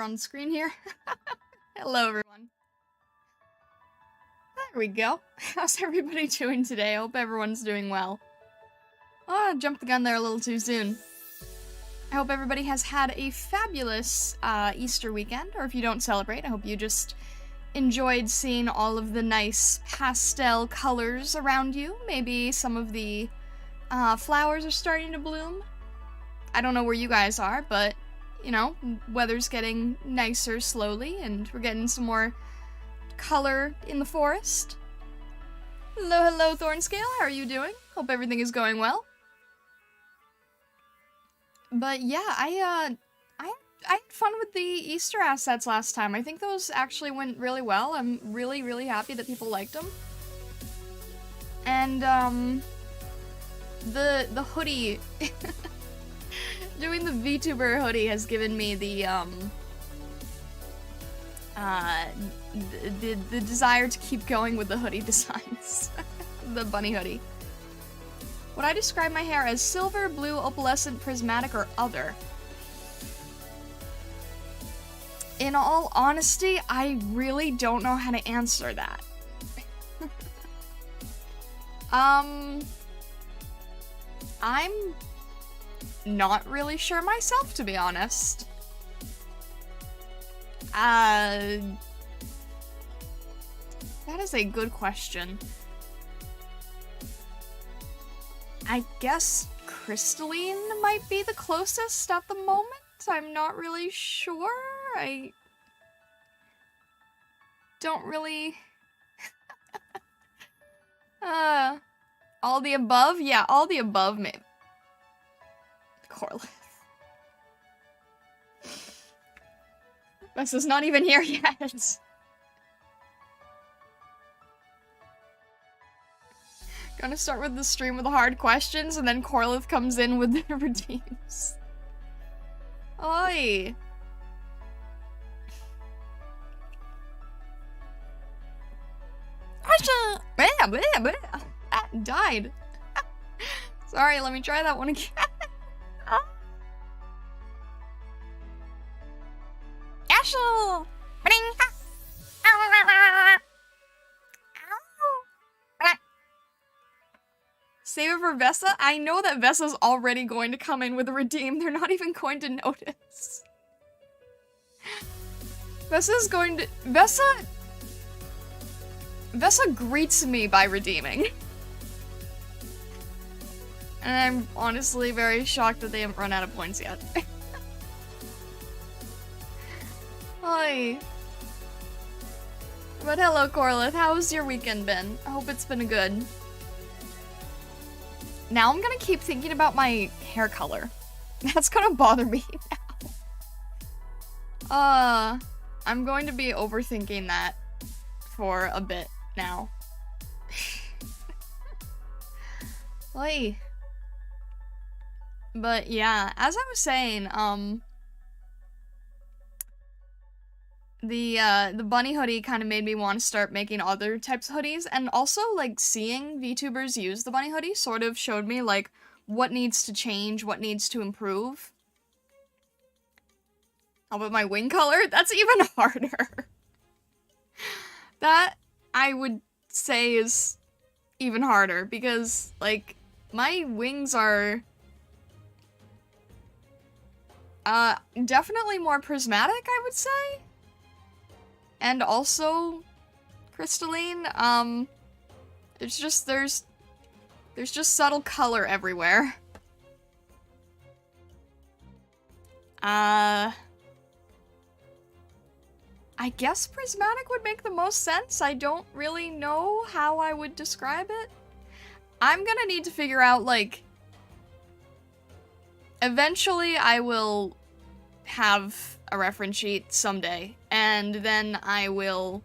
background screen here. Hello, everyone. There we go. How's everybody doing today? I hope everyone's doing well. Oh, I jumped the gun there a little too soon. I hope everybody has had a fabulous Easter weekend, or if you don't celebrate, I hope you just enjoyed seeing all of the nice pastel colors around you. Maybe some of the flowers are starting to bloom. I don't know where you guys are, but, you know, weather's getting nicer slowly, and we're getting some more color in the forest. Hello, Thornscale. How are you doing? Hope everything is going well. But yeah, I had fun with the Easter assets last time. I think those actually went really well. I'm really happy that people liked them. And the hoodie, doing the VTuber hoodie has given me the desire to keep going with the hoodie designs. The bunny hoodie. Would I describe my hair as silver, blue, opalescent, prismatic, or other? In all honesty, I really don't know how to answer that. I'm not really sure myself, to be honest. That is a good question. I guess crystalline might be the closest at the moment. I'm not really sure. I don't really... all the above? Yeah, all the above, maybe. Corliss. Vessa's not even here yet. Gonna start with the stream with the hard questions, and then Corlith comes in with the redeems. Oi! That died. Sorry, let me try that one again. Ashel! Save it for Vessa? I know that Vessa's already going to come in with a redeem. They're not even going to notice. Vessa's going to... Vessa greets me by redeeming. And I'm honestly very shocked that they haven't run out of points yet. Hi. But hello, Corlith. How's your weekend been? I hope it's been good. Now I'm gonna keep thinking about my hair color. That's gonna bother me now. I'm going to be overthinking that for a bit now. Oi. But yeah, as I was saying, the bunny hoodie kind of made me want to start making other types of hoodies, and also, like, seeing VTubers use the bunny hoodie sort of showed me, like, what needs to change, what needs to improve. How about my wing color? That's even harder. That, I would say, is even harder, because, like, my wings are definitely more prismatic, I would say. And also crystalline. It's just there's just subtle color everywhere. I guess prismatic would make the most sense. I don't really know how I would describe it. I'm gonna need to figure out, like, eventually I will have a reference sheet someday, and then I will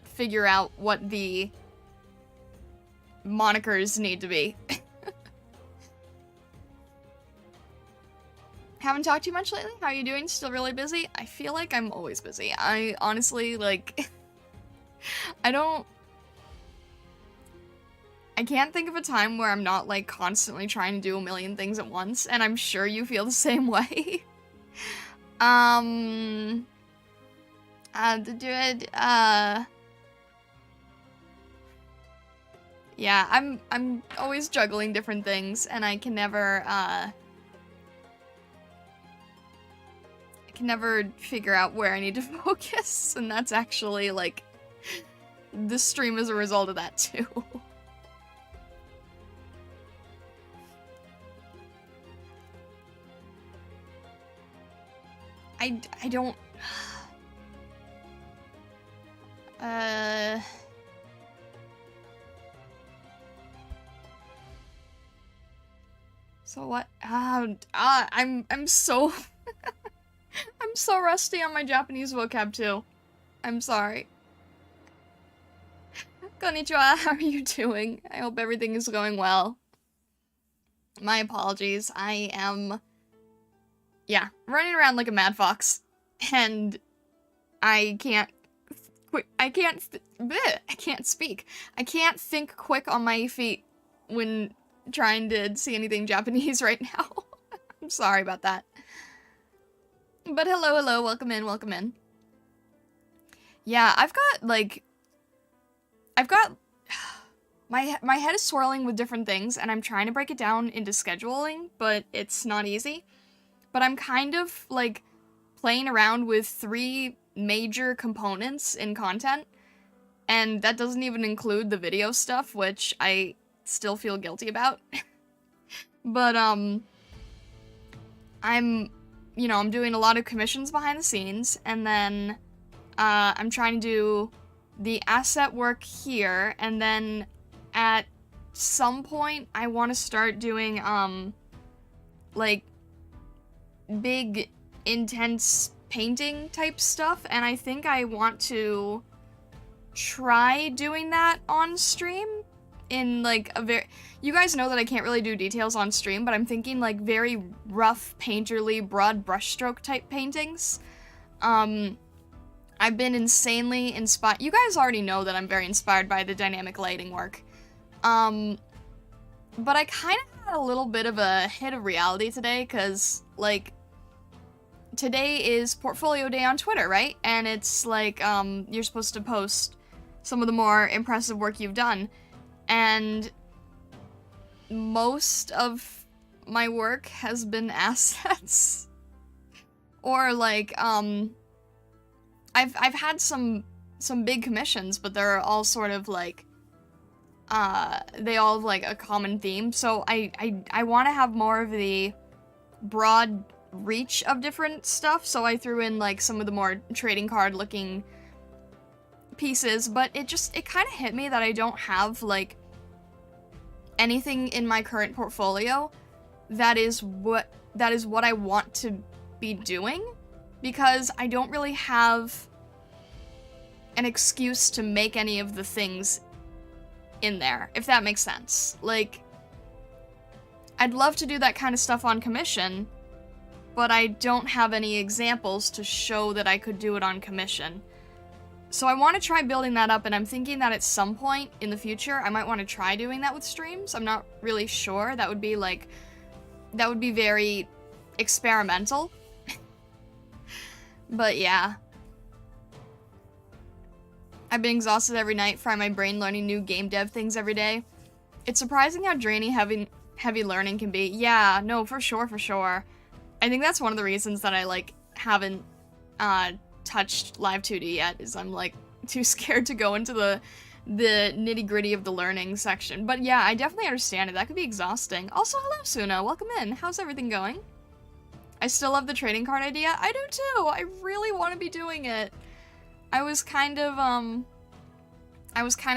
figure out what the monikers need to be. Haven't talked to you much lately? How are you doing? Still really busy? I feel like I'm always busy. I honestly, like, I can't think of a time where I'm not, like, constantly trying to do a million things at once, and I'm sure you feel the same way. Yeah, I'm always juggling different things, and I can never figure out where I need to focus, and that's actually, like, the stream is a result of that, too. I don't... So what? I'm so... I'm so rusty on my Japanese vocab, too. I'm sorry. Konnichiwa, how are you doing? I hope everything is going well. My apologies, I am... Yeah, running around like a mad fox. And I can't speak. I can't think quick on my feet when trying to see anything Japanese right now. I'm sorry about that. But hello, welcome in. Yeah, I've got my head is swirling with different things, and I'm trying to break it down into scheduling, but it's not easy. But I'm kind of, like, playing around with 3 major components in content, and that doesn't even include the video stuff, which I still feel guilty about. But, I'm doing a lot of commissions behind the scenes, and then, I'm trying to do the asset work here, and then at some point, I want to start doing, like, big, intense painting type stuff, and I think I want to try doing that on stream in, like, a very... You guys know that I can't really do details on stream, but I'm thinking, like, very rough, painterly, broad brushstroke type paintings. I've been insanely inspired... You guys already know that I'm very inspired by the dynamic lighting work. But I kind of had a little bit of a hit of reality today, because, like, today is portfolio day on Twitter, right? And it's, like, you're supposed to post some of the more impressive work you've done. And most of my work has been assets. Or, like, I've had some big commissions, but they're all sort of, like, they all have, like, a common theme. So I want to have more of the broad reach of different stuff, so I threw in, like, some of the more trading card looking pieces, but it kind of hit me that I don't have, like, anything in my current portfolio that is what I want to be doing, because I don't really have an excuse to make any of the things in there, if that makes sense. Like, I'd love to do that kind of stuff on commission, but I don't have any examples to show that I could do it on commission. So I want to try building that up, and I'm thinking that at some point in the future, I might want to try doing that with streams. I'm not really sure. That would be very experimental. But yeah. I've been exhausted every night, frying my brain learning new game dev things every day. It's surprising how draining heavy learning can be. Yeah, no, for sure. I think that's one of the reasons that I, like, haven't touched Live 2D yet, is I'm, like, too scared to go into the nitty-gritty of the learning section. But yeah, I definitely understand it. That could be exhausting. Also, hello, Suna. Welcome in. How's everything going? I still love the trading card idea. I do too. I really want to be doing it. I was kind of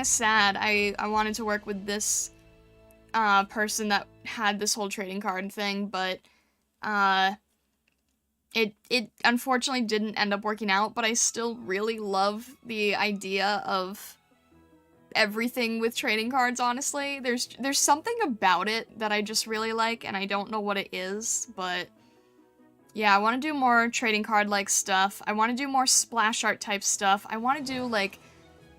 sad. I wanted to work with this person that had this whole trading card thing, but it unfortunately didn't end up working out, but I still really love the idea of everything with trading cards, honestly. There's something about it that I just really like, and I don't know what it is, but yeah, I want to do more trading card-like stuff. I want to do more splash art type stuff. I want to do, like,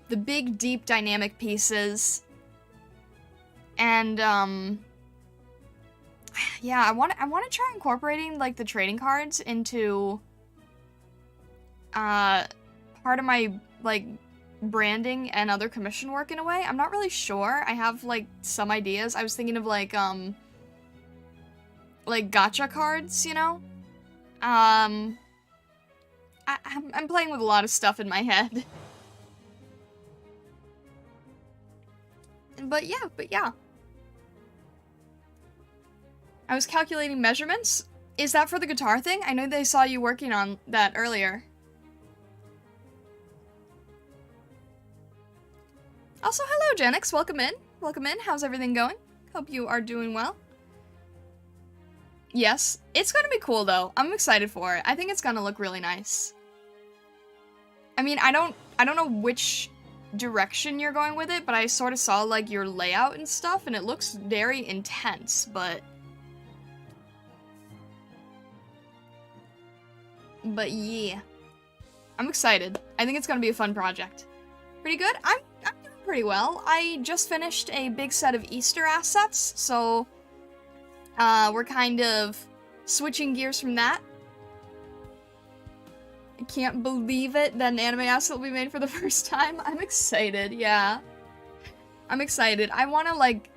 the big, deep, dynamic pieces. And, yeah, I want to try incorporating, like, the trading cards into part of my, like, branding and other commission work in a way. I'm not really sure. I have, like, some ideas. I was thinking of, like gacha cards, you know? I'm playing with a lot of stuff in my head. But yeah. I was calculating measurements. Is that for the guitar thing? I know they saw you working on that earlier. Also, hello, Genix. Welcome in. Welcome in. How's everything going? Hope you are doing well. Yes, it's gonna be cool, though. I'm excited for it. I think it's gonna look really nice. I mean, I don't know which direction you're going with it, but I sort of saw, like, your layout and stuff, and it looks very intense, but yeah. I'm excited. I think it's gonna be a fun project. Pretty good? I'm doing pretty well. I just finished a big set of Easter assets, so we're kind of switching gears from that. I can't believe it that an anime asset will be made for the first time. I'm excited, yeah. I'm excited. I want to, like...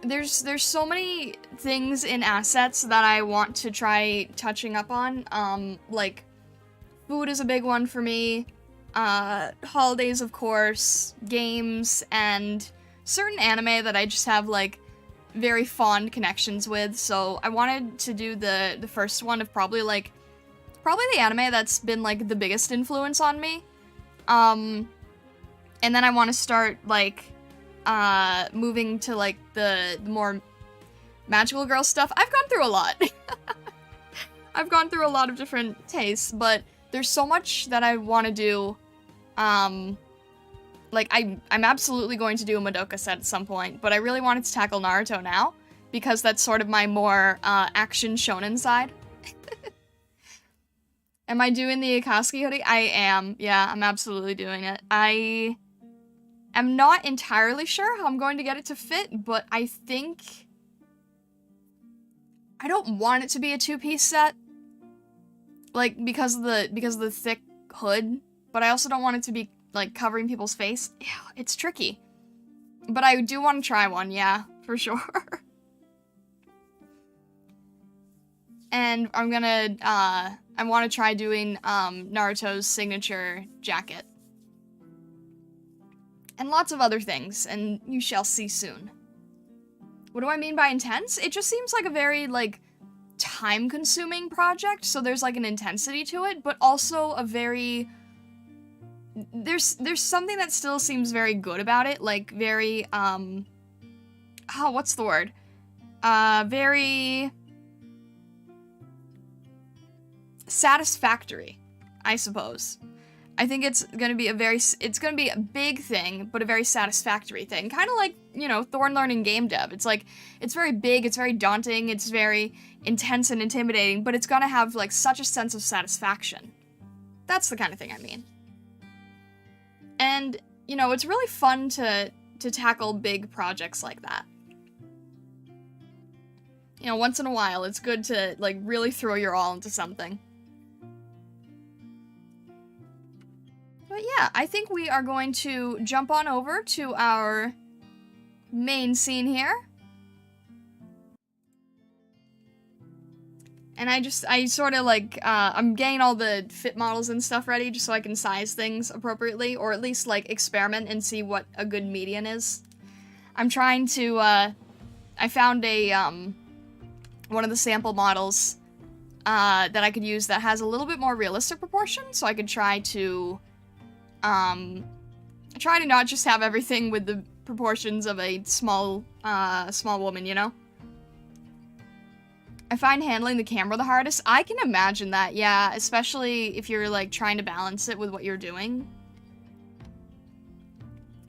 There's so many things in assets that I want to try touching up on. Like, food is a big one for me. Holidays, of course. Games, and certain anime that I just have, like, very fond connections with. So I wanted to do the first one of probably the anime that's been, like, the biggest influence on me. And then I want to start, like, moving to, like, the more magical girl stuff. I've gone through a lot. I've gone through a lot of different tastes, but there's so much that I want to do. Like, I'm absolutely going to do a Madoka set at some point, but I really wanted to tackle Naruto now, because that's sort of my more, action shonen side. Am I doing the Akatsuki hoodie? I am. Yeah, I'm absolutely doing it. I am not entirely sure how I'm going to get it to fit, but I think... I don't want it to be a two-piece set. Like, because of the thick hood, but I also don't want it to be, like, covering people's face. Ew, it's tricky. But I do want to try one, yeah, for sure. And I'm gonna, I want to try doing, Naruto's signature jacket. And lots of other things, and you shall see soon. What do I mean by intense? It just seems like a very, like, time-consuming project, so there's, like, an intensity to it, but also a very... There's something that still seems very good about it, like, very, what's the word? Very... satisfactory, I suppose. I think it's gonna be a big thing, but a very satisfactory thing. Kind of like, you know, Thorn learning game dev. It's like, it's very big, it's very daunting, it's very intense and intimidating, but it's gonna have, like, such a sense of satisfaction. That's the kind of thing I mean. And, you know, it's really fun to tackle big projects like that. You know, once in a while, it's good to, like, really throw your all into something. But yeah, I think we are going to jump on over to our main scene here. And I sort of, like, I'm getting all the fit models and stuff ready just so I can size things appropriately, or at least, like, experiment and see what a good median is. I'm trying to, I found a, one of the sample models, that I could use that has a little bit more realistic proportions, so I could try to not just have everything with the proportions of a small woman, you know? I find handling the camera the hardest. I can imagine that, yeah, especially if you're, like, trying to balance it with what you're doing.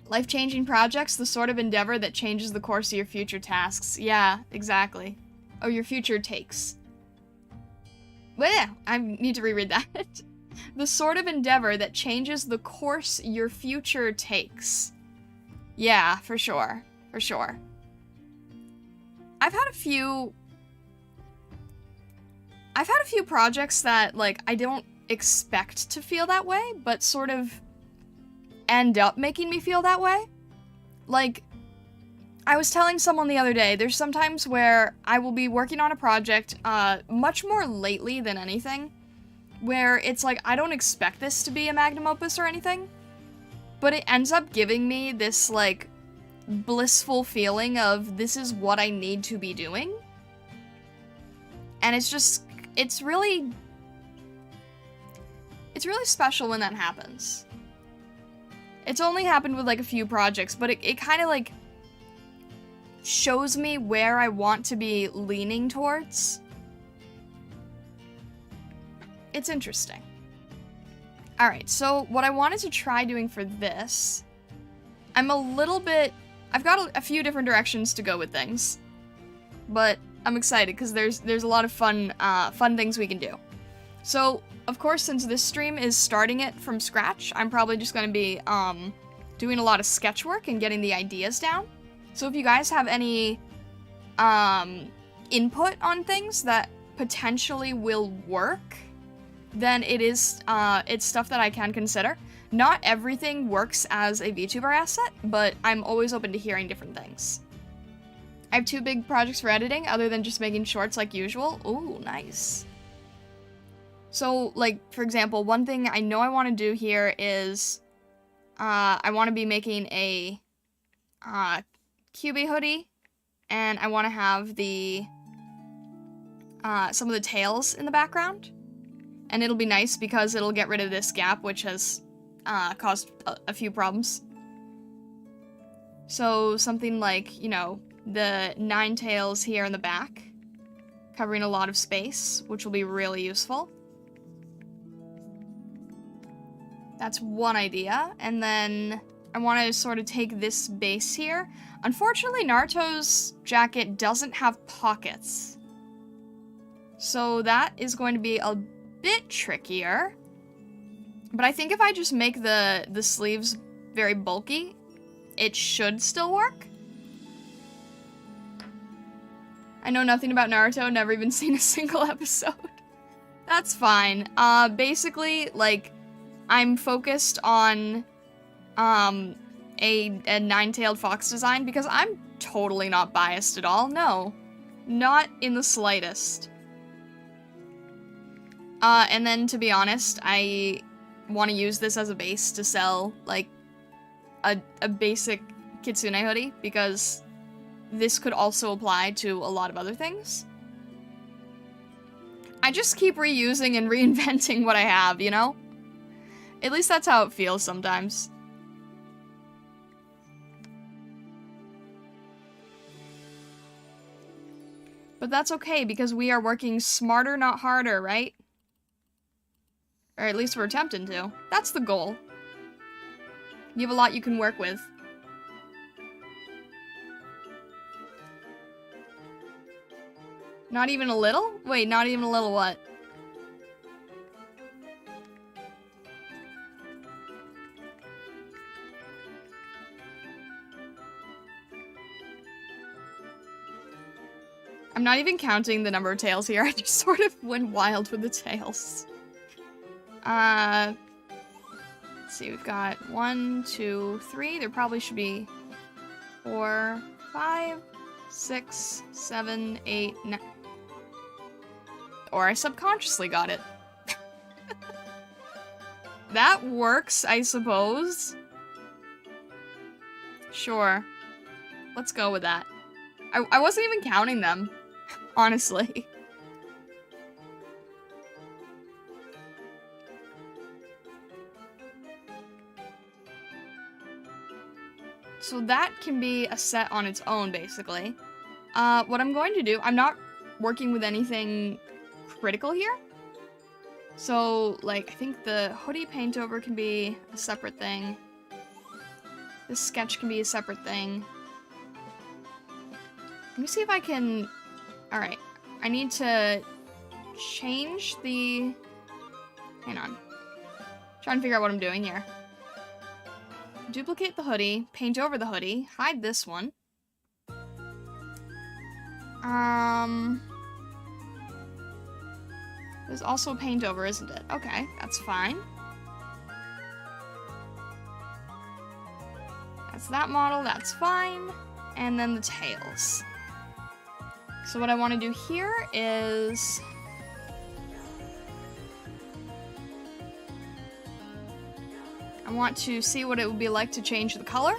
Life-changing projects, the sort of endeavor that changes the course of your future tasks. Yeah, exactly. Oh, your future takes. Well, yeah, I need to reread that. The sort of endeavor that changes the course your future takes. Yeah, for sure. For sure. I've had a few projects that, like, I don't expect to feel that way, but sort of end up making me feel that way. Like, I was telling someone the other day, there's sometimes where I will be working on a project, much more lately than anything, where it's like, I don't expect this to be a magnum opus or anything, but it ends up giving me this, like, blissful feeling of this is what I need to be doing. And it's really special when that happens. It's only happened with, like, a few projects, but it kind of, like, shows me where I want to be leaning towards. It's interesting. Alright, so what I wanted to try doing for this, I've got a few different directions to go with things, but I'm excited because there's a lot of fun things we can do. So, of course, since this stream is starting it from scratch, I'm probably just going to be doing a lot of sketch work and getting the ideas down. So if you guys have any input on things that potentially will work, then it's stuff that I can consider. Not everything works as a VTuber asset, but I'm always open to hearing different things. I have 2 big projects for editing, other than just making shorts like usual. Ooh, nice. So, like, for example, one thing I know I want to do here is, I want to be making a, Kyuubi hoodie, and I want to have the, some of the tails in the background. And it'll be nice because it'll get rid of this gap, which has, caused a few problems. So, something like, you know, the 9 tails here in the back, covering a lot of space, which will be really useful. That's one idea, and then I want to sort of take this base here. Unfortunately, Naruto's jacket doesn't have pockets, so that is going to be a bit trickier. But I think if I just make the sleeves very bulky, it should still work. I know nothing about Naruto, never even seen a single episode. That's fine. Basically, like, I'm focused on, a 9-tailed fox design because I'm totally not biased at all. No. Not in the slightest. And then, to be honest, I want to use this as a base to sell, like, a basic kitsune hoodie, because this could also apply to a lot of other things. I just keep reusing and reinventing what I have, you know? At least that's how it feels sometimes. But that's okay, because we are working smarter, not harder, right? Or at least we're attempting to. That's the goal. You have a lot you can work with. Not even a little? Wait, not even a little what? I'm not even counting the number of tails here. I just sort of went wild with the tails. Let's see, we've got 1, 2, 3. There probably should be 4, 5, 6, 7, 8, 9. Or I subconsciously got it. That works, I suppose. Sure. Let's go with that. I wasn't even counting them, honestly. So that can be a set on its own, basically. What I'm going to do, I'm not working with anything critical here. So, like, I think the hoodie paint over can be a separate thing. This sketch can be a separate thing. Let me see if I can... Alright. I need to change the... Hang on. Trying to figure out what I'm doing here. Duplicate the hoodie, paint over the hoodie, hide this one. There's also paint over, isn't it? Okay, that's fine. That's that model, that's fine. And then the tails. So what I want to do here is... I want to see what it would be like to change the color.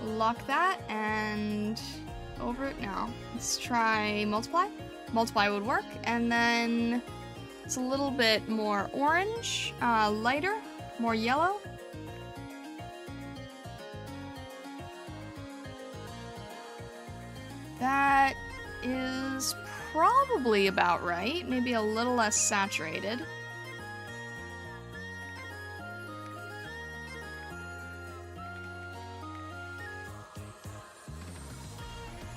Lock that and over it now. Let's try multiply. Multiply would work. And then it's a little bit more orange, lighter, more yellow. That is probably about right. Maybe a little less saturated.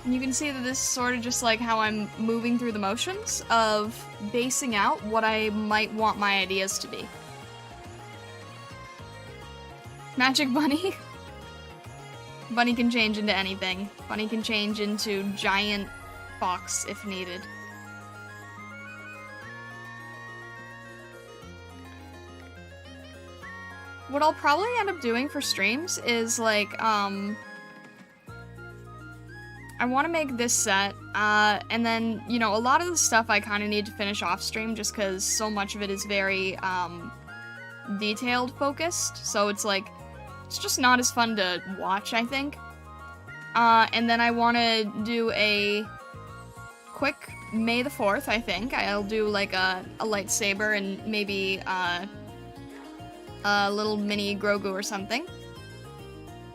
And you can see that this is sort of just like how I'm moving through the motions of basing out what I might want my ideas to be. Magic Bunny? Bunny can change into anything. Bunny can change into giant fox if needed. What I'll probably end up doing for streams is like, I want to make this set, and then, you know, a lot of the stuff I kind of need to finish off stream just because so much of it is very, detailed focused, so it's like, it's just not as fun to watch, I think. And then I want to do a quick May the 4th, I think. I'll do like a lightsaber and maybe, a little mini Grogu or something.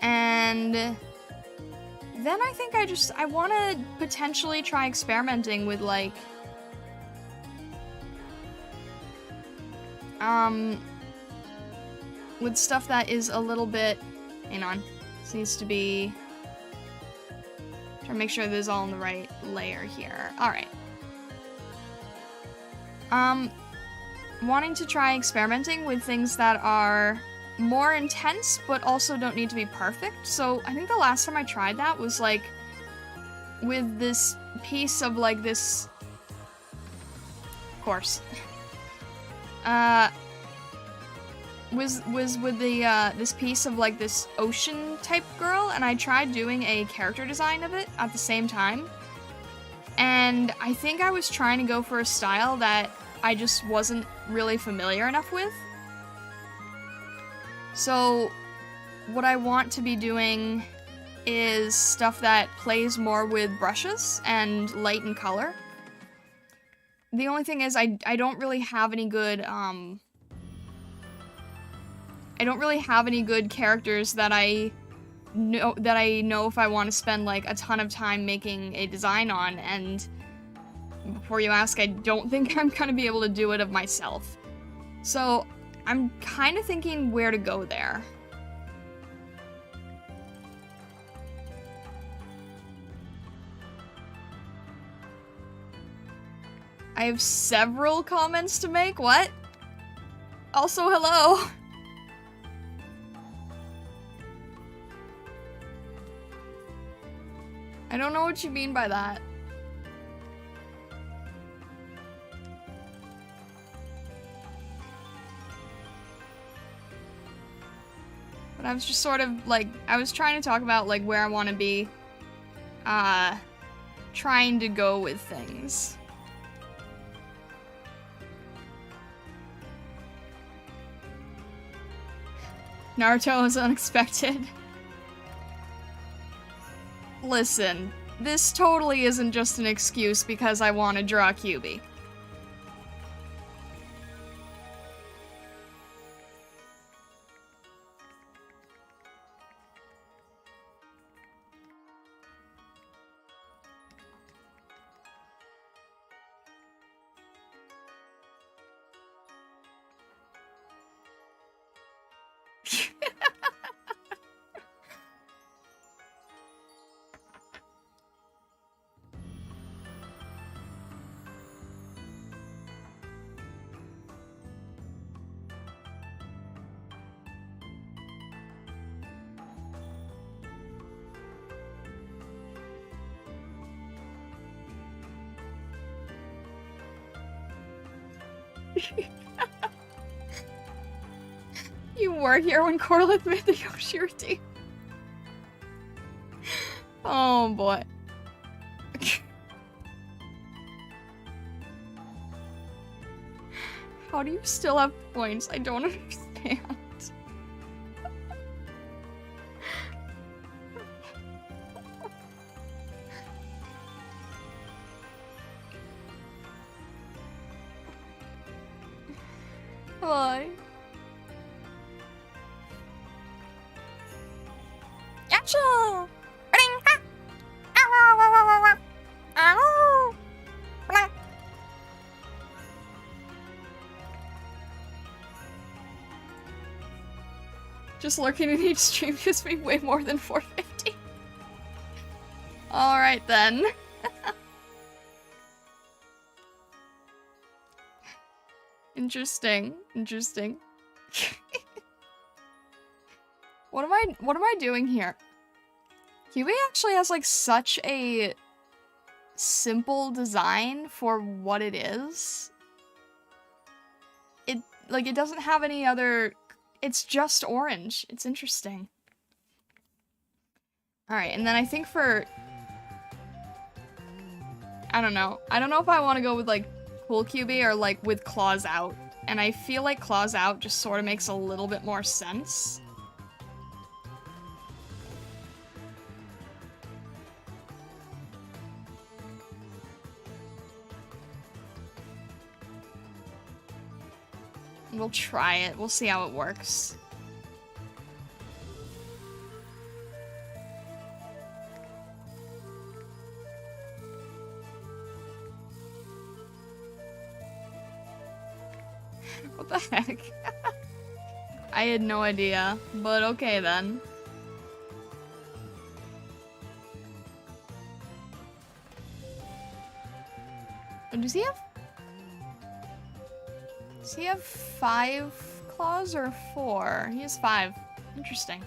And then I think I want to potentially try experimenting with, like, with stuff that is a little bit, hang on, this needs to be, try to make sure this is all in the right layer here. Alright. Wanting to try experimenting with things that are more intense, but also don't need to be perfect. So I think the last time I tried that was like with this piece of like this course. Was with the this piece of like this ocean type girl, and I tried doing a character design of it at the same time. And I think I was trying to go for a style that I just wasn't really familiar enough with. So what I want to be doing is stuff that plays more with brushes and light and color. The only thing is I don't really have any good characters that I know if I want to spend like a ton of time making a design on, and before you ask, I don't think I'm gonna be able to do it of myself. So I'm kind of thinking where to go there. I have several comments to make. What? Also, hello. I don't know what you mean by that. But I was just sort of, like, I was trying to talk about, like, where I want to be, trying to go with things. Naruto was unexpected. Listen, this totally isn't just an excuse because I want to draw Kyuubi. You were here when Corlith made the Yoshi routine. Oh boy. How do you still have points? I don't understand. Why? Yacha! Just lurking in each stream gives me way more than 450. Alright then. Interesting. Interesting. What am I doing here? Kyuubi actually has like such a simple design for what it is. It doesn't have any other. It's just orange. It's interesting. Alright, and then I think for... I don't know. I don't know if I want to go with, like, Cool Kyuubi or, like, with claws out. And I feel like claws out just sort of makes a little bit more sense. We'll try it. We'll see how it works. What the heck? I had no idea, but okay then. Does he have? Does he have 5 claws or 4? He has 5. Interesting.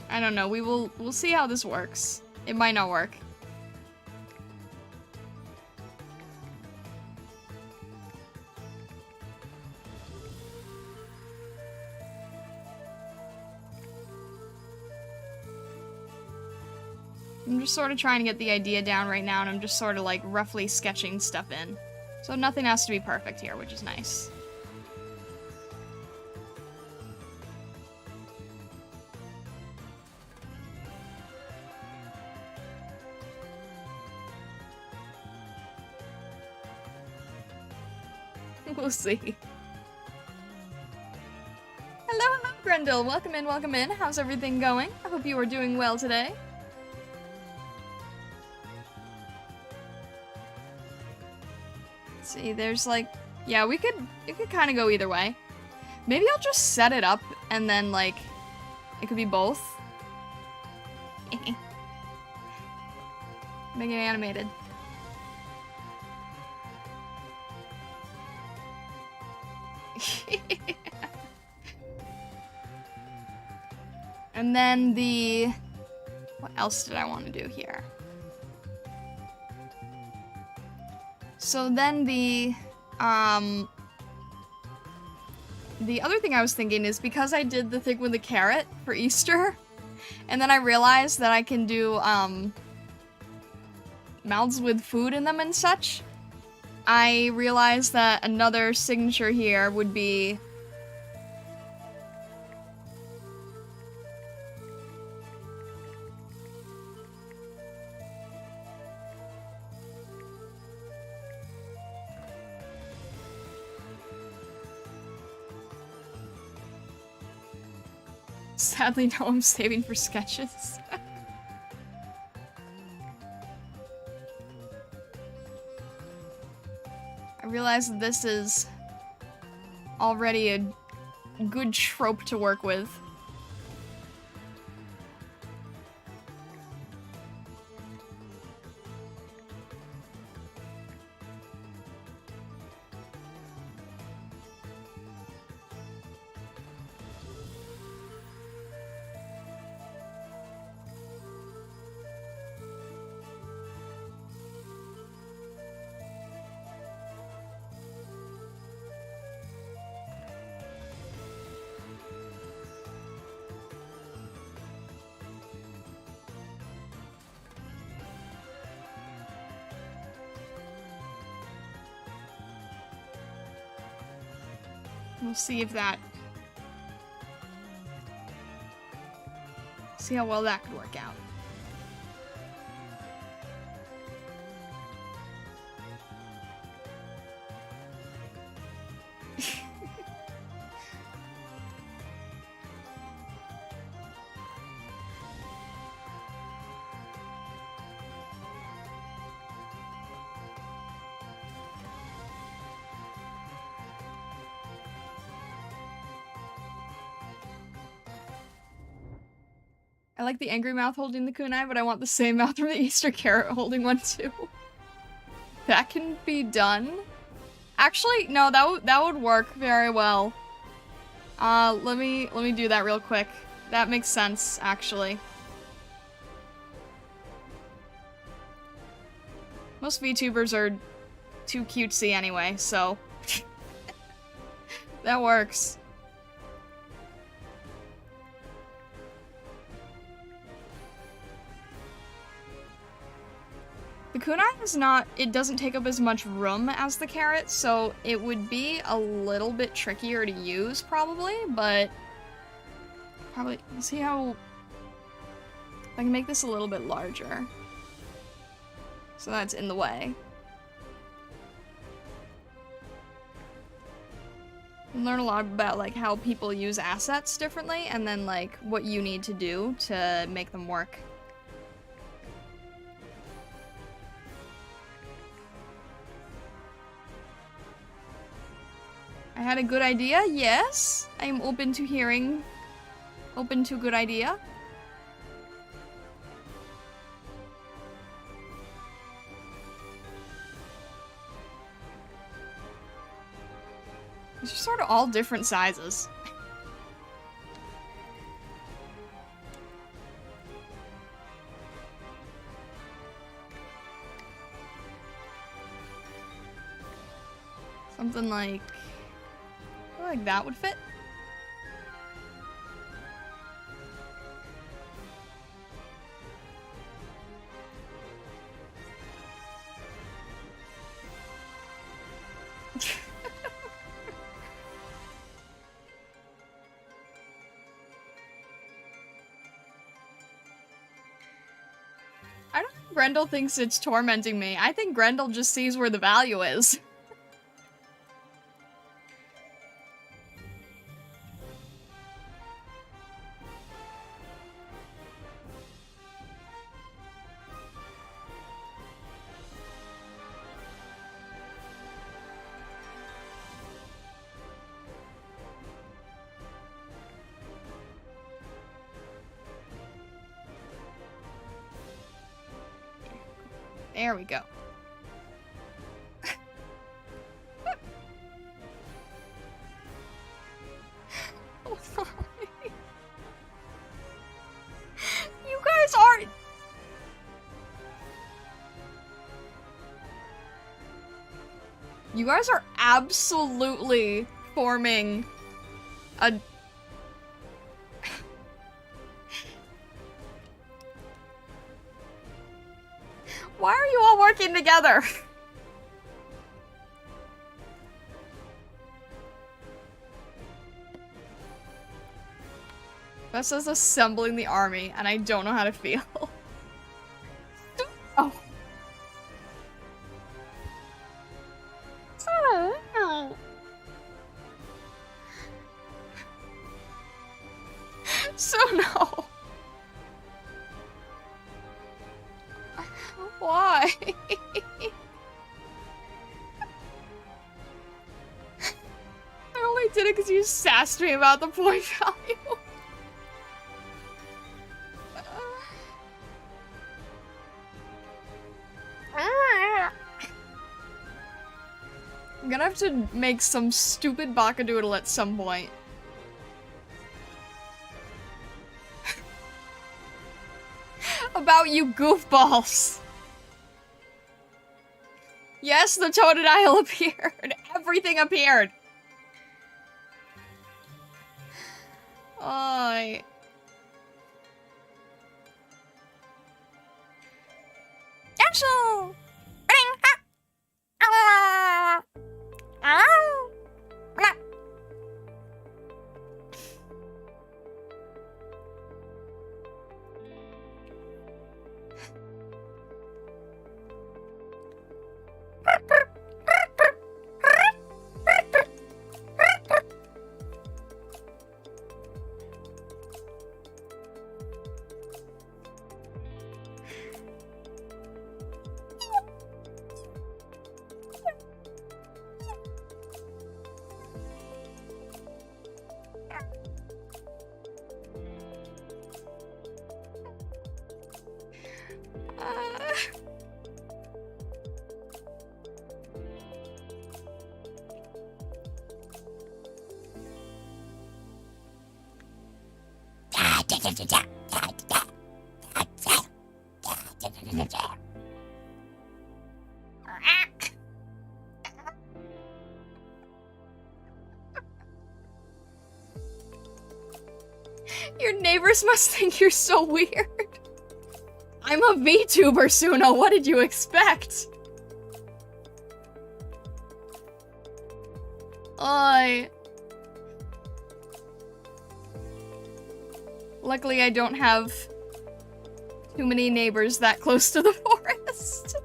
I don't know. We'll see how this works. It might not work. I'm just sort of trying to get the idea down right now, and I'm just sort of like roughly sketching stuff in. So nothing has to be perfect here, which is nice. We'll see. Hello, Grendel. Welcome in, welcome in. How's everything going? I hope you are doing well today. Let's see, there's like... Yeah, it could kind of go either way. Maybe I'll just set it up and then, like, it could be both. Make it animated. And then what else did I want to do here? So then the other thing I was thinking is, because I did the thing with the carrot for Easter, and then I realized that I can do mouths with food in them and such, I realized that another signature here would be sadly no, I'm saving for sketches. I realize that this is already a good trope to work with. We'll see if that... See how well that could work out. I like the angry mouth holding the kunai, but I want the same mouth from the Easter carrot holding one too. That can be done. Actually, no, that would work very well. Let me do that real quick. That makes sense, actually. Most VTubers are too cutesy anyway, so that works. The kunai is not, it doesn't take up as much room as the carrot, so it would be a little bit trickier to use, probably, but probably, see how, I can make this a little bit larger. So that's in the way. And learn a lot about, like, how people use assets differently, and then, like, what you need to do to make them work. I had a good idea, yes. I am open to hearing. Open to good idea. These are sort of all different sizes. Something like that would fit. I don't think Grendel thinks it's tormenting me. I think Grendel just sees where the value is. There we go. Oh my. You guys aren't... You guys are absolutely forming a... Why are you all working together? This is assembling the army, and I don't know how to feel. Oh. So no. Why? I only did it because you sassed me about the point value. I'm gonna have to make some stupid bakadoodle at some point. About you goofballs. Yes, the Totodile appeared. Everything appeared. Oi. Actual. Your neighbors must think you're so weird. I'm a VTuber, Suno. What did you expect? Luckily, I don't have too many neighbors that close to the forest.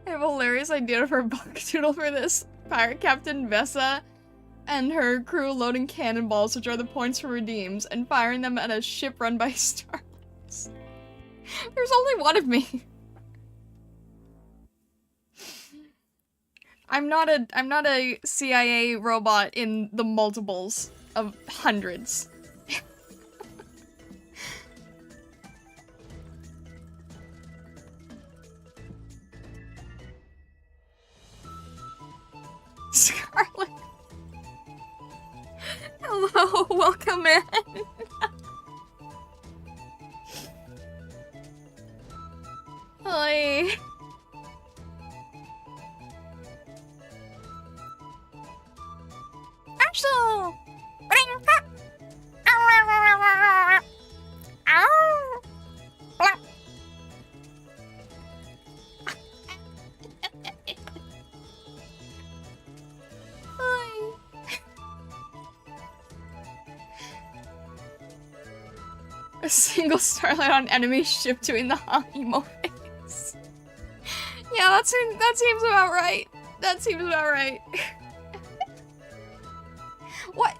I have a hilarious idea for a buckdoodle for this. Pirate Captain Vessa and her crew loading cannonballs, which are the points for redeems, and firing them at a ship run by starlets. There's only one of me. I'm not a CIA robot in the multiples of hundreds. Scarlet. Hello, welcome in. Hi. Axel. A single starlight on enemy ship doing the emo face. Yeah, that seems about right. That seems about right. What?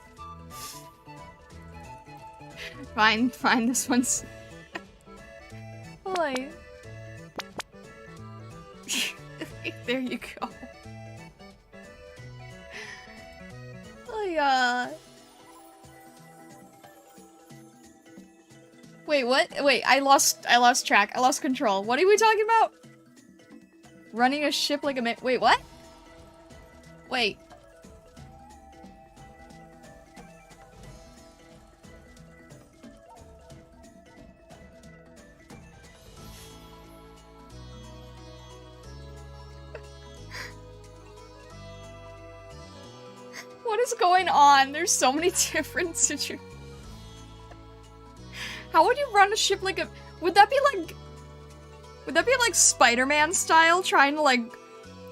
Fine, this one's... Boy. There you go. Wait, what? Wait, I lost track. I lost control. What are we talking about? Running a ship like a man. Wait, what? Wait. What is going on? There's so many different situations. How would you run a ship like a... Would that be like Spider-Man style, trying to like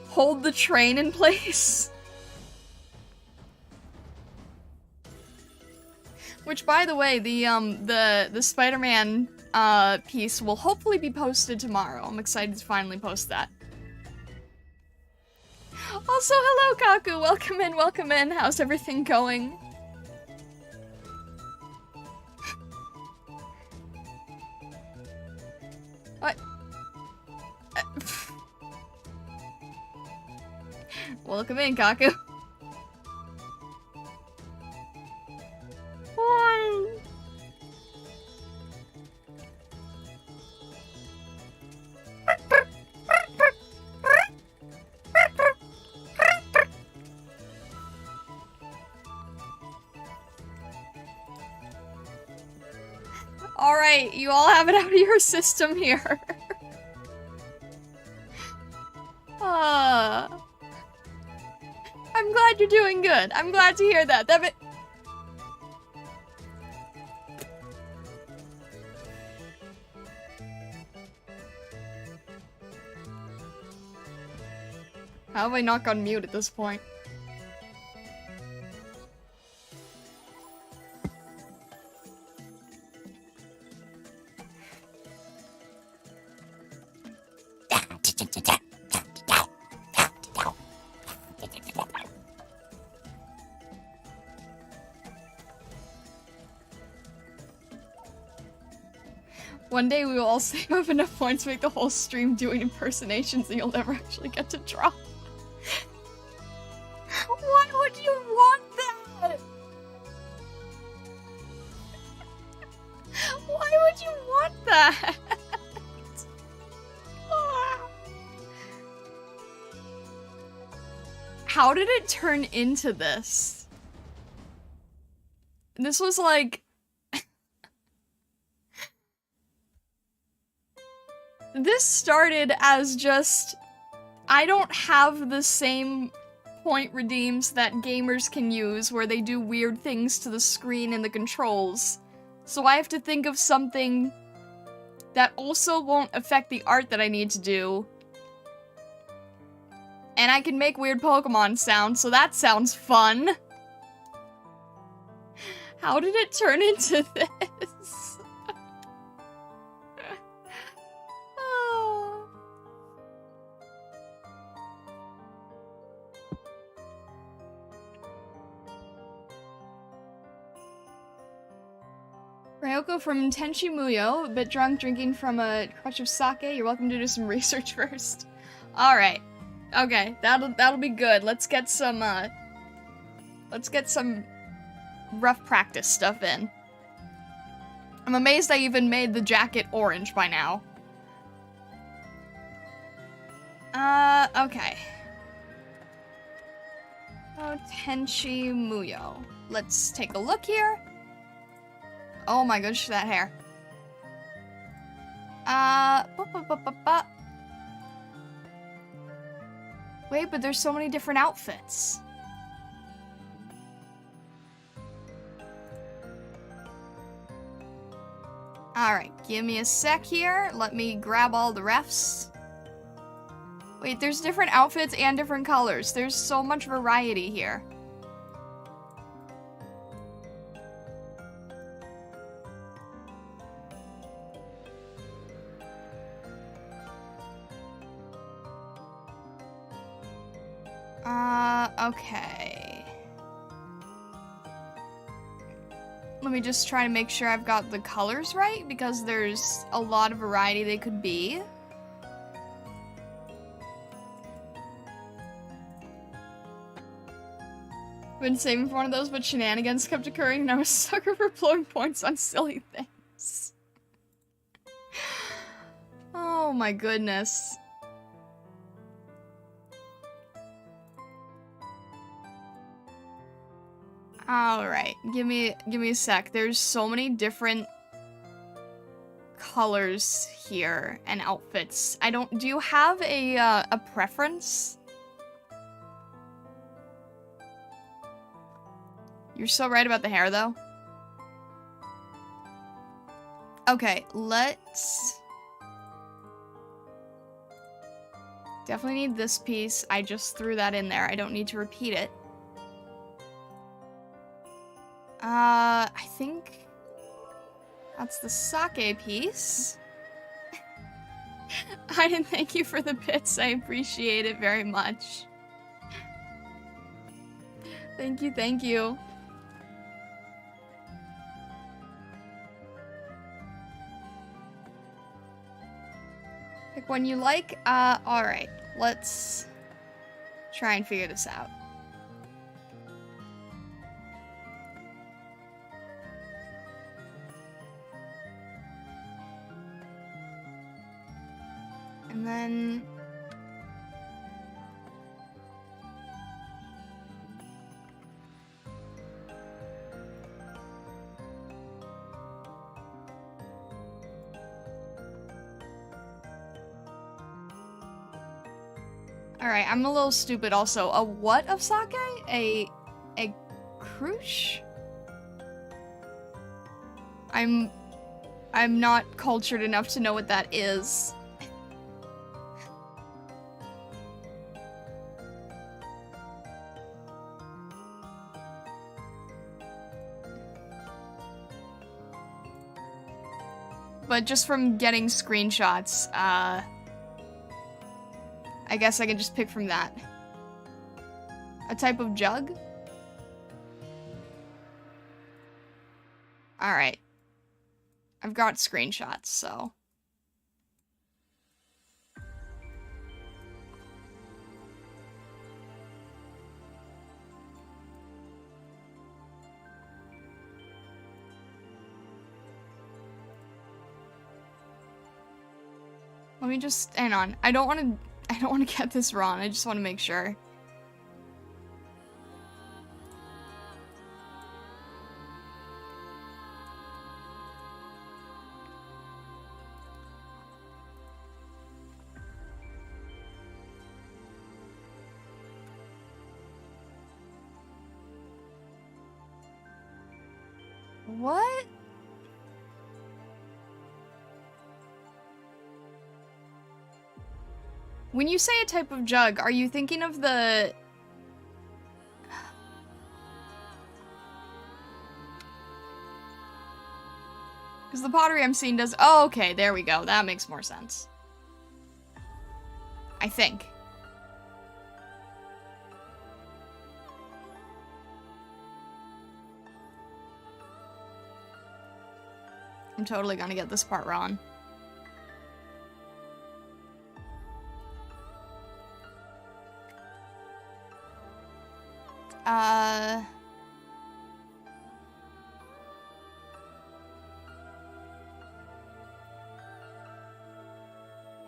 hold the train in place? Which, by the way, the Spider-Man piece will hopefully be posted tomorrow. I'm excited to finally post that. Also, hello Kaku, welcome in, how's everything going? What? Welcome in, Kaku. Alright, you all have it out of your system here. I'm glad you're doing good. I'm glad to hear that. How have I not gone mute at this point? One day we will all save up enough points to make the whole stream doing impersonations and you'll never actually get to draw. Why would you want that? Why would you want that? How did it turn into this? This was like... This started as just... I don't have the same point redeems that gamers can use where they do weird things to the screen and the controls. So I have to think of something that also won't affect the art that I need to do. And I can make weird Pokemon sounds, so that sounds fun. How did it turn into this? Oh. Ryoko from Tenchi Muyo, a bit drunk, drinking from a crutch of sake. You're welcome to do some research first. Alright. Okay, that'll be good. Let's get some rough practice stuff in. I'm amazed I even made the jacket orange by now. Okay. Oh, Tenchi Muyo. Let's take a look here. Oh my gosh, that hair. Wait, but there's so many different outfits. Alright, give me a sec here. Let me grab all the refs. Wait, there's different outfits and different colors. There's so much variety here. Okay. Let me just try to make sure I've got the colors right, because there's a lot of variety they could be. Been saving for one of those, but shenanigans kept occurring and I was a sucker for blowing points on silly things. Oh my goodness. Alright, give me a sec. There's so many different colors here and outfits. Do you have a preference? You're so right about the hair, though. Okay, let's... Definitely need this piece. I just threw that in there. I don't need to repeat it. I think that's the sake piece. I didn't thank you for the bits. I appreciate it very much. Thank you, thank you. Pick one you like. Alright. Let's try and figure this out. And then... Alright, I'm a little stupid also. A what of sake? A cruche? I'm not cultured enough to know what that is. But just from getting screenshots, I guess I can just pick from that. A type of jug? Alright. I've got screenshots, so... Let me just, hang on. I don't want to get this wrong. I just want to make sure. What? When you say a type of jug, are you thinking of the... Because the pottery I'm seeing does... Oh, okay, there we go. That makes more sense. I think. I'm totally gonna get this part wrong.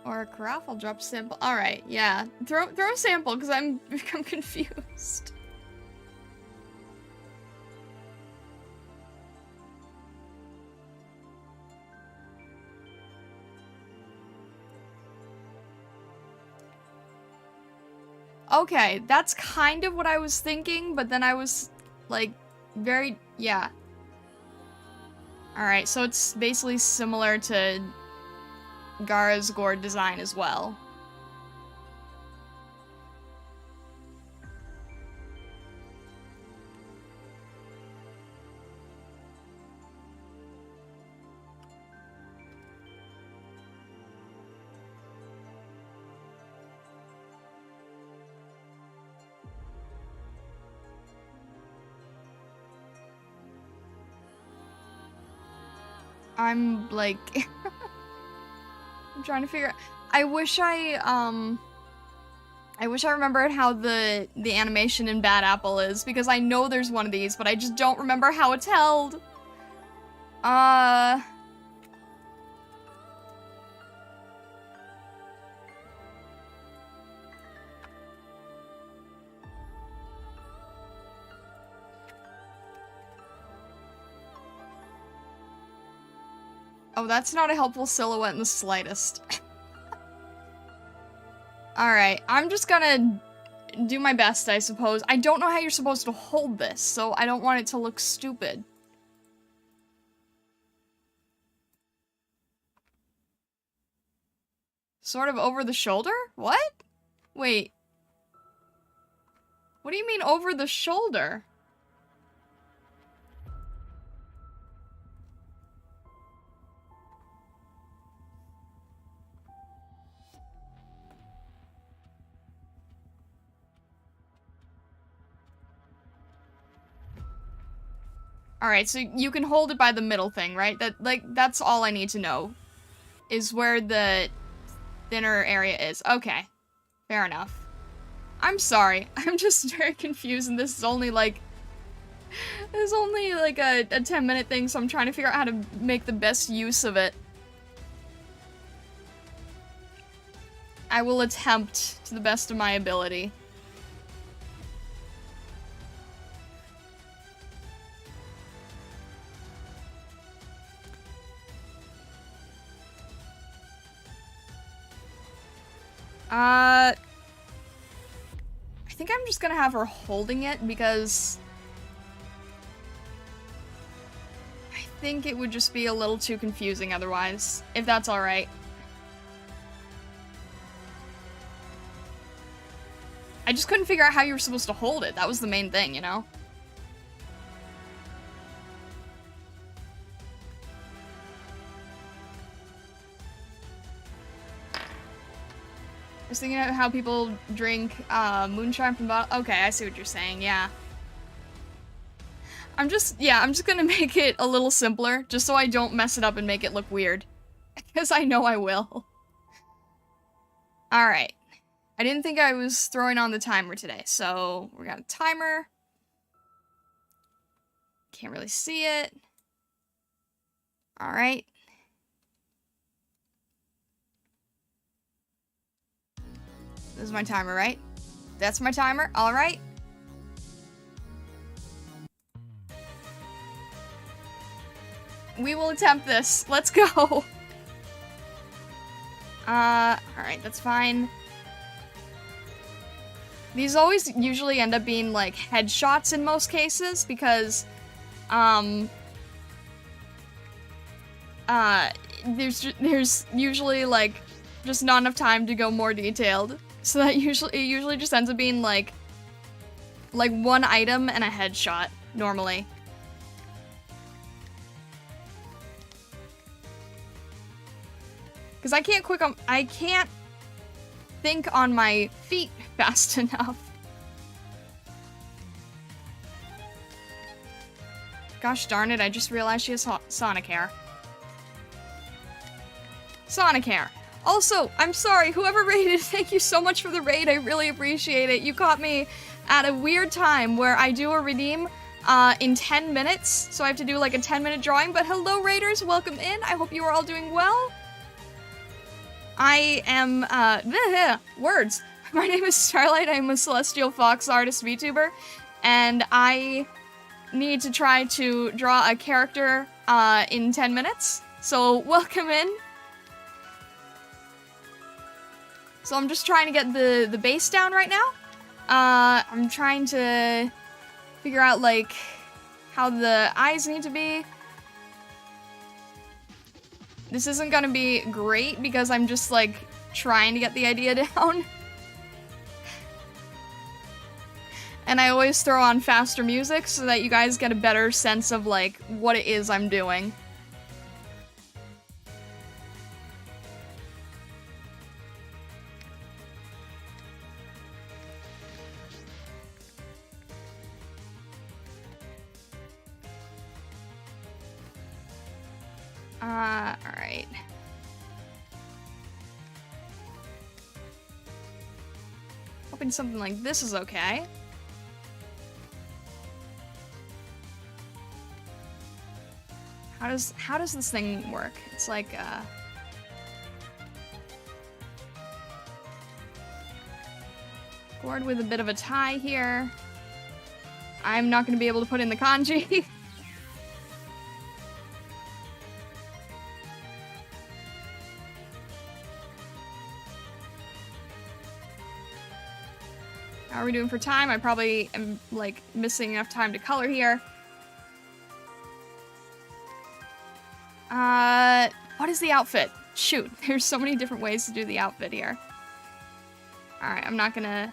Or a carafe, drop sample. Alright, yeah. Throw a sample, because I'm confused. Okay, that's kind of what I was thinking, but then I was, like, very... yeah. Alright, so it's basically similar to Gaara's gourd design as well. I'm, like... I'm trying to figure out... I wish I remembered how the animation in Bad Apple is, because I know there's one of these, but I just don't remember how it's held. Oh, that's not a helpful silhouette in the slightest. Alright, I'm just gonna do my best, I suppose. I don't know how you're supposed to hold this, so I don't want it to look stupid. Sort of over the shoulder? What? Wait. What do you mean over the shoulder? Alright, so you can hold it by the middle thing, right? That's all I need to know. Is where the thinner area is. Okay. Fair enough. I'm sorry. I'm just very confused, and this is only like... This is only like a 10-minute thing, so I'm trying to figure out how to make the best use of it. I will attempt to the best of my ability. I think I'm just gonna have her holding it because I think it would just be a little too confusing otherwise, if that's alright. I just couldn't figure out how you were supposed to hold it. That was the main thing, you know? I was thinking of how people drink moonshine from bottle. Okay, I see what you're saying, yeah. I'm just gonna make it a little simpler, just so I don't mess it up and make it look weird. Because I know I will. Alright. I didn't think I was throwing on the timer today, so we got a timer. Can't really see it. Alright. This is my timer, right? That's my timer. All right. We will attempt this. Let's go. Alright, that's fine. These always usually end up being, like, headshots in most cases, because, there's usually, like, just not enough time to go more detailed. So that it usually just ends up being, like one item and a headshot, normally. Because I can't think on my feet fast enough. Gosh darn it, I just realized she has Sonic hair. Sonic hair. Also, I'm sorry, whoever raided, thank you so much for the raid, I really appreciate it. You caught me at a weird time where I do a redeem in 10 minutes, so I have to do like a 10-minute drawing, but hello raiders, welcome in, I hope you are all doing well. I am, words. My name is Starlight, I'm a Celestial Fox Artist VTuber, and I need to try to draw a character in 10 minutes, so welcome in. So I'm just trying to get the base down right now. I'm trying to figure out, like, how the eyes need to be. This isn't gonna be great because I'm just, like, trying to get the idea down. And I always throw on faster music so that you guys get a better sense of, like, what it is I'm doing. Alright. Hoping something like this is okay. How does this thing work? It's like, board with a bit of a tie here. I'm not gonna be able to put in the kanji. How are we doing for time? I probably am, like, missing enough time to color here. What is the outfit? Shoot, there's so many different ways to do the outfit here. Alright, I'm not gonna...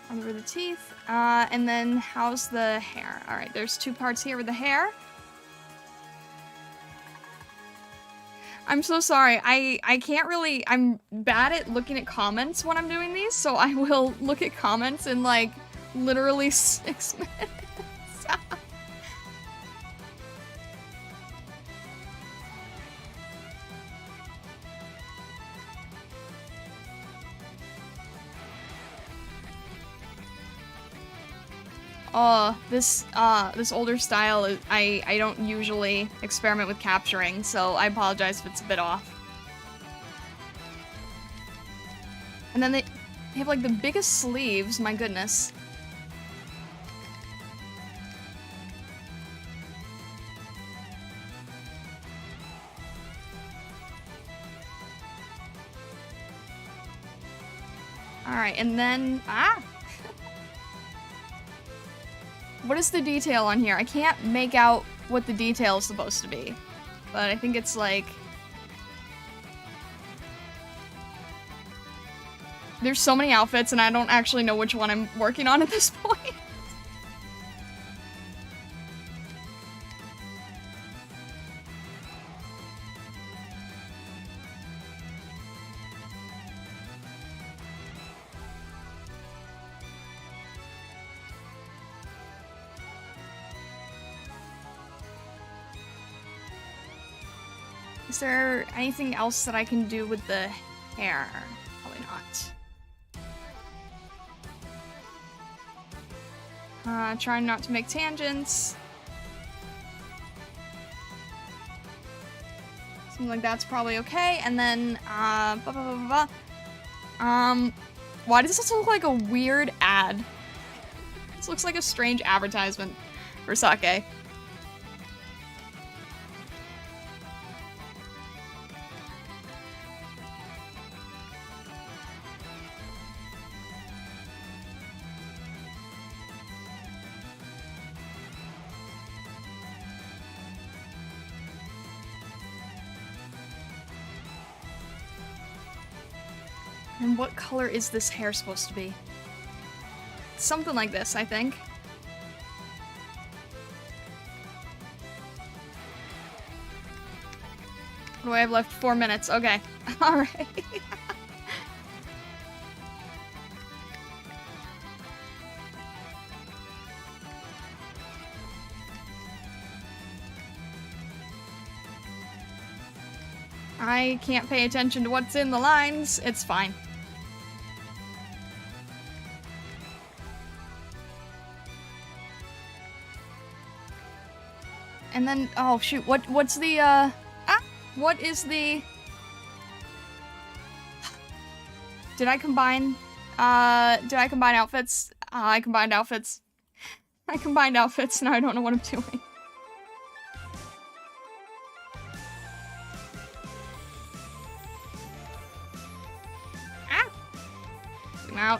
Under the teeth. And then how's the hair? Alright, there's two parts here with the hair. I'm so sorry, I can't really, I'm bad at looking at comments when I'm doing these, so I will look at comments in, like, literally 6 minutes. Oh, this older style, I don't usually experiment with capturing, so I apologize if it's a bit off. And then they have, like, the biggest sleeves, my goodness. Alright, and then, what is the detail on here? I can't make out what the detail is supposed to be. But I think it's like... There's so many outfits and I don't actually know which one I'm working on at this point. Is there anything else that I can do with the hair? Probably not. Trying not to make tangents. Something like that's probably okay. And then, why does this look like a weird ad? This looks like a strange advertisement for sake. And what color is this hair supposed to be? Something like this, I think. What do I have left? 4 minutes. Okay. Alright. I can't pay attention to what's in the lines. It's fine. And then, oh shoot, what's the, what is the... Did I combine outfits? I combined outfits. I combined outfits, now I don't know what I'm doing. Ah! Zoom out.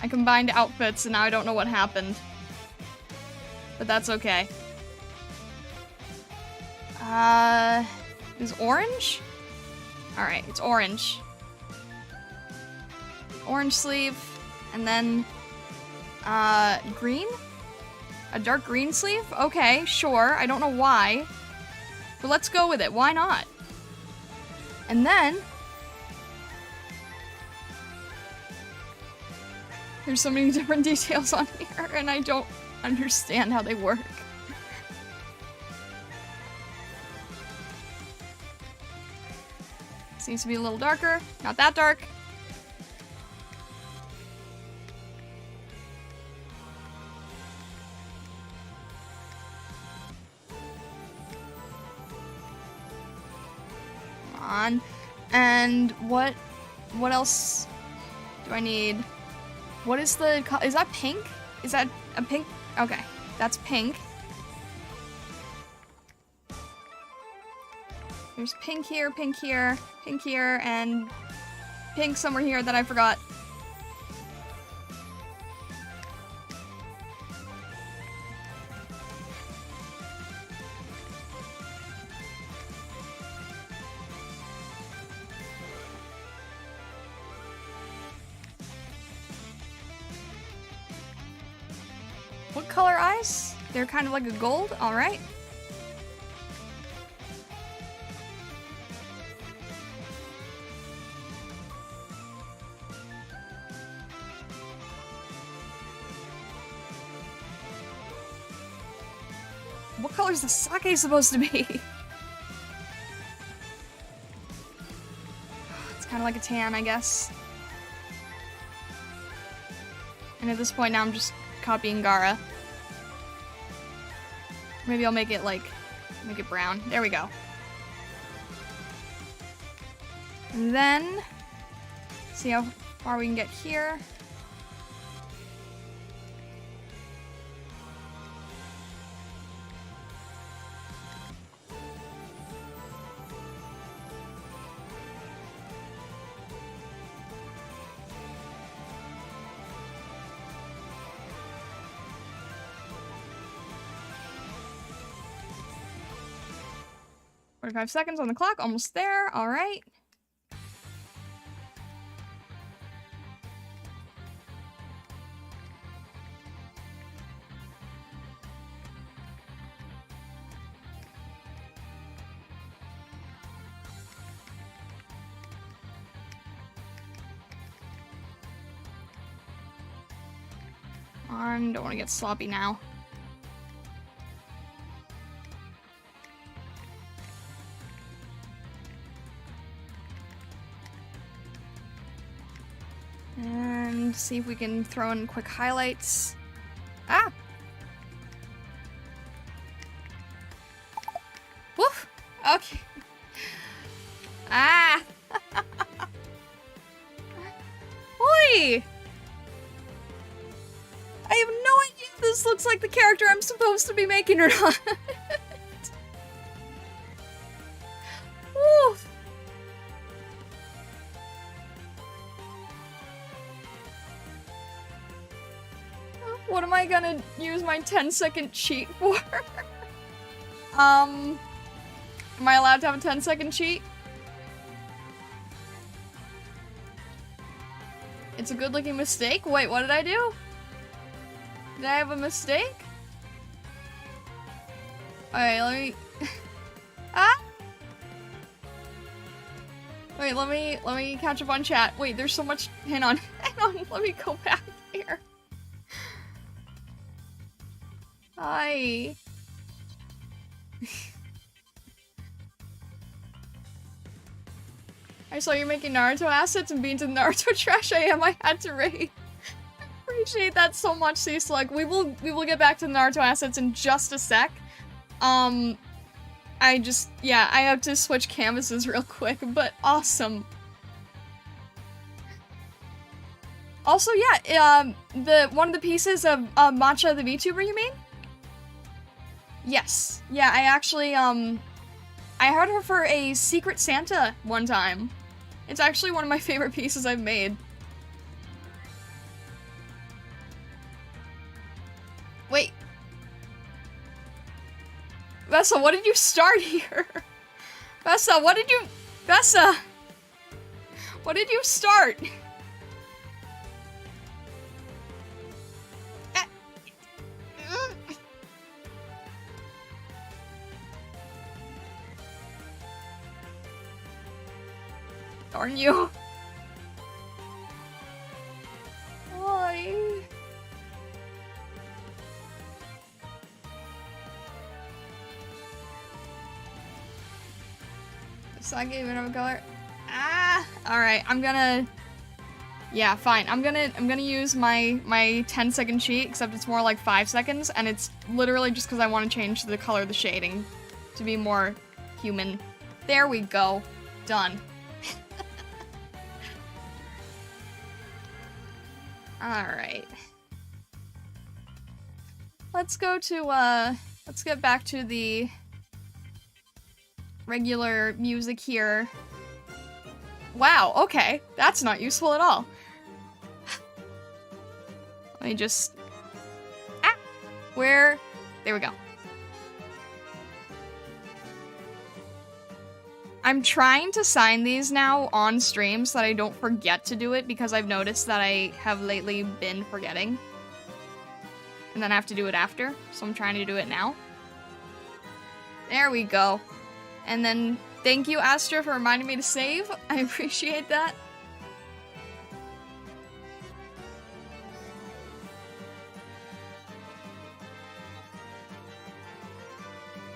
I combined outfits and now I don't know what happened. But that's okay. Is orange? Alright, it's orange. Orange sleeve, and then, green? A dark green sleeve? Okay, sure, I don't know why. But let's go with it, why not? And then... There's so many different details on here, and I don't understand how they work. This needs to be a little darker. Not that dark. Come on. And what else do I need? What is the, is that pink? Is that a pink? Okay, that's pink. There's pink here, pink here, pink here, and pink somewhere here that I forgot. What color eyes? They're kind of like a gold, alright. What color is the sake supposed to be? It's kind of like a tan, I guess. And at this point now I'm just copying Gara. Maybe I'll make it brown. There we go. And then, see how far we can get here. "45 seconds on the clock, almost there, alright. Don't want to get sloppy now. And see if we can throw in quick highlights. Ah! Woof! Okay. Ah! Oi! I have no idea if this looks like the character I'm supposed to be making or not. Woof! What am I gonna use my 10-second cheat for? Am I allowed to have a 10-second cheat? It's a good-looking mistake? Wait, what did I do? Did I have a mistake? Alright, let me... Ah! Wait, let me catch up on chat. Wait, there's so much... Hang on, let me go back here. Hi. I saw you're making Naruto assets and being to Naruto trash. I am. I had to raid. Appreciate that so much, C-Slug. We will get back to Naruto assets in just a sec. I have to switch canvases real quick, but awesome. Also, yeah, one of the pieces of Matcha the VTuber you made? Yes. Yeah, I actually, I heard her for a Secret Santa one time. It's actually one of my favorite pieces I've made. Wait. Vessa, what did you start here? Vessa, what did you start? Darn you. Why? So I gave it another color. Ah! Alright, I'm gonna... Yeah, fine. I'm gonna use my 10-second cheat, except it's more like 5 seconds, and it's literally just because I want to change the color of the shading to be more human. There we go. Done. Alright. Let's go to, let's get back to the regular music here. Wow, okay. That's not useful at all. Let me just... Ah! Where... There we go. I'm trying to sign these now on stream so that I don't forget to do it, because I've noticed that I have lately been forgetting. And then I have to do it after, so I'm trying to do it now. There we go. And then, thank you, Astra, for reminding me to save. I appreciate that.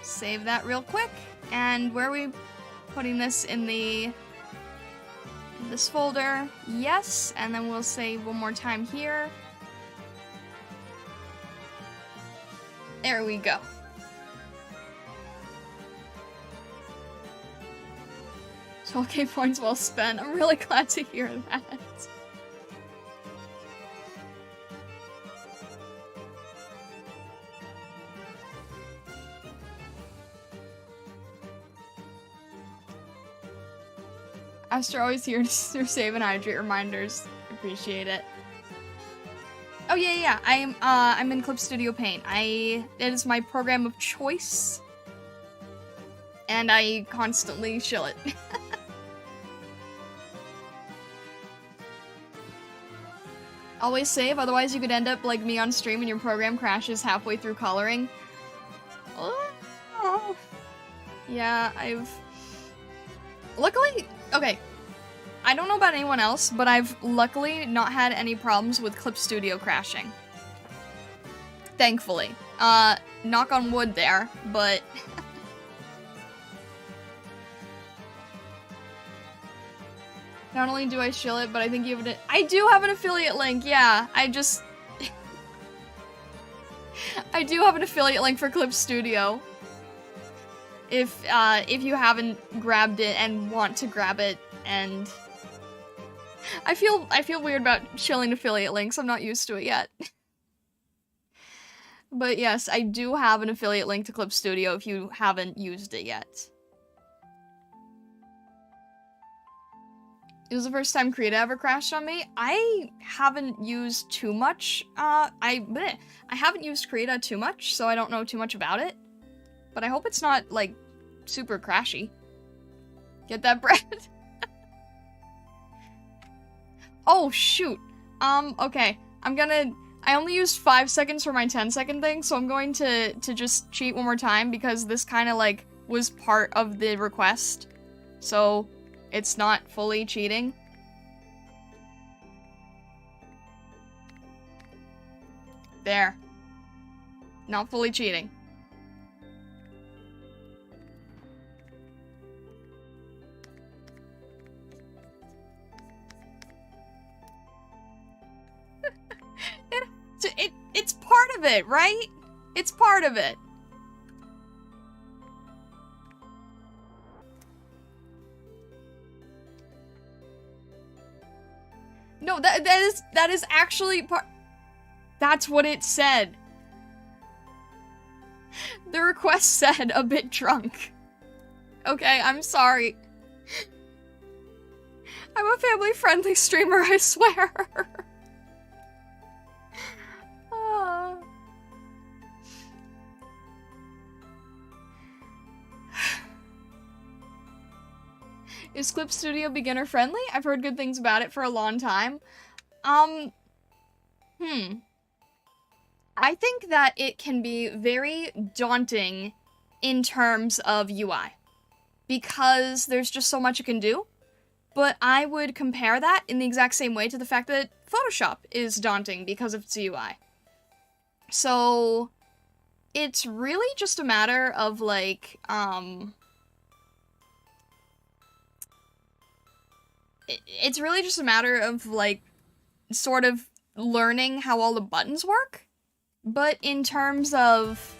Save that real quick. And where are we putting this in this folder? Yes, and then we'll save one more time here. There we go. 12k points well spent. I'm really glad to hear that. Astra always here to save and hydrate reminders. Appreciate it. Oh yeah. I'm in Clip Studio Paint. It is my program of choice, and I constantly shill it. Always save, otherwise you could end up like me on stream and your program crashes halfway through coloring. Oh. Yeah, luckily, okay, I don't know about anyone else, but I've luckily not had any problems with Clip Studio crashing. Thankfully. Knock on wood there, but... Not only do I shill it, but I think you have I do have an affiliate link, yeah. I just... I do have an affiliate link for Clip Studio. If you haven't grabbed it and want to grab it, and... I feel weird about shilling affiliate links, I'm not used to it yet. But yes, I do have an affiliate link to Clip Studio if you haven't used it yet. It was the first time Krita ever crashed on me. I haven't used too much, I haven't used Krita too much, so I don't know too much about it. But I hope it's not, like, super crashy. Get that bread? Oh, shoot. Okay. I only used 5 seconds for my 10-second thing, so I'm going to just cheat one more time, because this kind of, like, was part of the request. So... it's not fully cheating. There. Not fully cheating. It's part of it, right? It's part of it. No, that is actually part. That's what it said. The request said a bit drunk. Okay, I'm sorry. I'm a family-friendly streamer, I swear. Is Clip Studio beginner friendly? I've heard good things about it for a long time. I think that it can be very daunting in terms of UI, because there's just so much it can do. But I would compare that in the exact same way to the fact that Photoshop is daunting because of its UI. So it's really just a matter of, like, it's really just a matter of, like, sort of learning how all the buttons work. But in terms of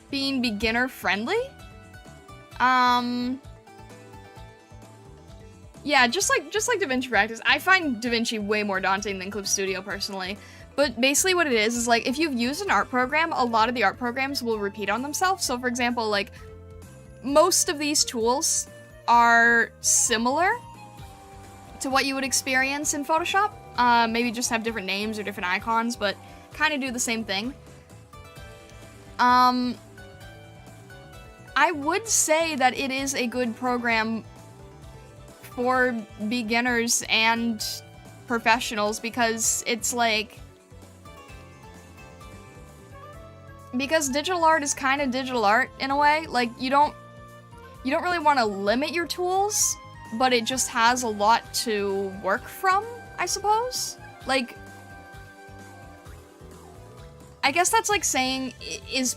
being beginner-friendly, yeah, just like DaVinci Practice. I find DaVinci way more daunting than Clip Studio, personally. But basically what it is, like, if you've used an art program, a lot of the art programs will repeat on themselves. So, for example, like, most of these tools are similar to what you would experience in Photoshop. Maybe just have different names or different icons, but kind of do the same thing. I would say that it is a good program for beginners and professionals, because it's like... because digital art is kind of digital art, in a way. Like, you don't really want to limit your tools, but it just has a lot to work from, I suppose? Like, I guess that's like saying, is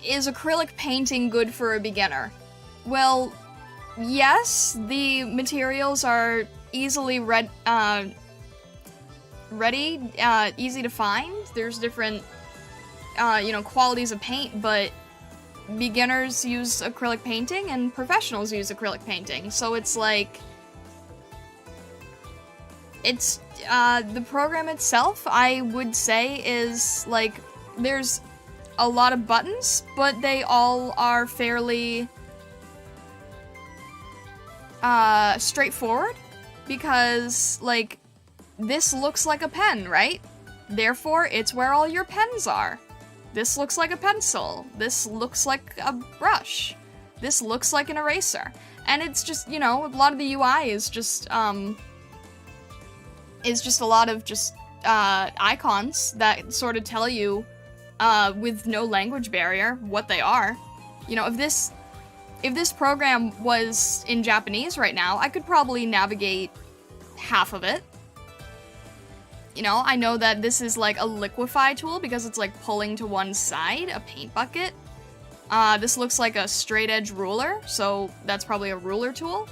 acrylic painting good for a beginner? Well, yes, the materials are easily ready, easy to find. There's different, qualities of paint, but beginners use acrylic painting and professionals use acrylic painting. So it's like, it's, the program itself, I would say, is like, there's a lot of buttons, but they all are fairly straightforward, because, like, this looks like a pen, right? Therefore, it's where all your pens are. This looks like a pencil. This looks like a brush. This looks like an eraser. And it's just, a lot of the UI is just a lot of just, icons that sort of tell you, with no language barrier, what they are. If this program was in Japanese right now, I could probably navigate half of it. I know that this is like a liquify tool because it's like pulling to one side, a paint bucket. This looks like a straight edge ruler, so that's probably a ruler tool.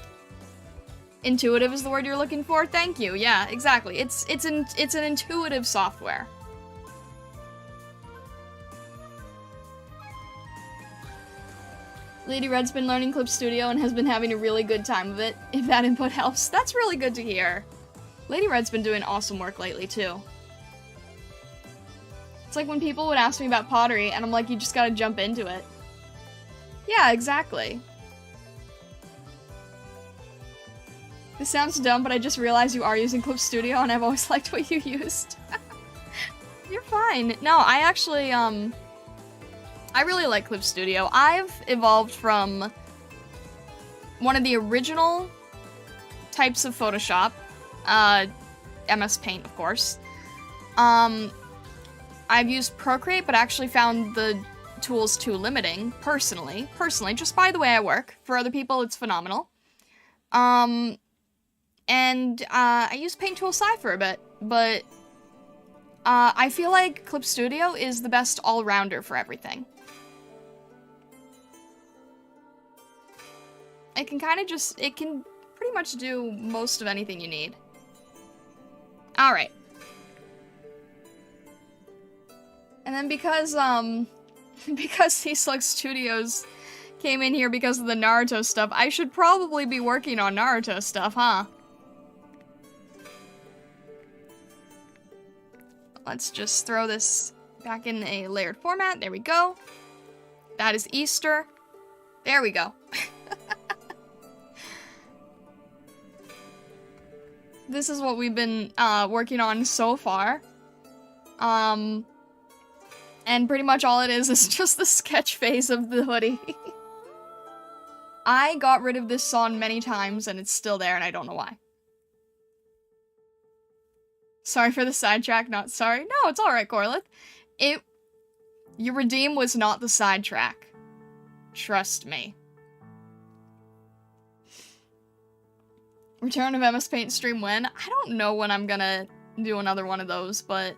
Intuitive is the word you're looking for? Thank you, yeah, exactly. It's an intuitive software. Lady Red's been learning Clip Studio and has been having a really good time of it. If that input helps, that's really good to hear. Lady Red's been doing awesome work lately, too. It's like when people would ask me about pottery, and I'm like, you just gotta jump into it. Yeah, exactly. This sounds dumb, but I just realized you are using Clip Studio, and I've always liked what you used. You're fine. No, I actually, I really like Clip Studio. I've evolved from one of the original types of Photoshop, MS Paint, of course. I've used Procreate, but actually found the tools too limiting, personally, just by the way I work. For other people, it's phenomenal. I used Paint Tool Sci for a bit, but I feel like Clip Studio is the best all-rounder for everything. It can it can pretty much do most of anything you need. Alright. And then because Seaslug Studios came in here because of the Naruto stuff, I should probably be working on Naruto stuff, huh? Let's just throw this back in a layered format. There we go. That is Easter. There we go. This is what we've been working on so far. And pretty much all it is just the sketch phase of the hoodie. I got rid of this song many times and it's still there and I don't know why. Sorry for the sidetrack, not sorry. No, it's alright, Corlith. Your redeem was not the sidetrack. Trust me. Return of MS Paint stream when? I don't know when I'm gonna do another one of those, but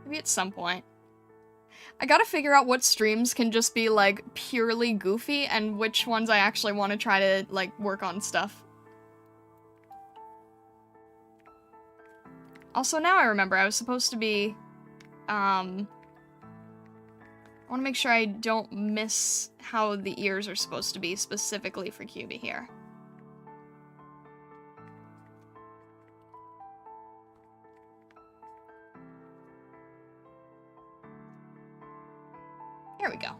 maybe at some point. I gotta figure out what streams can just be, like, purely goofy and which ones I actually want to try to, like, work on stuff. Also, now I remember, I was supposed to be, I want to make sure I don't miss how the ears are supposed to be specifically for Kyuubi here. Here we go.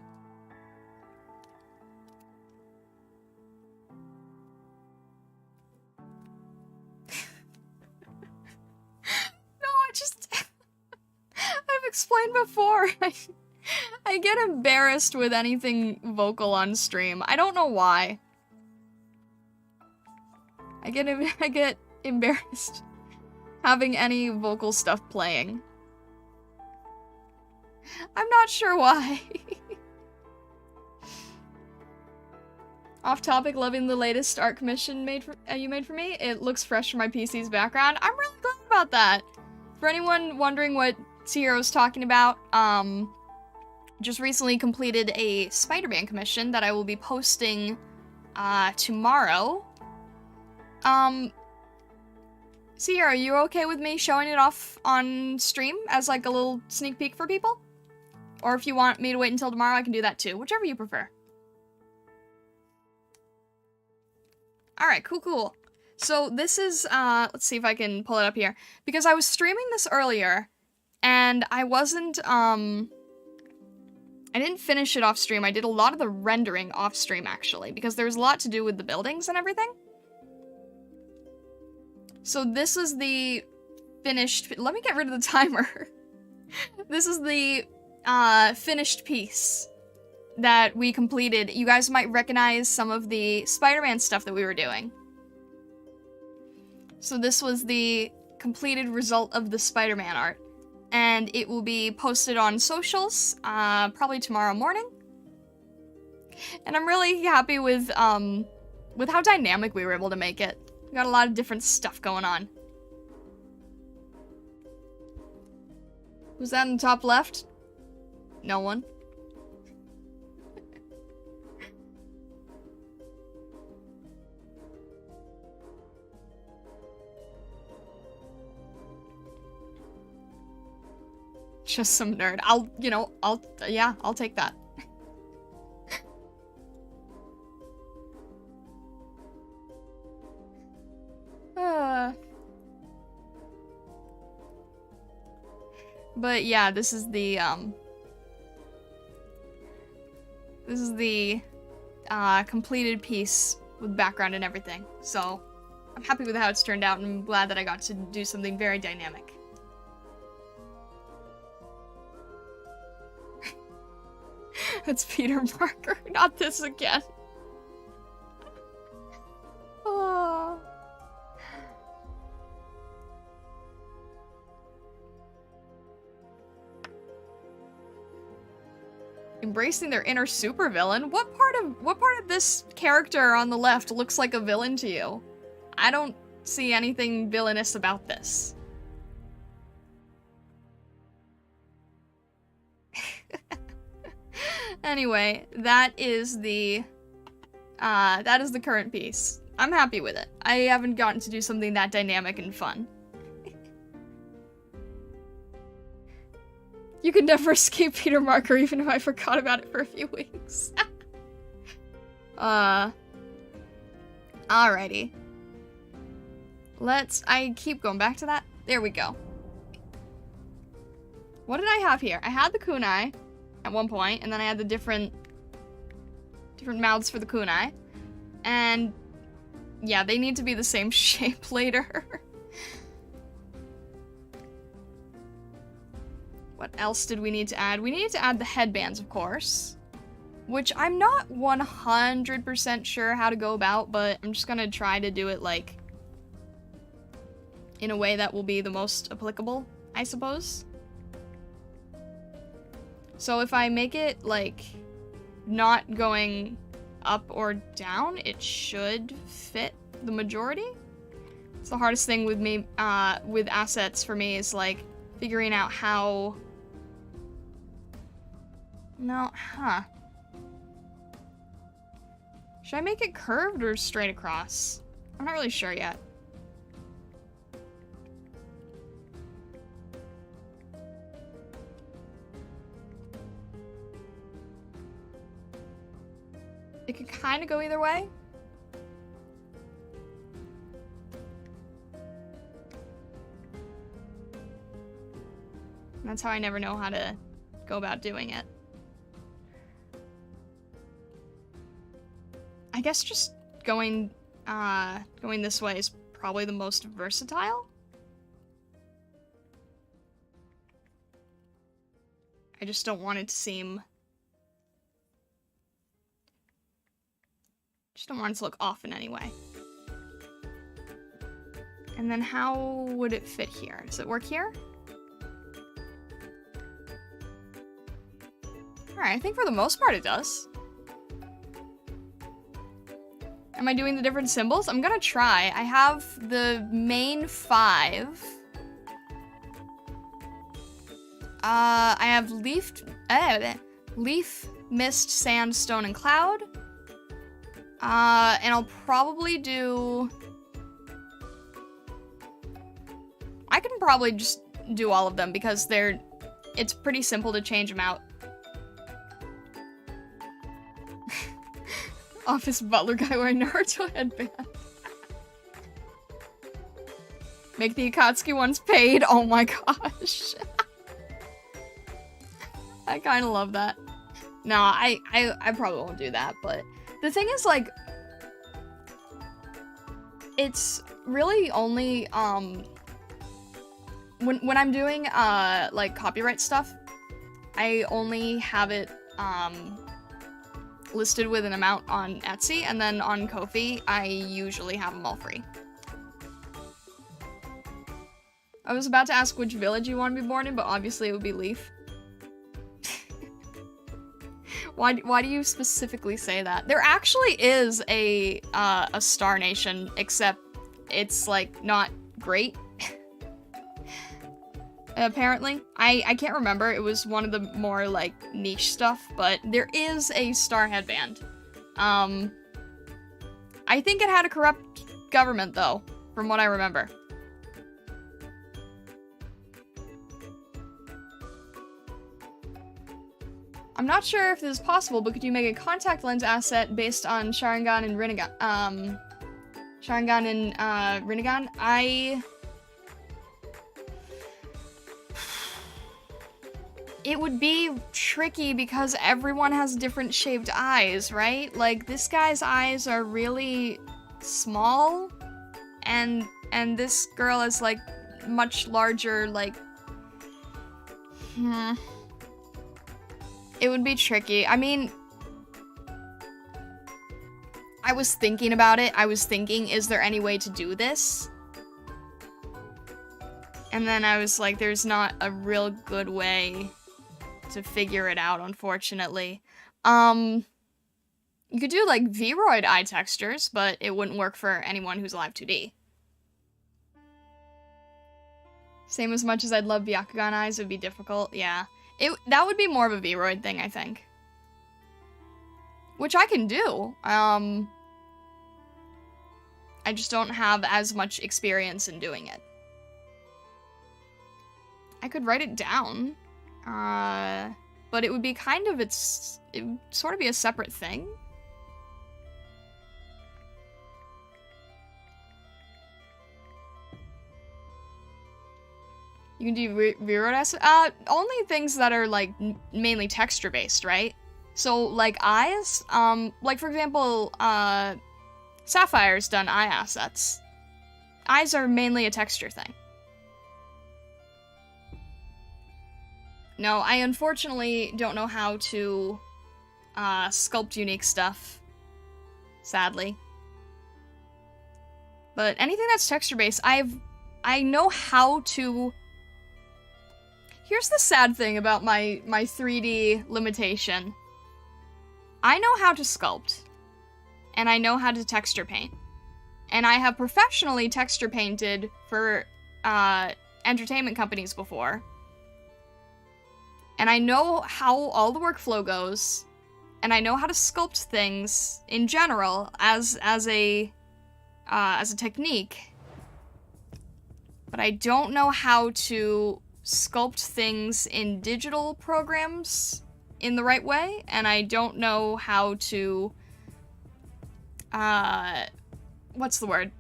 No, I've explained before. I get embarrassed with anything vocal on stream. I don't know why. I get embarrassed having any vocal stuff playing. I'm not sure why. Off topic, loving the latest art commission you made for me. It looks fresh from my PC's background. I'm really glad about that. For anyone wondering what Chihiro's talking about, just recently completed a Spider-Man commission that I will be posting tomorrow. Chihiro, are you okay with me showing it off on stream as like a little sneak peek for people? Or if you want me to wait until tomorrow, I can do that too. Whichever you prefer. Alright, cool. So this is, let's see if I can pull it up here. Because I was streaming this earlier, and I wasn't, I didn't finish it off stream. I did a lot of the rendering off stream, actually, because there was a lot to do with the buildings and everything. So this is the finished, let me get rid of the timer. This is the finished piece that we completed. You guys might recognize some of the Spider-Man stuff that we were doing. So this was the completed result of the Spider-Man art. And it will be posted on socials, probably tomorrow morning. And I'm really happy with how dynamic we were able to make it. We got a lot of different stuff going on. Who's that in the top left? No one. Just some nerd. Yeah, I'll take that. But yeah, this is the completed piece with background and everything. So I'm happy with how it's turned out, and I'm glad that I got to do something very dynamic. That's Peter Parker, not this again. Oh. Embracing their inner supervillain? What part of this character on the left looks like a villain to you? I don't see anything villainous about this. Anyway, that is the current piece. I'm happy with it. I haven't gotten to do something that dynamic and fun. You could never escape Peter Parker even if I forgot about it for a few weeks. Alrighty. I keep going back to that. There we go. What did I have here? I had the kunai at one point, and then I had the different mouths for the kunai. And yeah, they need to be the same shape later. What else did we need to add? We needed to add the headbands, of course, which I'm not 100% sure how to go about, but I'm just gonna try to do it, like, in a way that will be the most applicable, I suppose. So if I make it, like, not going up or down, it should fit the majority. It's the hardest thing with me, with assets for me, is, like, figuring out how... No, huh. Should I make it curved or straight across? I'm not really sure yet. It could kind of go either way. That's how I never know how to go about doing it. I guess just going this way is probably the most versatile. I just don't want it to seem... Just don't want it to look off in any way. And then how would it fit here? Does it work here? Alright, I think for the most part it does. Am I doing the different symbols? I'm gonna try. I have the main 5. I have leaf, mist, sand, stone, and cloud. And I'll probably do... I can probably just do all of them because it's pretty simple to change them out. Office butler guy wearing Naruto headband. Make the Akatsuki ones paid. Oh my gosh. I kind of love that. No, I probably won't do that, but the thing is, like, it's really only, when I'm doing, like, copyright stuff, I only have it, listed with an amount on Etsy, and then on Ko-fi, I usually have them all free. I was about to ask which village you want to be born in, but obviously it would be Leaf. Why do you specifically say that? There actually is a Star Nation, except it's, like, not great. Apparently. I can't remember. It was one of the more, like, niche stuff, but there is a star headband. I think it had a corrupt government, though, from what I remember. I'm not sure if this is possible, but could you make a contact lens asset based on Sharingan and Rinnegan? Sharingan and Rinnegan? It would be tricky because everyone has different shaped eyes, right? Like, this guy's eyes are really small, and this girl is, like, much larger, like... It would be tricky. I mean... I was thinking about it. I was thinking, is there any way to do this? And then I was like, there's not a real good way to figure it out, unfortunately. You could do, like, Vroid eye textures, but it wouldn't work for anyone who's alive 2D. Same as much as I'd love Byakugan eyes, it would be difficult, yeah. That would be more of a Vroid thing, I think. Which I can do. I just don't have as much experience in doing it. I could write it down. But it would be kind of it would sort of be a separate thing. You can do Vroid only things that are, like, mainly texture-based, right? So, like, eyes, like, for example, Sapphire's done eye assets. Eyes are mainly a texture thing. No, I unfortunately don't know how to, sculpt unique stuff. Sadly. But anything that's texture-based, I know how to... Here's the sad thing about my 3D limitation. I know how to sculpt. And I know how to texture paint. And I have professionally texture painted for, entertainment companies before. And I know how all the workflow goes. And I know how to sculpt things in general as a technique. But I don't know how to sculpt things in digital programs in the right way, and I don't know how to, what's the word?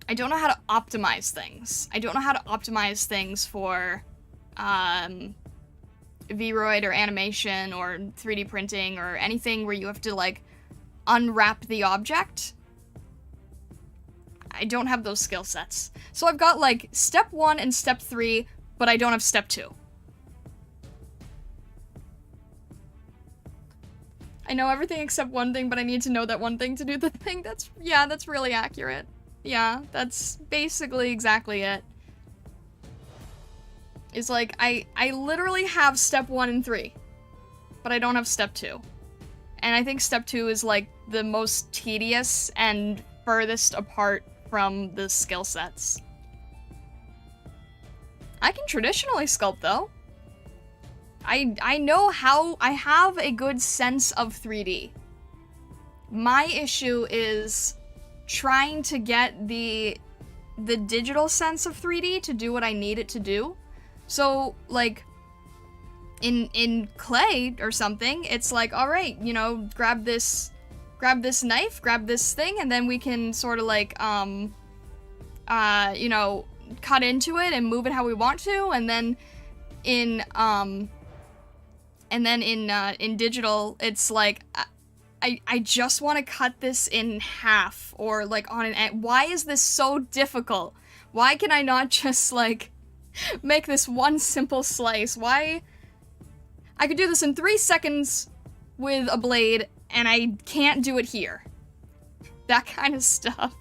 I don't know how to optimize things. I don't know how to optimize things for, Vroid or animation or 3D printing or anything where you have to, like, unwrap the object. I don't have those skill sets. So I've got, like, step 1 and step 3, but I don't have step 2. I know everything except one thing, but I need to know that one thing to do the thing. That's really accurate. Yeah, that's basically exactly it. It's like, I literally have step 1 and 3, but I don't have step 2. And I think step 2 is, like, the most tedious and furthest apart from the skill sets. I can traditionally sculpt, though. I know how, I have a good sense of 3D. My issue is trying to get the digital sense of 3D to do what I need it to do. So, like, in clay or something, it's like, alright, you know, grab this knife, grab this thing, and then we can sort of, like, you know, cut into it and move it how we want to, and then in digital, it's like, I just want to cut this in half, or, like, on an end. Why is this so difficult? Why can I not just, like, make this one simple slice? Why? I could do this in 3 seconds with a blade, and I can't do it here. That kind of stuff.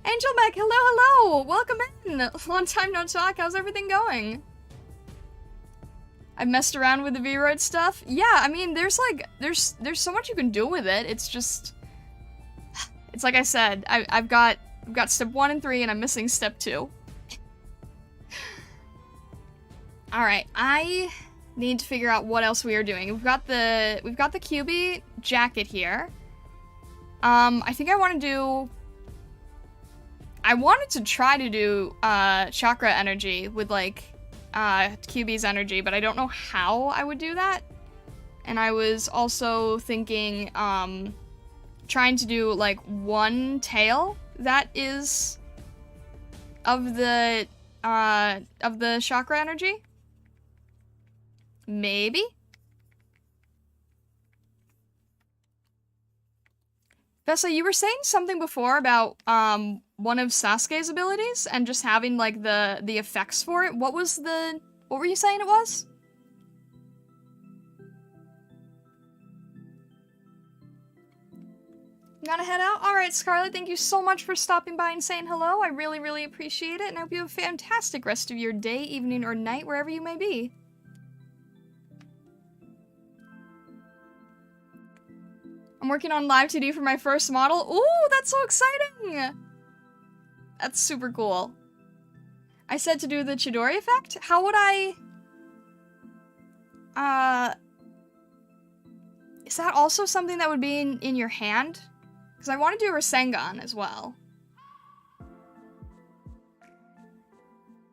Angel Beck, hello, hello! Welcome in! Long time no talk, how's everything going? I've messed around with the Vroid stuff. Yeah, I mean, there's so much you can do with it. It's just... It's like I said, I've got step 1 and 3, and I'm missing step 2. Alright, I need to figure out what else we are doing. We've got the Kyuubi jacket here. I think I want to do... I wanted to try to do, chakra energy with, like, Kyuubi's energy, but I don't know how I would do that. And I was also thinking, trying to do, like, one tail that is of the chakra energy? Maybe? Vessa, you were saying something before about, one of Sasuke's abilities and just having, like, the effects for it. What were you saying it was? Gotta head out? Alright, Scarlet, thank you so much for stopping by and saying hello. I really, really appreciate it, and I hope you have a fantastic rest of your day, evening, or night, wherever you may be. I'm working on Live 2D for my first model. Ooh, that's so exciting! That's super cool. I said to do the Chidori effect? How would I... Is that also something that would be in your hand? Because I want to do Rasengan as well.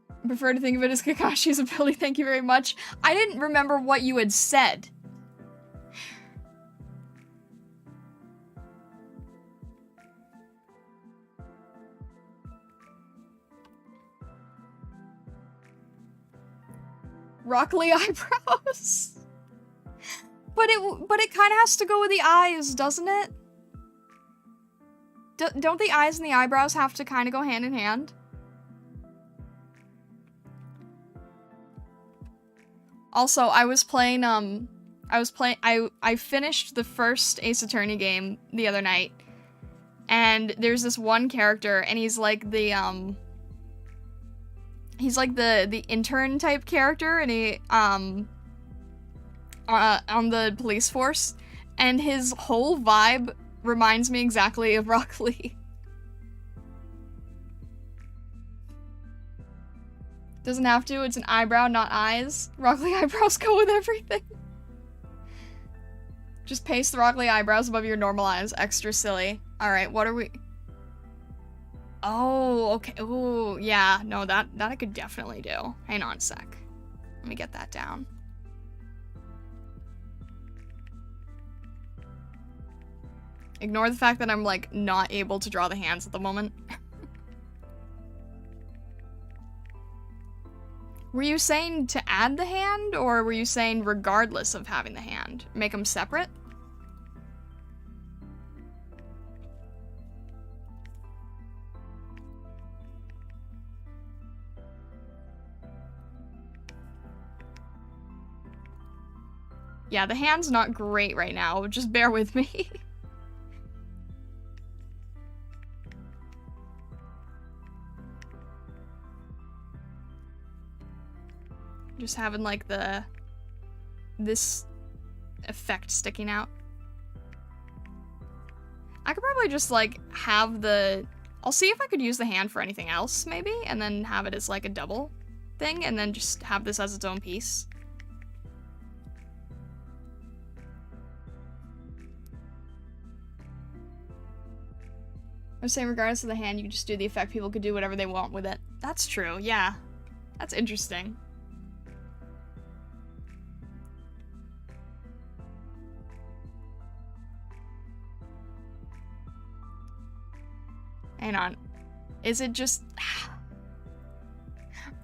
I prefer to think of it as Kakashi's ability, thank you very much. I didn't remember what you had said. Rockly eyebrows. But it kind of has to go with the eyes, doesn't it? Don't the eyes and the eyebrows have to kind of go hand in hand? Also, I finished the first Ace Attorney game the other night, and there's this one character, and he's like the intern type character, and he, on the police force, and his whole vibe reminds me exactly of Rock Lee. Doesn't have to, it's an eyebrow, not eyes. Rock Lee eyebrows go with everything. Just paste the Rock Lee eyebrows above your normal eyes. Extra silly. Alright, what are we... Oh, okay. Ooh, yeah. No, that I could definitely do. Hang on a sec. Let me get that down. Ignore the fact that I'm, like, not able to draw the hands at the moment. Were you saying to add the hand, or were you saying regardless of having the hand? Make them separate? Yeah, the hand's not great right now. Just bear with me. Just having, like, this effect sticking out. I could probably just, like, have I'll see if I could use the hand for anything else, maybe, and then have it as, like, a double thing, and then just have this as its own piece. I was saying, regardless of the hand, you can just do the effect. People could do whatever they want with it. That's true, yeah. That's interesting. Hang on. Is it just...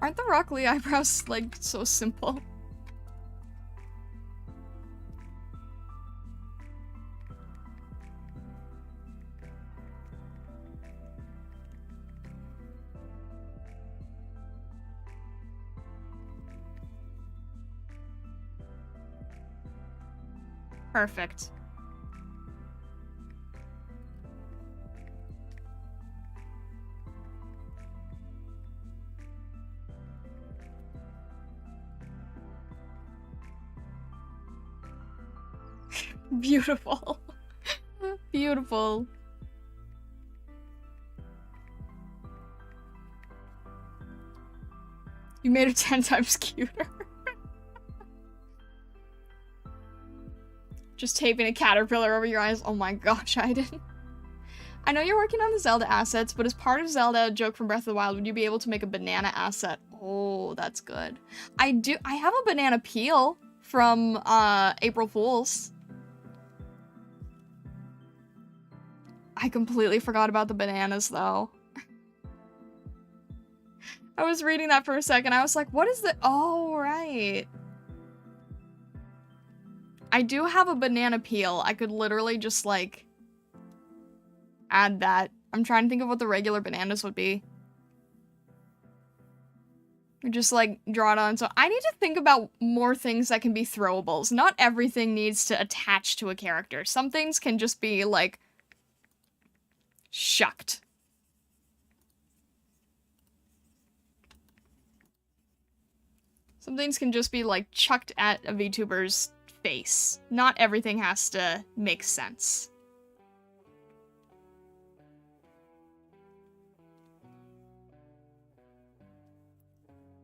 Aren't the Rock Lee eyebrows, like, so simple? Perfect. Beautiful. Beautiful. You made it 10 times cuter. Just taping a caterpillar over your eyes. Oh my gosh, I didn't. I know you're working on the Zelda assets, but as part of Zelda, a joke from Breath of the Wild, would you be able to make a banana asset? Oh, that's good. I have a banana peel from April Fool's. I completely forgot about the bananas though. I was reading that for a second. I was like, what is the— oh, right. I do have a banana peel. I could literally just like add that. I'm trying to think of what the regular bananas would be. Just like draw it on. So I need to think about more things that can be throwables. Not everything needs to attach to a character. Some things can just be like shucked. Some things can just be like chucked at a VTuber's face. Not everything has to make sense.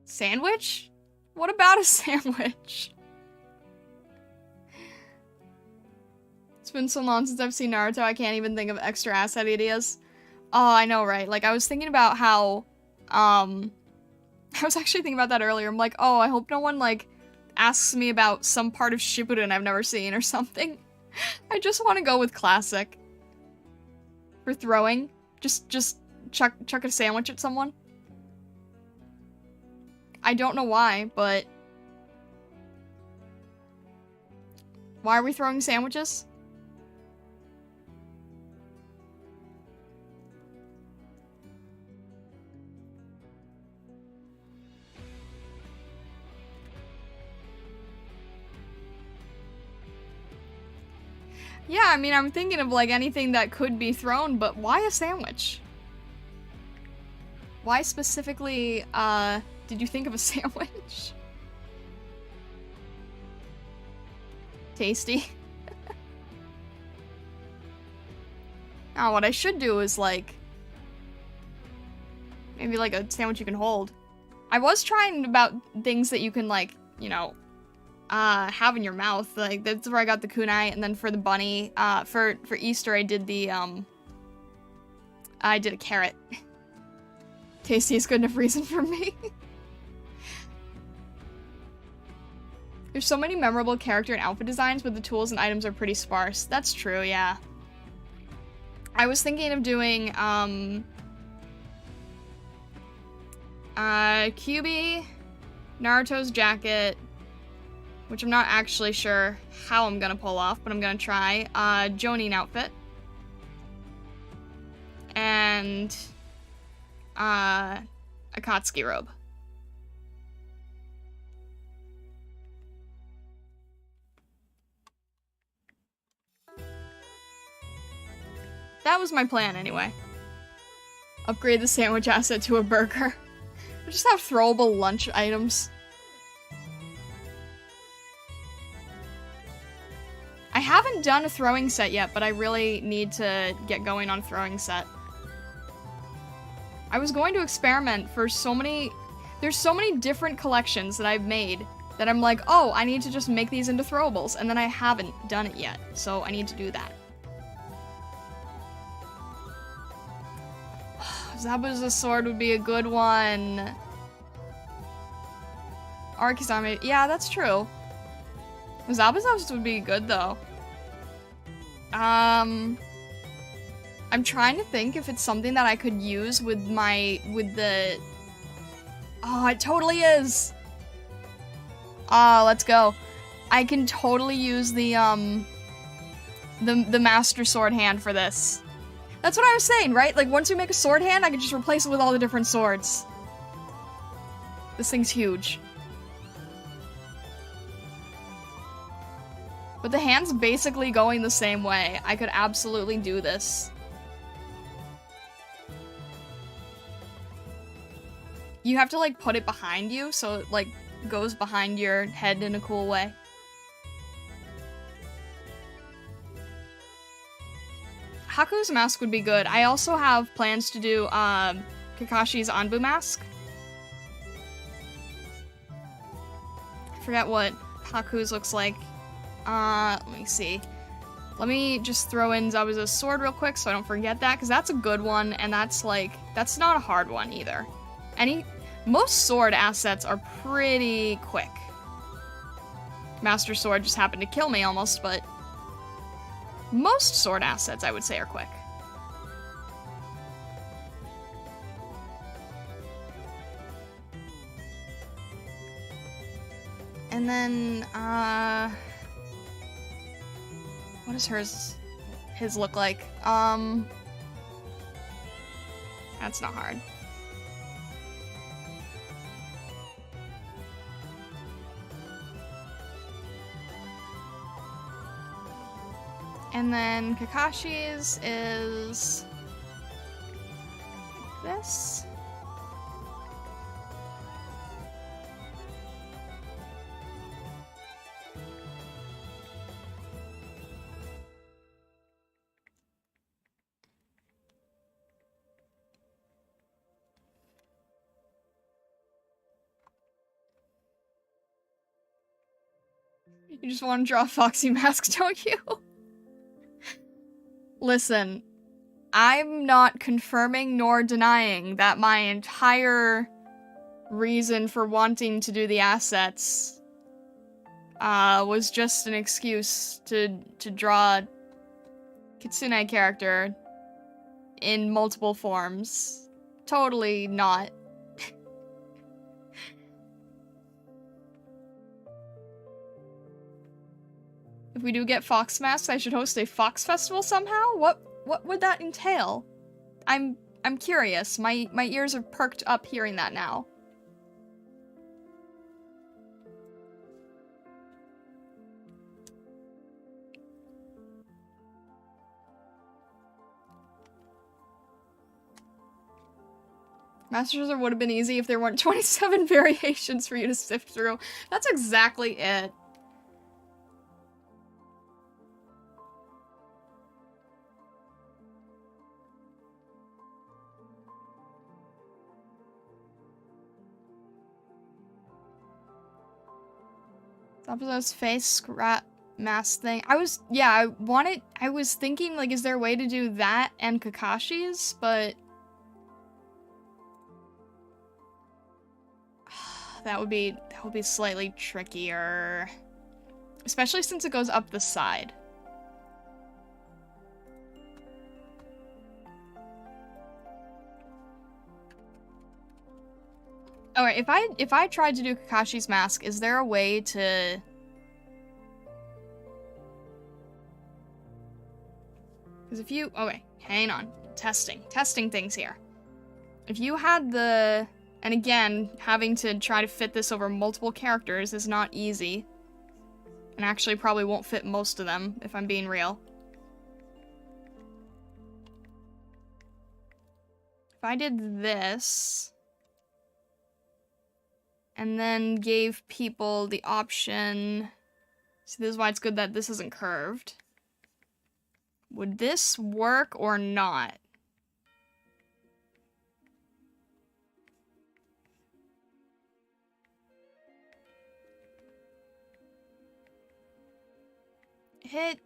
Sandwich? What about a sandwich? It's been so long since I've seen Naruto, I can't even think of extra asset ideas. Oh, I know, right? Like, I was thinking about how, I was actually thinking about that earlier. I'm like, oh, I hope no one, like, asks me about some part of Shippuden I've never seen or something. I just want to go with classic. For throwing. Just chuck a sandwich at someone. I don't know why, but... why are we throwing sandwiches? Yeah, I mean, I'm thinking of, like, anything that could be thrown, but why a sandwich? Why specifically, did you think of a sandwich? Tasty. Now, what I should do is, like, maybe, like, a sandwich you can hold. I was trying about things that you can, like, you know, have in your mouth. Like, that's where I got the kunai, and then for the bunny, for Easter, I did the, I did a carrot. Tasty is good enough reason for me. There's so many memorable character and outfit designs, but the tools and items are pretty sparse. That's true, yeah. I was thinking of doing, Kyuubi, Naruto's jacket, which I'm not actually sure how I'm gonna pull off, but I'm gonna try. Jonin outfit. And, Akatsuki robe. That was my plan, anyway. Upgrade the sandwich asset to a burger. Just have throwable lunch items. I haven't done a throwing set yet, but I really need to get going on a throwing set. I was going to experiment for so many... there's so many different collections that I've made that I'm like, oh, I need to just make these into throwables, and then I haven't done it yet, so I need to do that. Zabuza's sword would be a good one. Arkizame, yeah, that's true. Zabuza's would be good, though. I'm trying to think if it's something that I could use with the... oh, it totally is! Let's go. I can totally use the Master Sword hand for this. That's what I was saying, right? Like, once we make a sword hand, I can just replace it with all the different swords. This thing's huge. But the hand's basically going the same way. I could absolutely do this. You have to, like, put it behind you, so it, like, goes behind your head in a cool way. Haku's mask would be good. I also have plans to do, Kakashi's Anbu mask. I forget what Haku's looks like. Let me see. Let me just throw in Zabuza's sword real quick so I don't forget that, because that's a good one, and that's, like, that's not a hard one either. Most sword assets are pretty quick. Master Sword just happened to kill me almost, but most sword assets, I would say, are quick. And then, what does his look like? That's not hard. And then Kakashi's is like this. You just want to draw a Foxy mask, don't you? Listen, I'm not confirming nor denying that my entire reason for wanting to do the assets was just an excuse to draw a Kitsune character in multiple forms. Totally not. If we do get fox masks, I should host a fox festival somehow? What would that entail? I'm curious. My ears are perked up hearing that now. Master Sword would have been easy if there weren't 27 variations for you to sift through. That's exactly it. Zabuza's face scrap mask thing. I was thinking, like, is there a way to do that and Kakashi's, but that would be slightly trickier. Especially since it goes up the side. Alright, if I tried to do Kakashi's mask, is there a way to... Because if you... Okay, hang on. Testing things here. If you had the... And again, having to try to fit this over multiple characters is not easy. And actually probably won't fit most of them, if I'm being real. If I did this... And then gave people the option... See, this is why it's good that this isn't curved. Would this work or not? It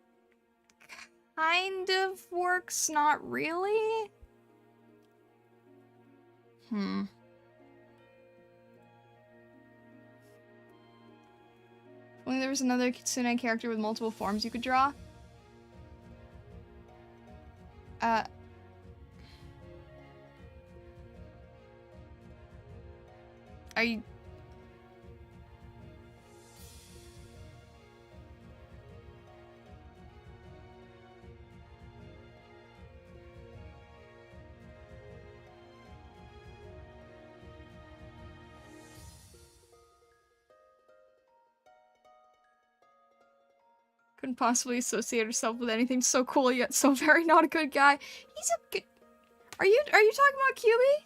kind of works, not really. If only there was another Kitsune character with multiple forms you could draw. Are you... Couldn't possibly associate herself with anything so cool yet so very not a good guy. He's a good... Are you talking about Kyuubi?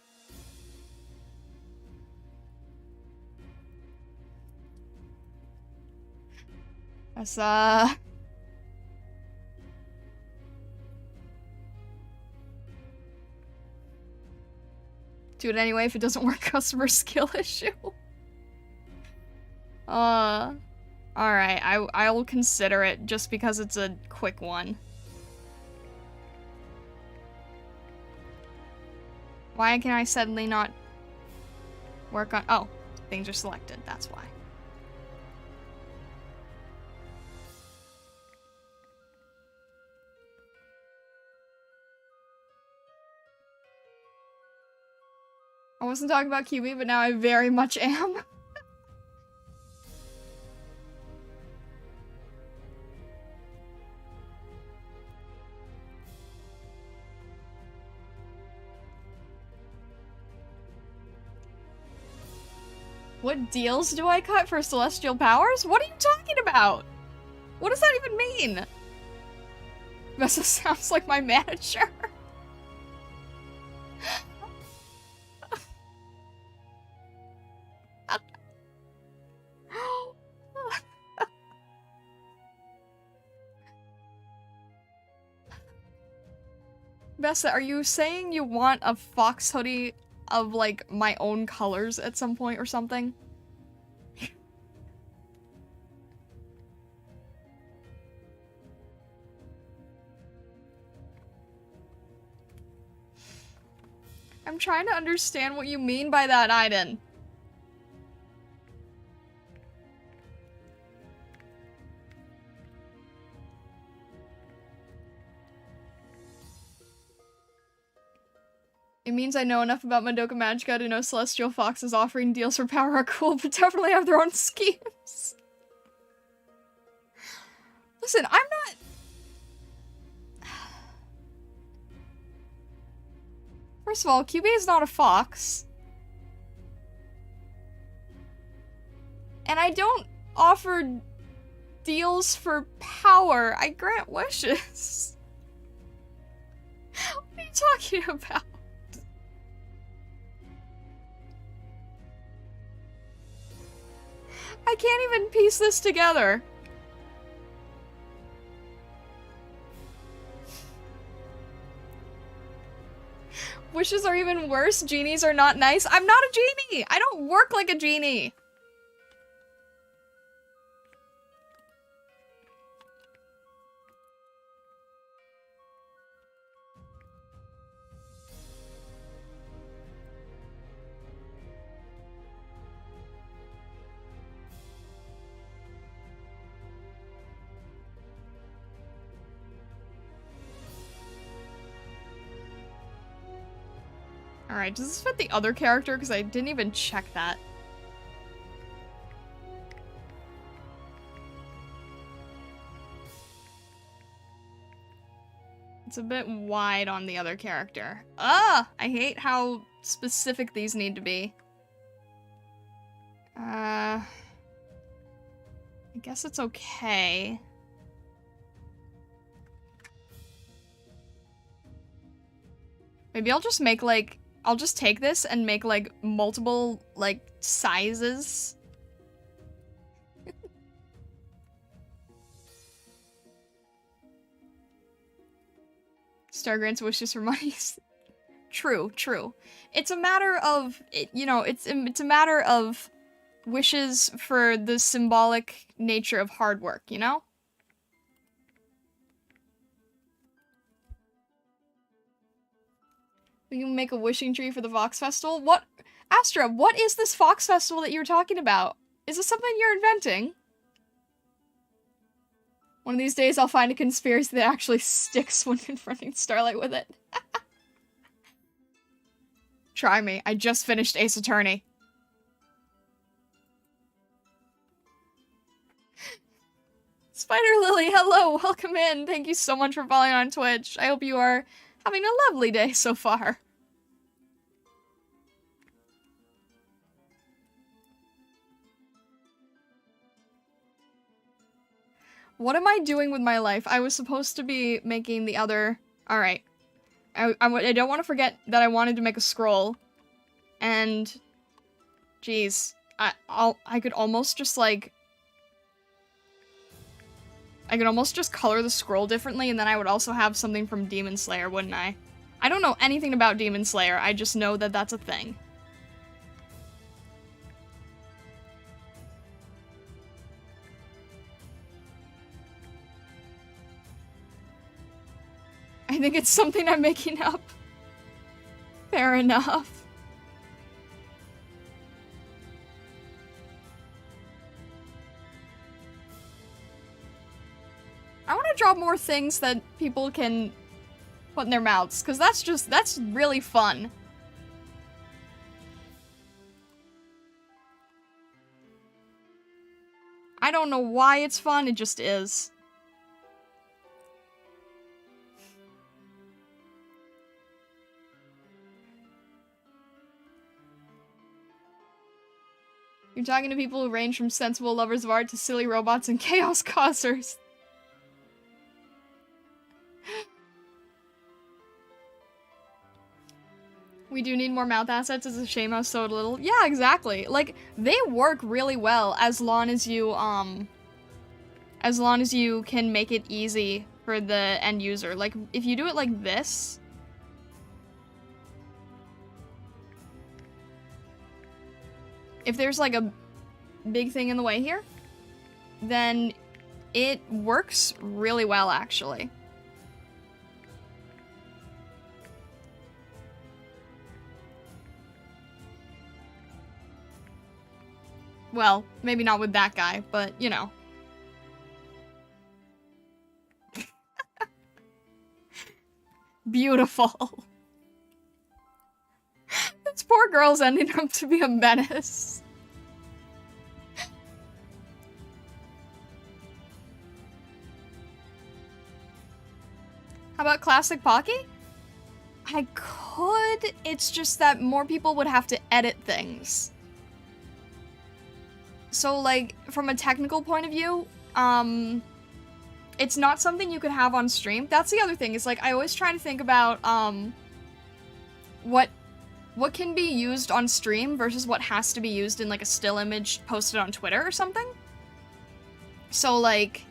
That's, do it anyway if it doesn't work, customer skill issue. Alright, I will consider it just because it's a quick one. Why can I suddenly not... Work on- oh, things are selected, that's why. I wasn't talking about Kyuubi, but now I very much am. What deals do I cut for celestial powers? What are you talking about? What does that even mean? Vessa sounds like my manager. Vessa, are you saying you want a fox hoodie of, like, my own colors at some point or something? I'm trying to understand what you mean by that, Aiden. It means I know enough about Madoka Magica to know Celestial Fox's offering deals for power are cool, but definitely have their own schemes. Listen, I'm not... First of all, Kyuubi is not a fox. And I don't offer deals for power. I grant wishes. What are you talking about? I can't even piece this together. Wishes are even worse. Genies are not nice. I'm not a genie. I don't work like a genie. Alright, does this fit the other character? Because I didn't even check that. It's a bit wide on the other character. Ah! I hate how specific these need to be. I guess it's okay. Maybe I'll just make, like... I'll just take this and make, like, multiple, like, sizes. Star grants wishes for money. True, true. It's a matter of, you know, it's a matter of wishes for the symbolic nature of hard work, you know? We can make a wishing tree for the Vox Festival? What? Astra, what is this Fox Festival that you're talking about? Is this something you're inventing? One of these days I'll find a conspiracy that actually sticks when confronting Starlight with it. Try me. I just finished Ace Attorney. Spider Lily, hello, welcome in. Thank you so much for following on Twitch. I hope you are having a lovely day so far. What am I doing with my life? I was supposed to be making the other... Alright. I don't want to forget that I wanted to make a scroll. And... Jeez. I could almost just, like... I could almost just color the scroll differently, and then I would also have something from Demon Slayer, wouldn't I? I don't know anything about Demon Slayer, I just know that that's a thing. I think it's something I'm making up. Fair enough. I want to drop more things that people can put in their mouths, because that's really fun. I don't know why it's fun, it just is. You're talking to people who range from sensible lovers of art to silly robots and chaos causers. We do need more mouth assets. It's a shame how so little. Yeah, exactly. Like, they work really well as long as you can make it easy for the end user. Like, if you do it like this, if there's like a big thing in the way here, then it works really well, actually. Well, maybe not with that guy, but, you know. Beautiful. This poor girl's ending up to be a menace. How about Classic Pocky? I could, it's just that more people would have to edit things. So, like, from a technical point of view, it's not something you could have on stream. That's the other thing, is, like, I always try to think about, what can be used on stream versus what has to be used in, like, a still image posted on Twitter or something. So, like,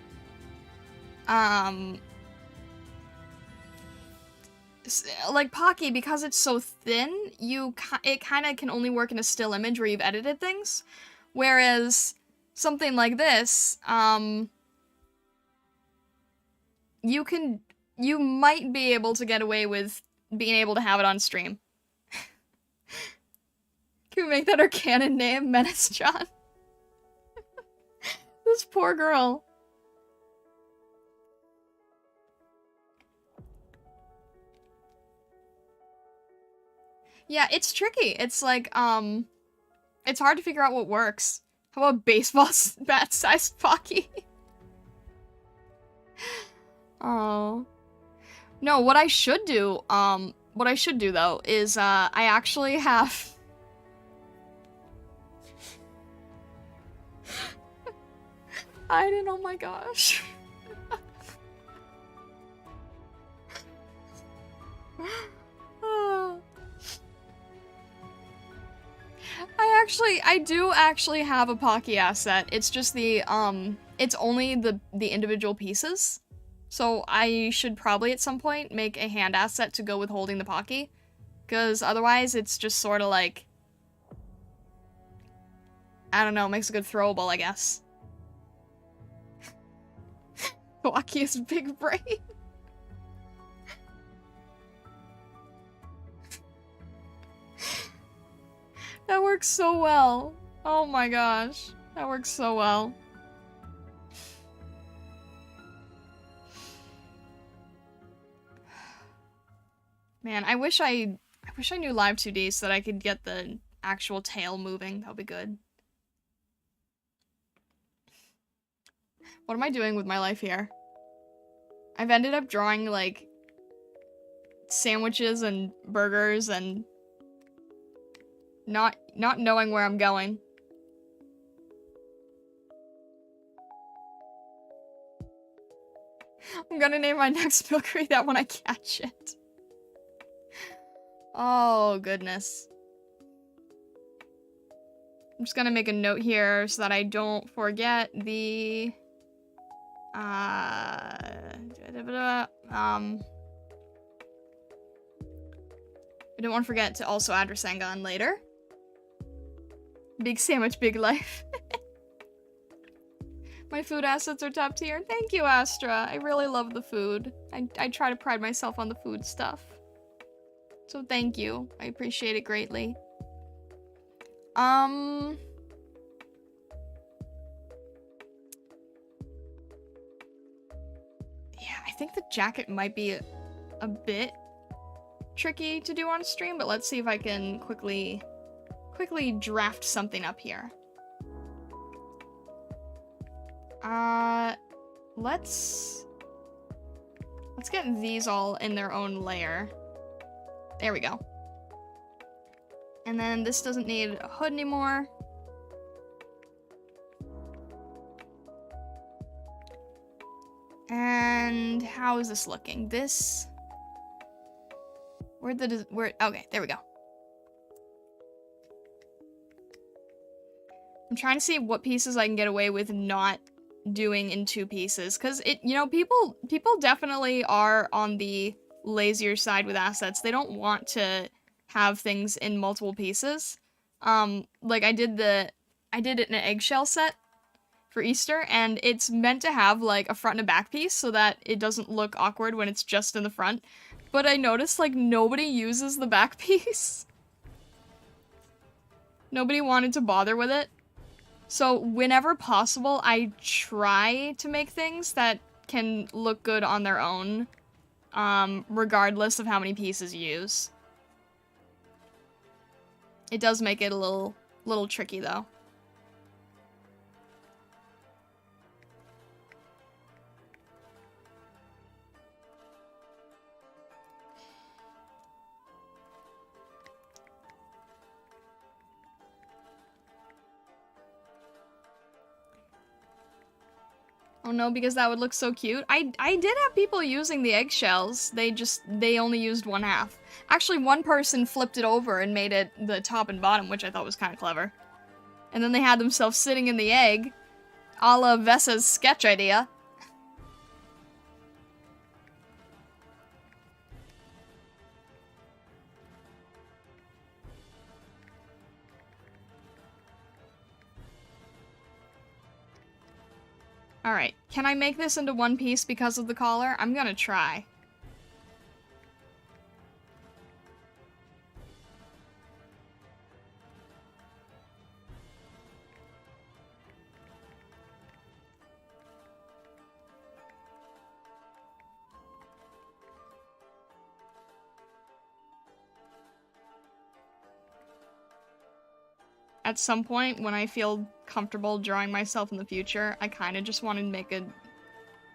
Pocky, because it's so thin, it kind of can only work in a still image where you've edited things. Whereas something like this, you might be able to get away with being able to have it on stream. Can we make that our canon name, Menace John? This poor girl. Yeah, it's tricky. It's like, it's hard to figure out what works. How about baseball bat-sized Pocky? Oh. No, what I should do, though, is, I actually have... oh my gosh. I do actually have a Pocky asset. It's just the, it's only the individual pieces. So I should probably at some point make a hand asset to go with holding the Pocky. Because otherwise it's just sort of like, I don't know, makes a good throwable, I guess. Pocky's big brain. That works so well. Oh my gosh. That works so well. Man, I wish I knew Live 2D so that I could get the actual tail moving. That would be good. What am I doing with my life here? I've ended up drawing, like, sandwiches and burgers and not knowing where I'm going. I'm gonna name my next milkery that when I catch it. Oh, goodness. I'm just gonna make a note here so that I don't forget the... I don't want to forget to also add Rasengan later. Big sandwich, big life. My food assets are top tier. Thank you, Astra. I really love the food. I try to pride myself on the food stuff. So thank you. I appreciate it greatly. I think the jacket might be a bit tricky to do on stream, but let's see if I can quickly draft something up here. Let's get these all in their own layer. There we go. And then this doesn't need a hood anymore. And how is this looking? This... okay, there we go. I'm trying to see what pieces I can get away with not doing in 2 pieces, because people definitely are on the lazier side with assets. They don't want to have things in multiple pieces. Like I did it in an eggshell set for Easter, and it's meant to have like a front and a back piece so that it doesn't look awkward when it's just in the front. But I noticed like nobody uses the back piece. Nobody wanted to bother with it. So whenever possible, I try to make things that can look good on their own, regardless of how many pieces you use. It does make it a little tricky though. Oh no, because that would look so cute. I did have people using the eggshells. They only used one half. Actually, one person flipped it over and made it the top and bottom, which I thought was kind of clever. And then they had themselves sitting in the egg, a la Vessa's sketch idea. Alright, can I make this into one piece because of the collar? I'm gonna try. At some point, when I feel comfortable drawing myself in the future, I kind of just want to make a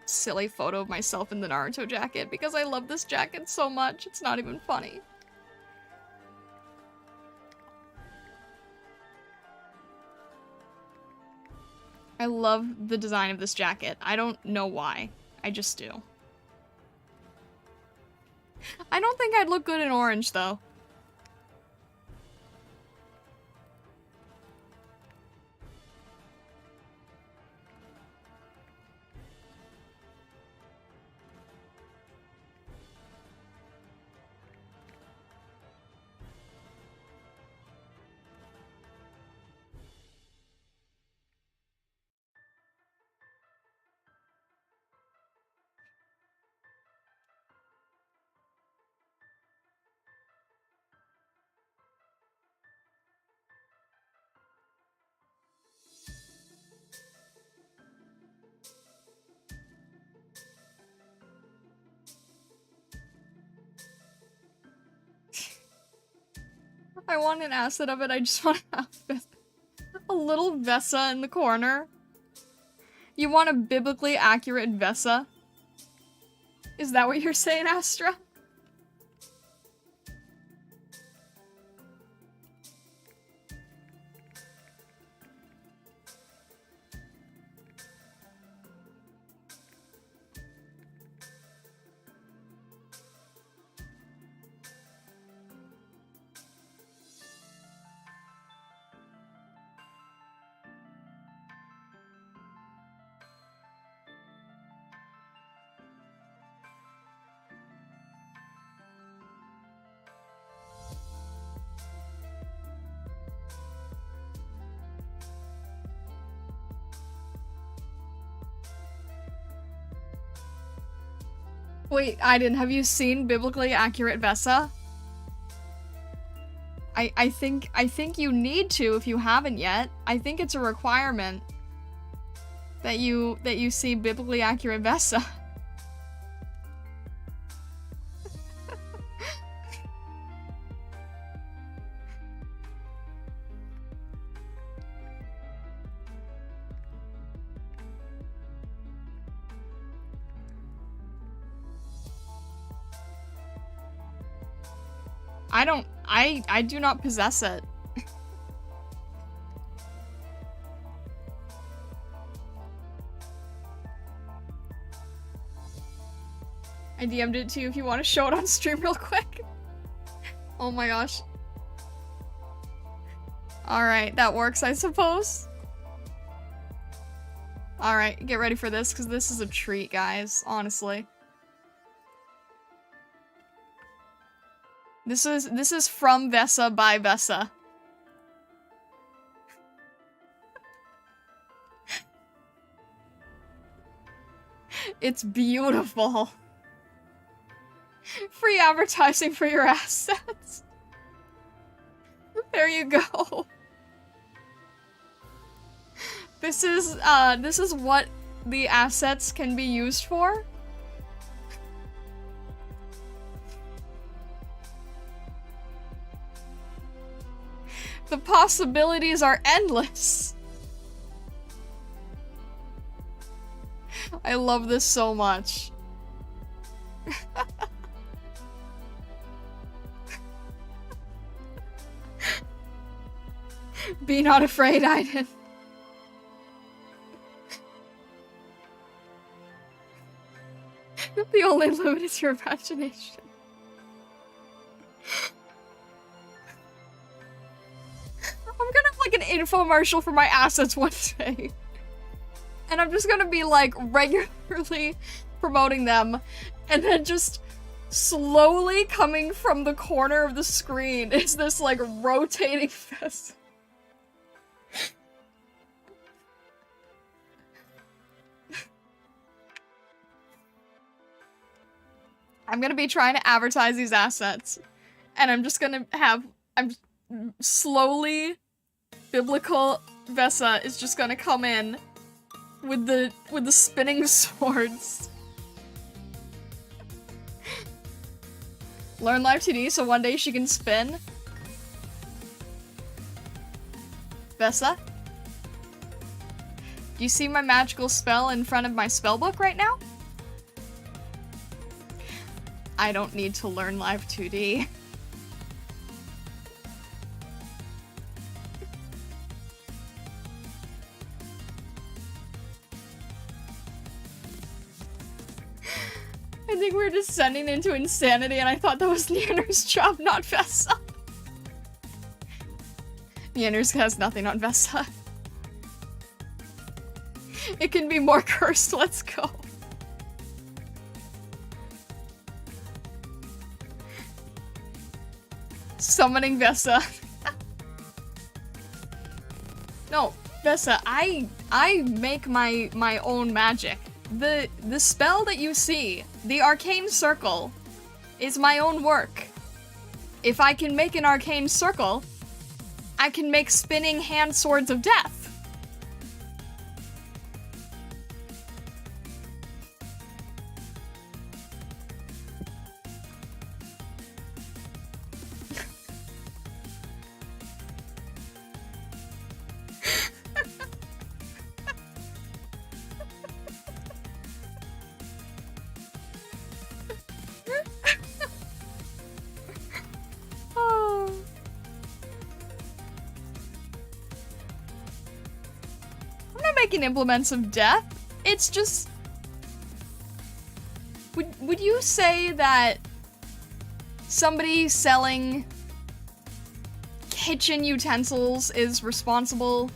silly photo of myself in the Naruto jacket, because I love this jacket so much, it's not even funny. I love the design of this jacket. I don't know why. I just do. I don't think I'd look good in orange, though. I want an asset of it, I just want to have a little Vessa in the corner. You want a biblically accurate Vessa? Is that what you're saying, Astra? Wait, Aiden, have you seen biblically accurate Vessa? I think you need to if you haven't yet. I think it's a requirement that you see biblically accurate Vessa. I do not possess it. I DM'd it to you if you want to show it on stream real quick. Oh my gosh. Alright, that works, I suppose. Alright, get ready for this, because this is a treat, guys, honestly. This is from Vesa by Vesa. It's beautiful. Free advertising for your assets. There you go. This is what the assets can be used for. The possibilities are endless. I love this so much. Be not afraid, Aiden. The only limit is your imagination. I'm gonna have like an infomercial for my assets one day. And I'm just gonna be like regularly promoting them and then just slowly coming from the corner of the screen is this like rotating fest. I'm gonna be trying to advertise these assets, and I'm just gonna have, slowly, biblical Vesa is just gonna come in with the spinning swords. Learn live 2D so one day she can spin. Vesa? Do you see my magical spell in front of my spellbook right now? I don't need to learn live 2D. I think we're descending into insanity and I thought that was Neander's job, not Vesa. Neander's has nothing on Vesa. It can be more cursed, let's go. Summoning Vesa. No, Vesa, I make my own magic. The spell that you see, the arcane circle, is my own work. If I can make an arcane circle, I can make spinning hand swords of death. Implements of death. It's just... Would you say that somebody selling kitchen utensils is responsible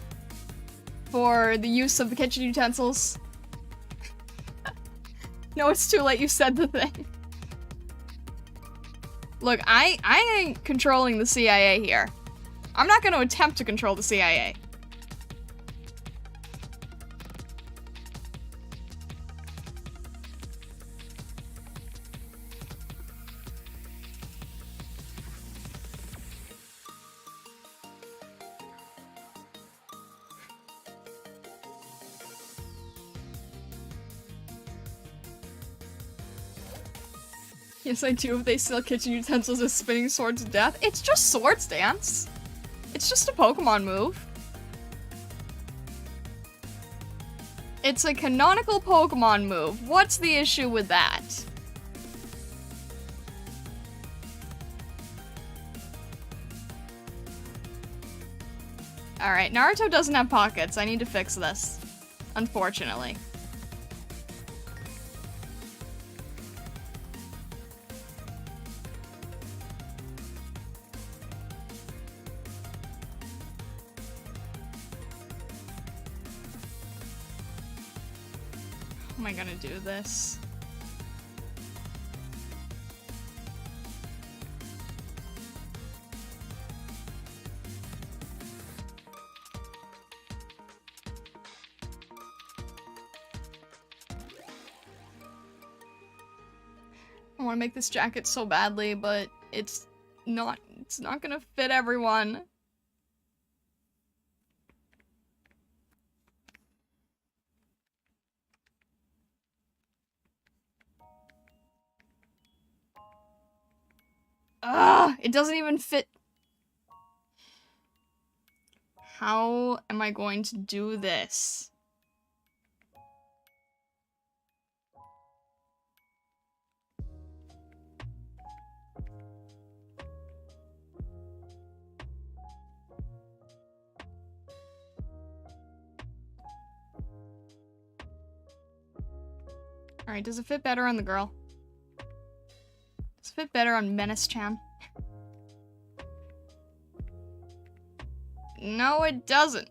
for the use of the kitchen utensils? No, it's too late, you said the thing. Look, I ain't controlling the CIA here. I'm not gonna attempt to control the CIA. Yes, I do if they sell kitchen utensils as spinning swords of death. It's just Swords Dance. It's just a Pokemon move. It's a canonical Pokemon move. What's the issue with that? Alright, Naruto doesn't have pockets. I need to fix this. Unfortunately. How am I gonna do this? I want to make this jacket so badly, but it's not gonna fit everyone. Ugh, it doesn't even fit. How am I going to do this? Alright, does it fit better on the girl? Does it fit better on Menace-chan? No, it doesn't.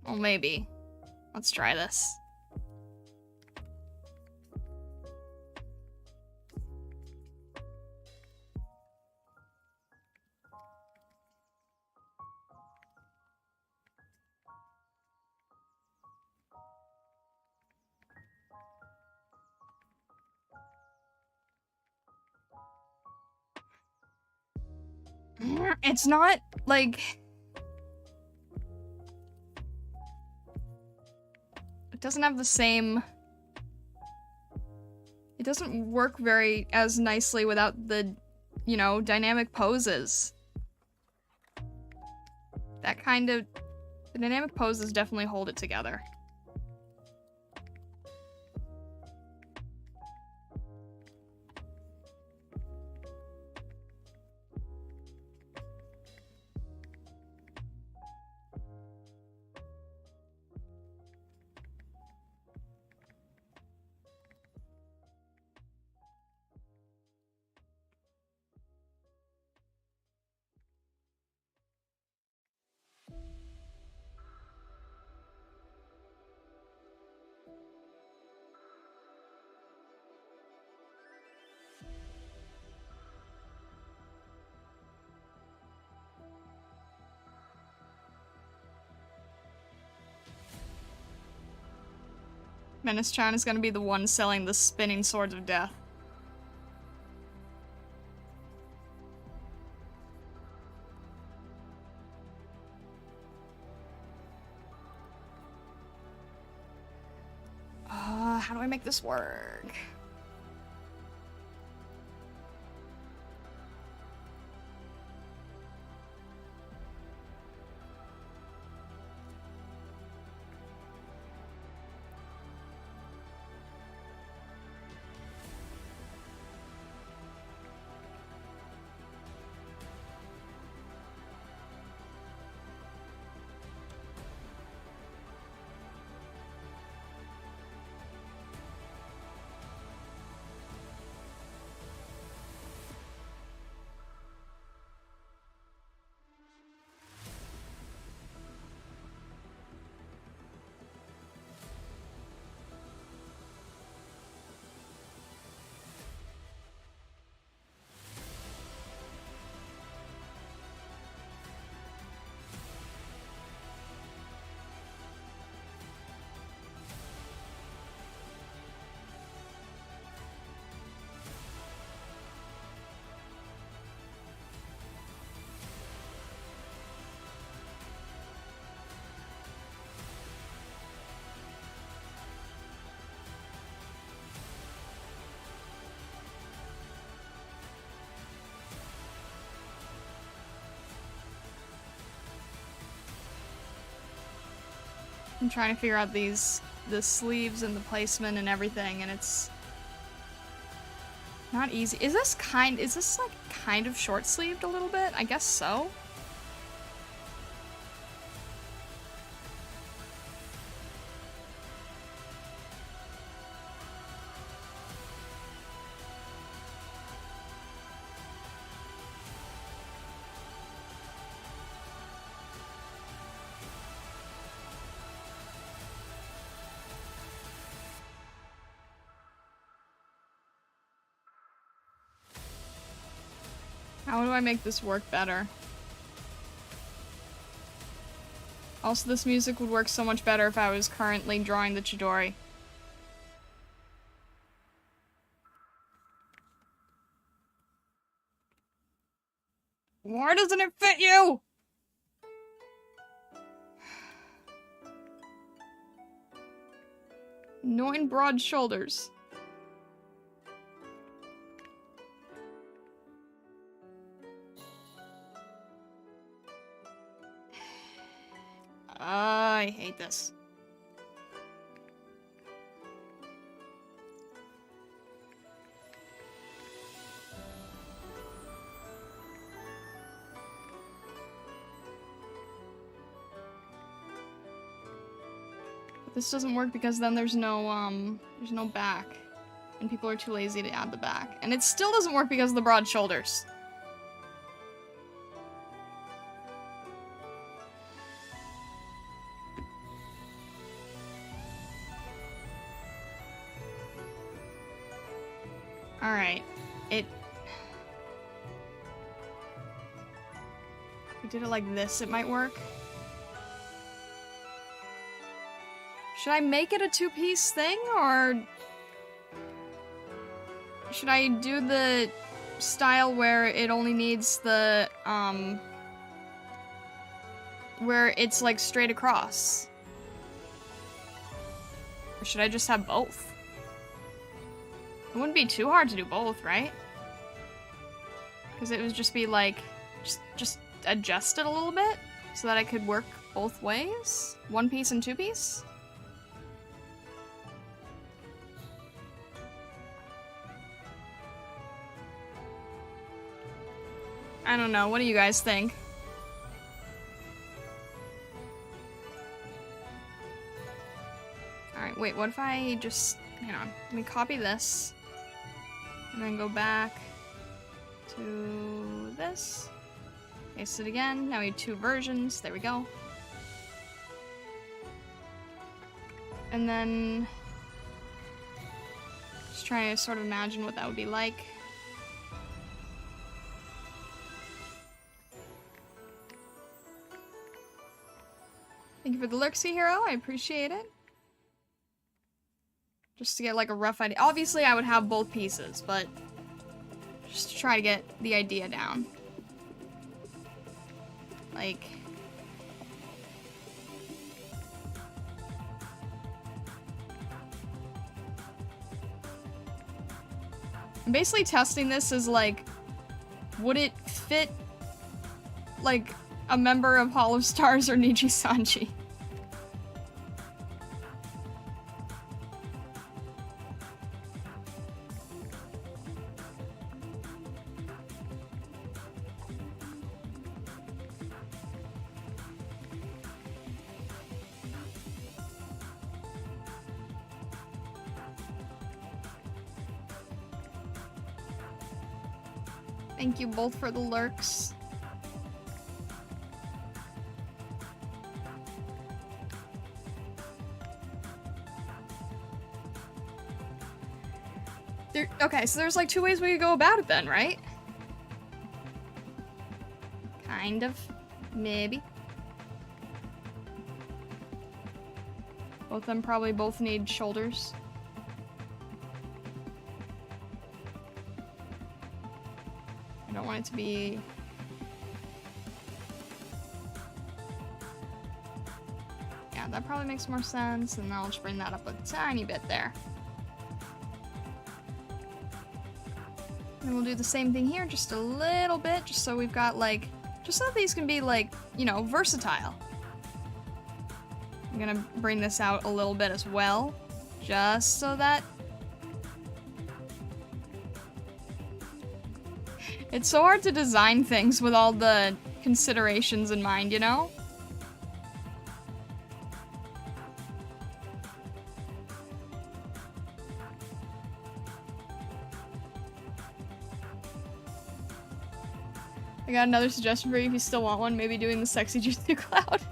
Well, maybe. Let's try this. It's not, like... It doesn't have the same... It doesn't work as nicely without the, you know, dynamic poses. That kind of... The dynamic poses definitely hold it together. Menace-chan is gonna be the one selling the spinning swords of death. How do I make this work? I'm trying to figure out the sleeves and the placement and everything, and it's not easy. Is this like kind of short-sleeved a little bit? I guess so. How do I make this work better? Also, this music would work so much better if I was currently drawing the Chidori. Why doesn't it fit you? Annoying broad shoulders. I hate this. This doesn't work because then there's no back. And people are too lazy to add the back. And it still doesn't work because of the broad shoulders. Alright. If we did it like this, it might work. Should I make it a two-piece thing, or should I do the style where it only needs the, where it's, like, straight across? Or should I just have both? It wouldn't be too hard to do both, right? Because it would just be, like, just adjust it a little bit so that I could work both ways? One piece and two piece? I don't know. What do you guys think? Alright, wait, what if I just... Hang on. Let me copy this. And then go back to this. Paste it again. Now we have two versions. There we go. And then... Just trying to sort of imagine what that would be like. Thank you for the Lurksy Hero, I appreciate it. Just to get like a rough idea. Obviously I would have both pieces, but just to try to get the idea down. Like... I'm basically testing this as like, would it fit like a member of Hall of Stars or Niji Sanji? Thank you both for the lurks. Okay, so there's like two ways we could go about it then, right? Kind of. Maybe. Both of them probably both need shoulders. I don't want it to be... Yeah, that probably makes more sense, and I'll just bring that up a tiny bit there. And we'll do the same thing here, just a little bit, just so we've got, like, just so that these can be, like, you know, versatile. I'm gonna bring this out a little bit as well, just so that... It's so hard to design things with all the considerations in mind, you know? I got another suggestion for you if you still want one, maybe doing the sexy Jutsu Cloud.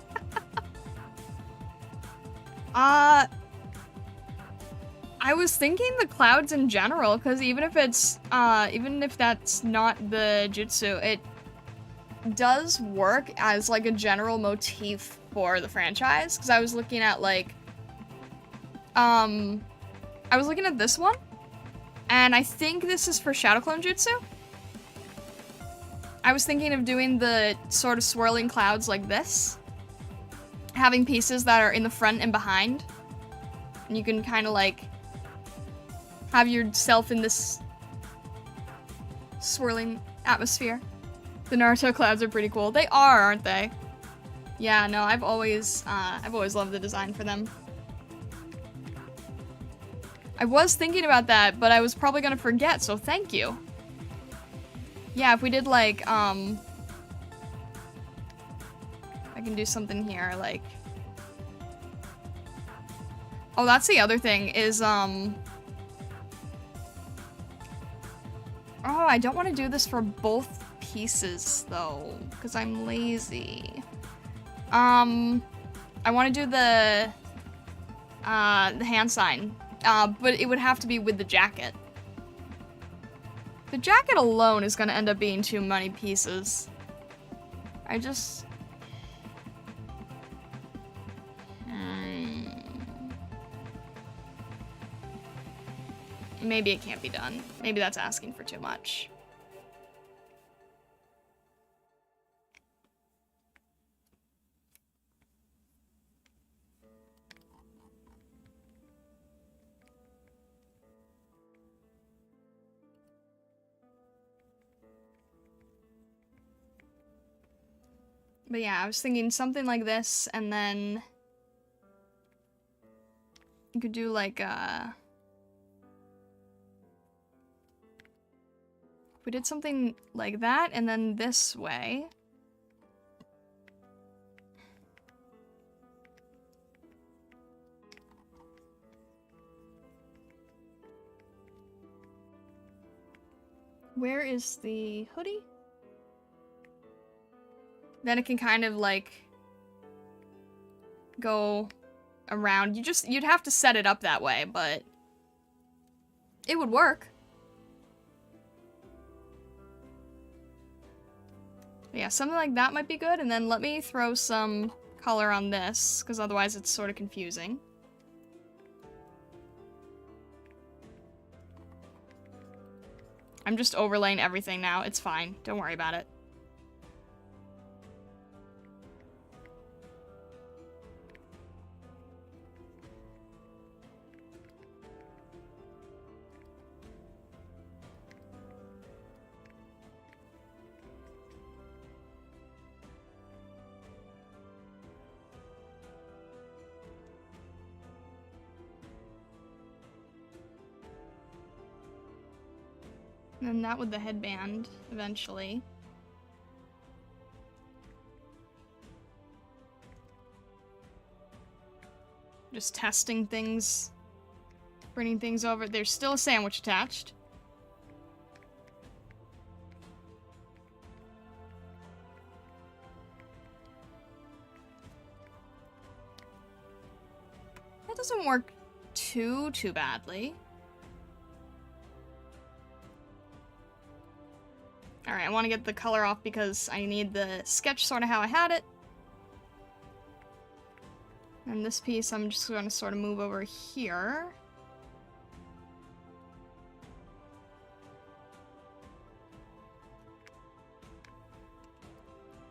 I was thinking the clouds in general, because even if it's, even if that's not the jutsu, it does work as, like, a general motif for the franchise, because I was looking at, like, I was looking at this one, and I think this is for Shadow Clone Jutsu. I was thinking of doing the sort of swirling clouds like this, having pieces that are in the front and behind, and you can kind of, like, have yourself in this swirling atmosphere. The Naruto clouds are pretty cool. They are, aren't they? Yeah, no, I've always loved the design for them. I was thinking about that, but I was probably gonna forget, so thank you. Yeah, if we did, like, I can do something here, like... Oh, that's the other thing, is, Oh, I don't want to do this for both pieces, though, because I'm lazy. I want to do the hand sign, but it would have to be with the jacket. The jacket alone is gonna end up being too many pieces. I just... Maybe it can't be done. Maybe that's asking for too much. But yeah, I was thinking something like this, and then you could do like we did something like that, and then this way. Where is the hoodie? Then it can kind of like go around. You'd have to set it up that way, but it would work. Yeah, something like that might be good, and then let me throw some color on this, because otherwise it's sort of confusing. I'm just overlaying everything now. It's fine. Don't worry about it. And then that with the headband, eventually. Just testing things, bringing things over. There's still a sandwich attached. That doesn't work too badly. Alright, I want to get the color off because I need the sketch sort of how I had it. And this piece I'm just going to sort of move over here.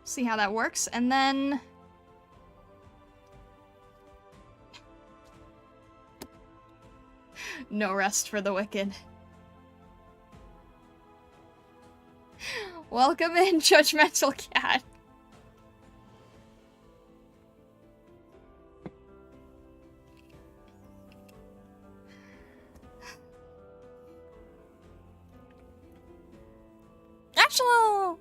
See how that works, and then... No rest for the wicked. Welcome in, Judgmental Cat. Actual.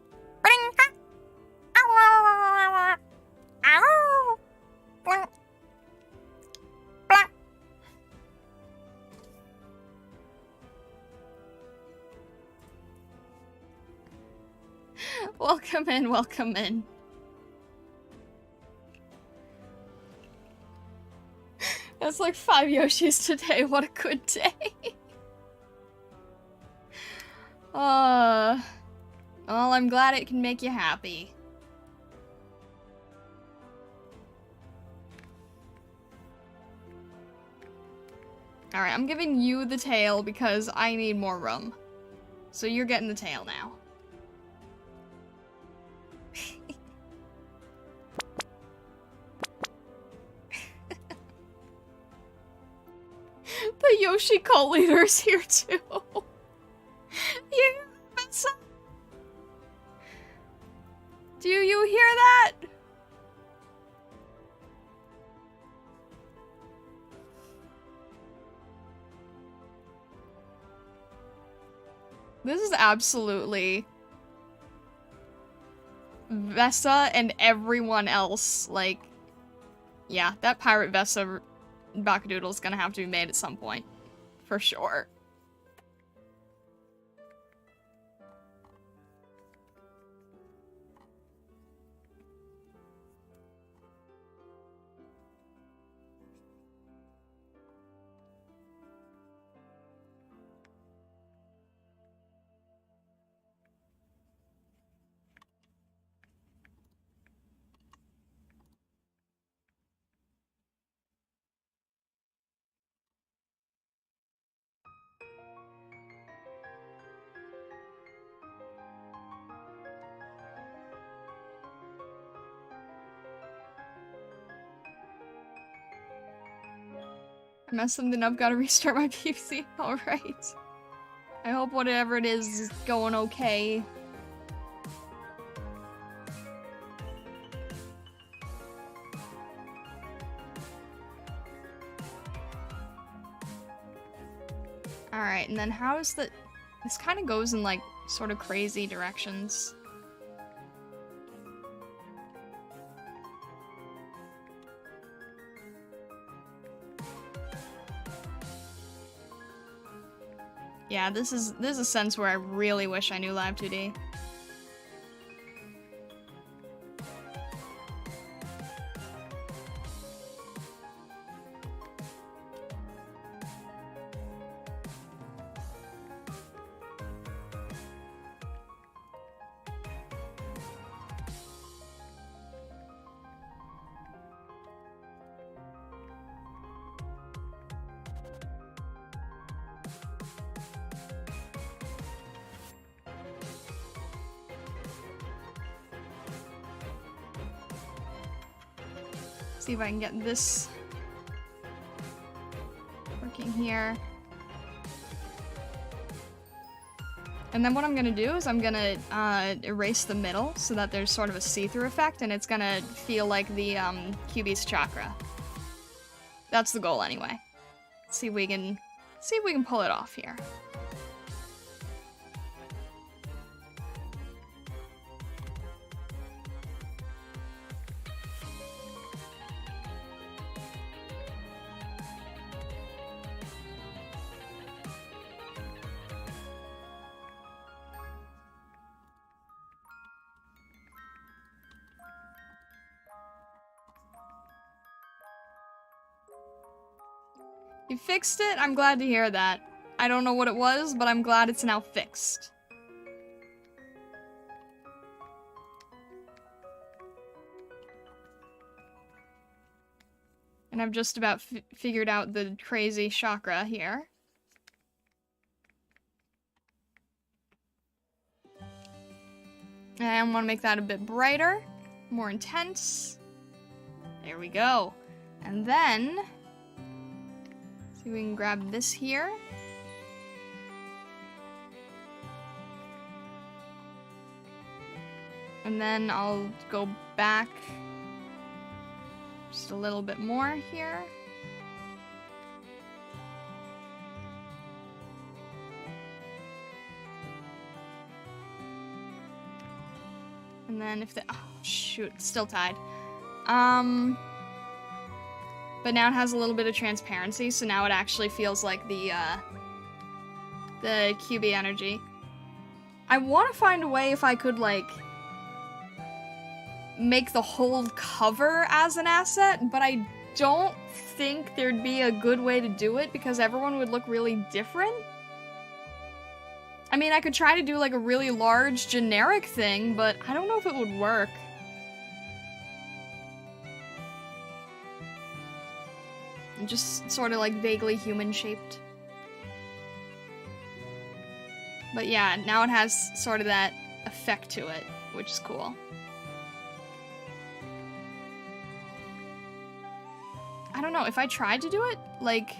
Welcome in, welcome in. That's like 5 Yoshis today. What a good day. Well, I'm glad it can make you happy. Alright, I'm giving you the tail because I need more room. So you're getting the tail now. The Yoshi cult leader is here too. You, do you hear that? This is absolutely Vesa and everyone else, like, yeah, that Pirate Vesa Bakadoodle is gonna have to be made at some point, for sure. I messed something up, gotta restart my PC. Alright. I hope whatever it is going okay. Alright, and then how is the... This kind of goes in, like, sort of crazy directions. Yeah, this is a sense where I really wish I knew Live 2D. See if I can get this working here. And then what I'm gonna do is I'm gonna erase the middle so that there's sort of a see-through effect and it's gonna feel like the Kyuubi's chakra. That's the goal anyway. See if we can pull it off here. You fixed it? I'm glad to hear that. I don't know what it was, but I'm glad it's now fixed. And I've just about figured out the crazy chakra here. And I want to make that a bit brighter, more intense. There we go. And then... see if we can grab this here. And then I'll go back just a little bit more here. And then if the... oh, shoot, it's still tied. But now it has a little bit of transparency, so now it actually feels like the Kyuubi energy. I want to find a way if I could, like, make the whole cover as an asset, but I don't think there'd be a good way to do it because everyone would look really different. I mean, I could try to do like a really large generic thing, but I don't know if it would work. And just sort of like vaguely human-shaped. But yeah, now it has sort of that effect to it, which is cool. I don't know, if I tried to do it, like...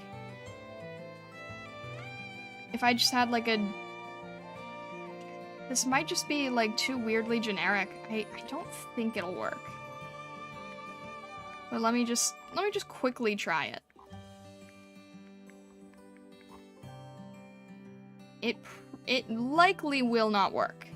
If I just had like a... This might just be like too weirdly generic. I don't think it'll work. But let me just quickly try it. It likely will not work.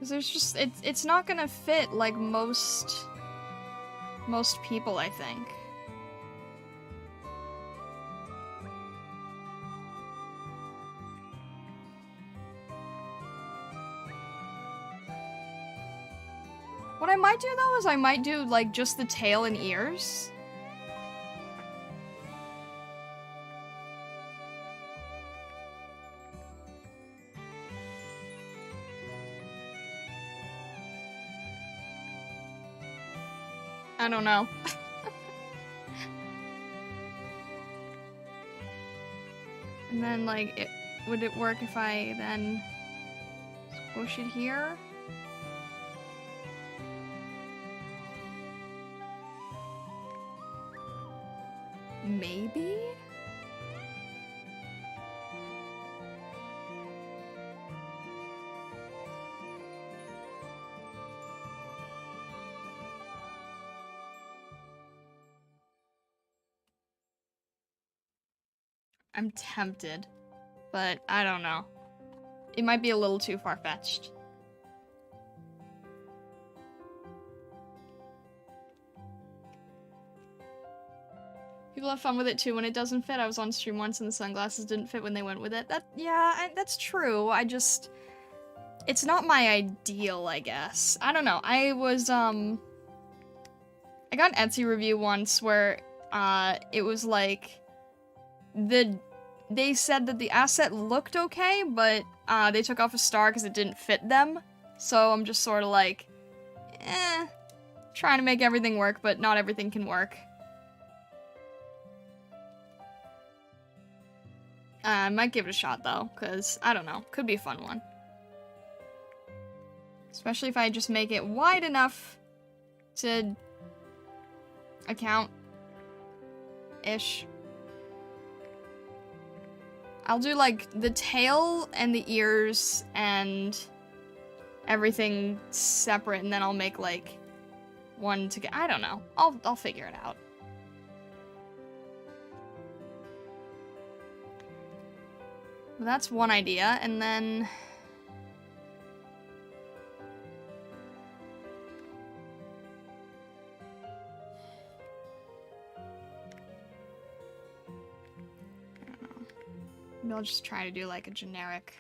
There's just, it's not gonna fit like most people, I think. What I might do though is I might do like just the tail and ears. I don't know. And then, like, would it work if I then squish it here? Maybe? I'm tempted, but I don't know. It might be a little too far-fetched. People have fun with it too when it doesn't fit. I was on stream once and the sunglasses didn't fit when they went with it. That's true. It's not my ideal, I guess. I don't know. I got an Etsy review once where, it was like, they said that the asset looked okay, but they took off a star because it didn't fit them. So I'm just sort of like, trying to make everything work, but not everything can work. I might give it a shot though, because I don't know, could be a fun one. Especially if I just make it wide enough to account-ish. I'll do, like, the tail and the ears and everything separate, and then I'll make, like, one together. I don't know. I'll figure it out. Well, that's one idea, and then... Maybe I'll just try to do like a generic.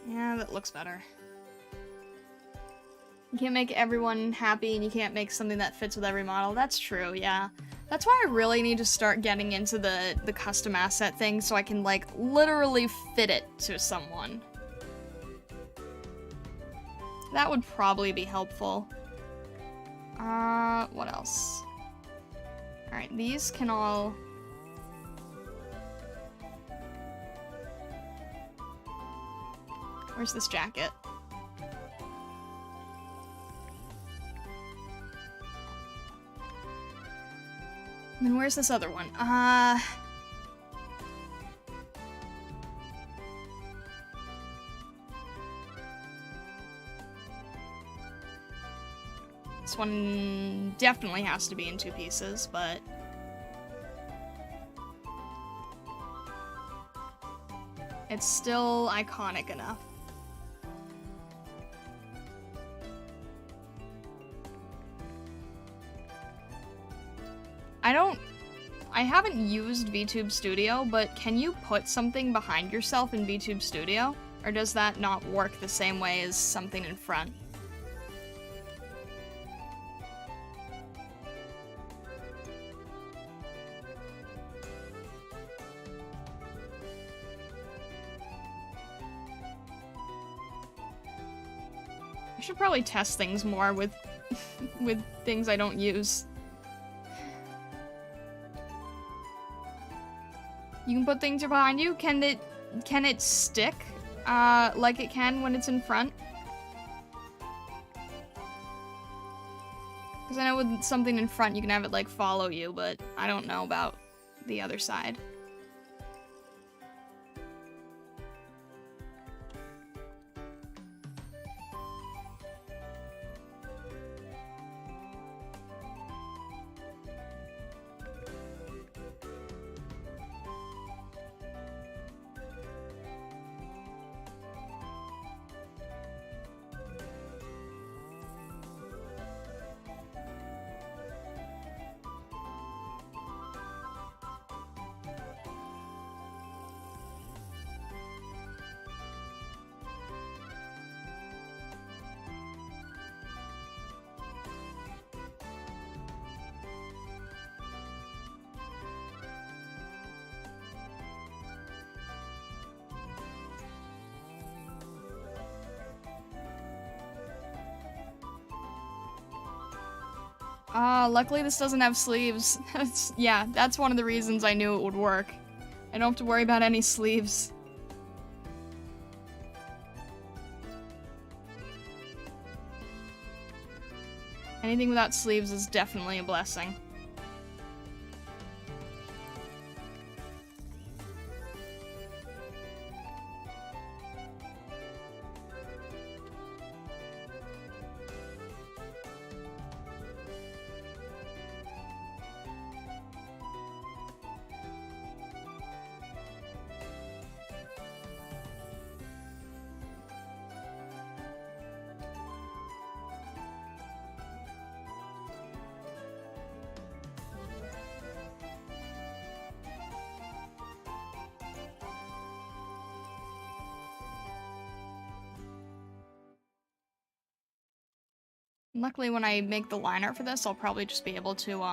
Yeah, that looks better. You can't make everyone happy and you can't make something that fits with every model. That's true, yeah. That's why I really need to start getting into the custom asset thing so I can like literally fit it to someone. That would probably be helpful. What else? Alright, these can all... Where's this jacket? And then where's this other one? This one definitely has to be in 2 pieces, but... It's still iconic enough. I haven't used Vtube Studio, but can you put something behind yourself in Vtube Studio? Or does that not work the same way as something in front? I should probably test things more with with things I don't use. You can put things behind you. Can it stick like it can when it's in front? Because I know with something in front you can have it like follow you, but I don't know about the other side. Luckily this doesn't have sleeves. Yeah, that's one of the reasons I knew it would work. I don't have to worry about any sleeves. Anything without sleeves is definitely a blessing. Luckily, when I make the line art for this, I'll probably just be able to,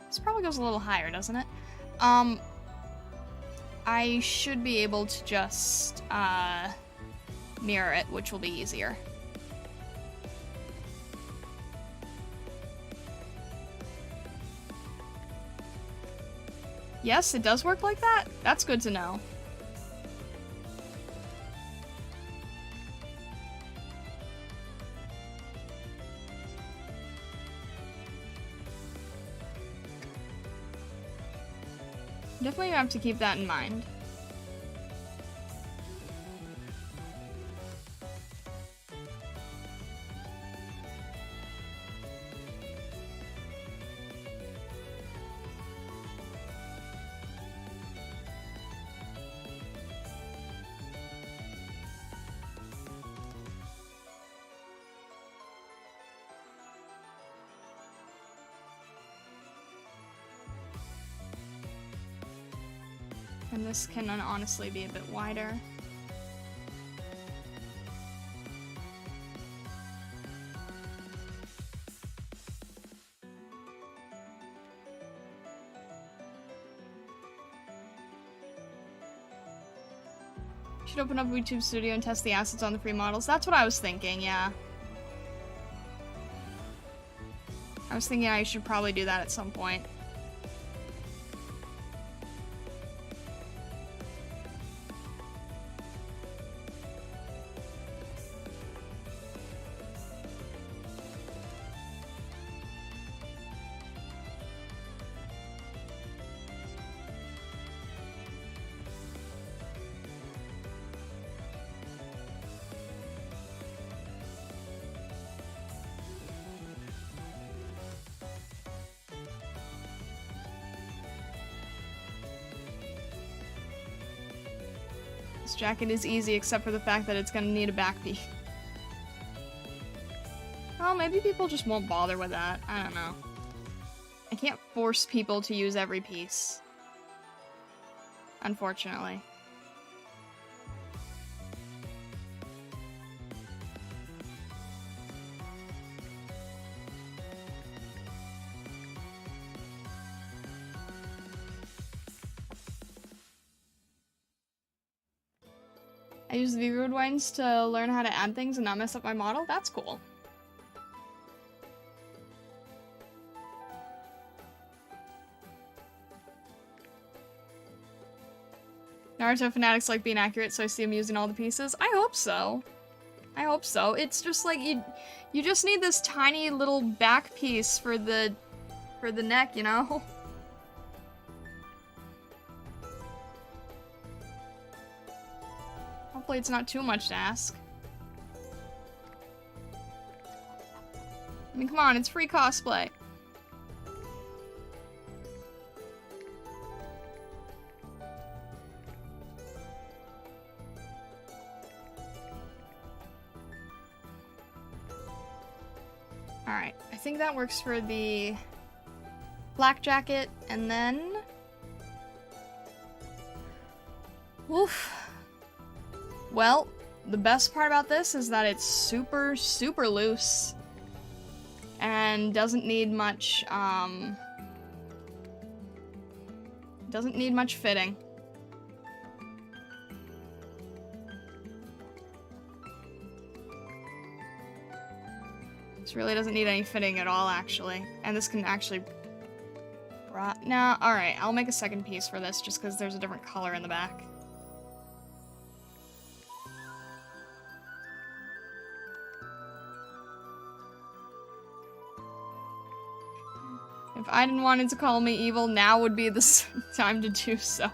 this probably goes a little higher, doesn't it? I should be able to just, mirror it, which will be easier. Yes, it does work like that? That's good to know. Definitely have to keep that in mind. And this can honestly be a bit wider. Should open up Vtube Studio and test the assets on the free models. That's what I was thinking, yeah. I was thinking I should probably do that at some point. This jacket is easy except for the fact that it's gonna need a back piece. Well, maybe people just won't bother with that. I don't know. I can't force people to use every piece. Unfortunately. I use the rewinds to learn how to add things and not mess up my model. That's cool. Naruto fanatics like being accurate, so I see him using all the pieces. I hope so. I hope so. It's just like you just need this tiny little back piece for the neck, you know? Hopefully it's not too much to ask. I mean, come on, it's free cosplay. Alright, I think that works for the black jacket, and then... Oof. Well, the best part about this is that it's super, super loose. And doesn't need much, doesn't need much fitting. This really doesn't need any fitting at all, actually. And this can actually... Nah, alright, I'll make a second piece for this just because there's a different color in the back. If Aiden wanted to call me evil, now would be the time to do so.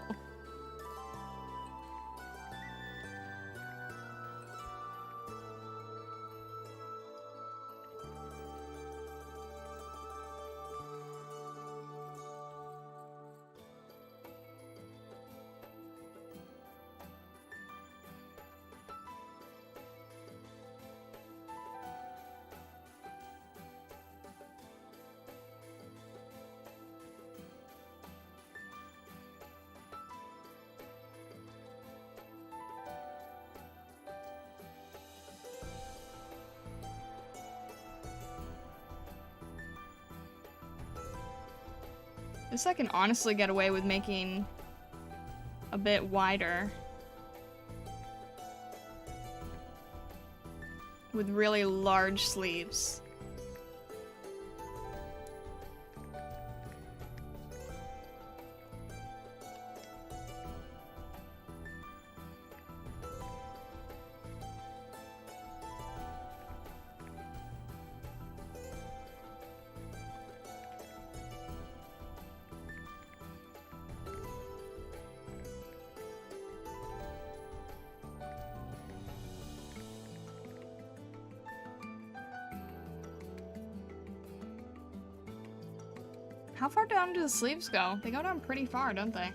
This I can honestly get away with making a bit wider. With really large sleeves. How far down do the sleeves go? They go down pretty far, don't they?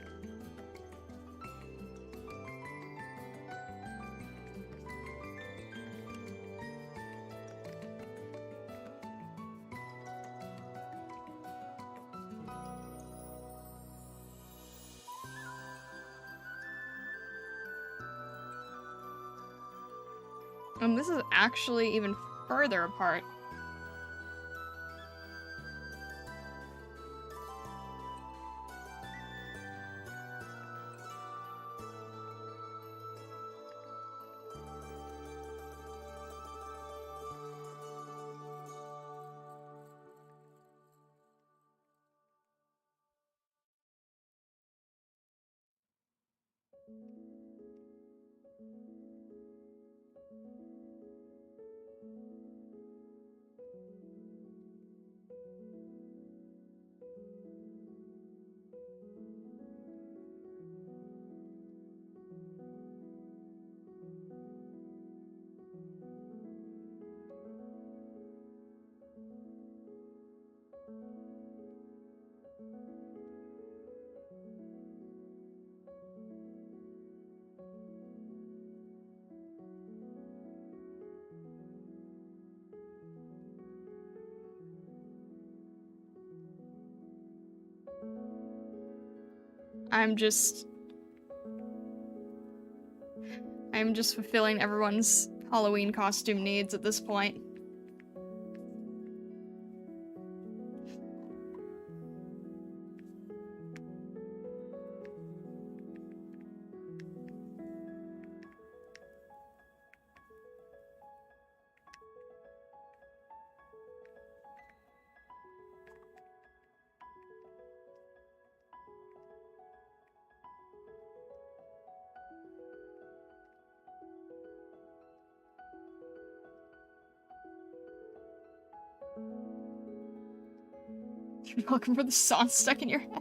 And this is actually even further apart. I'm just fulfilling everyone's Halloween costume needs at this point. You're welcome for the song stuck in your head.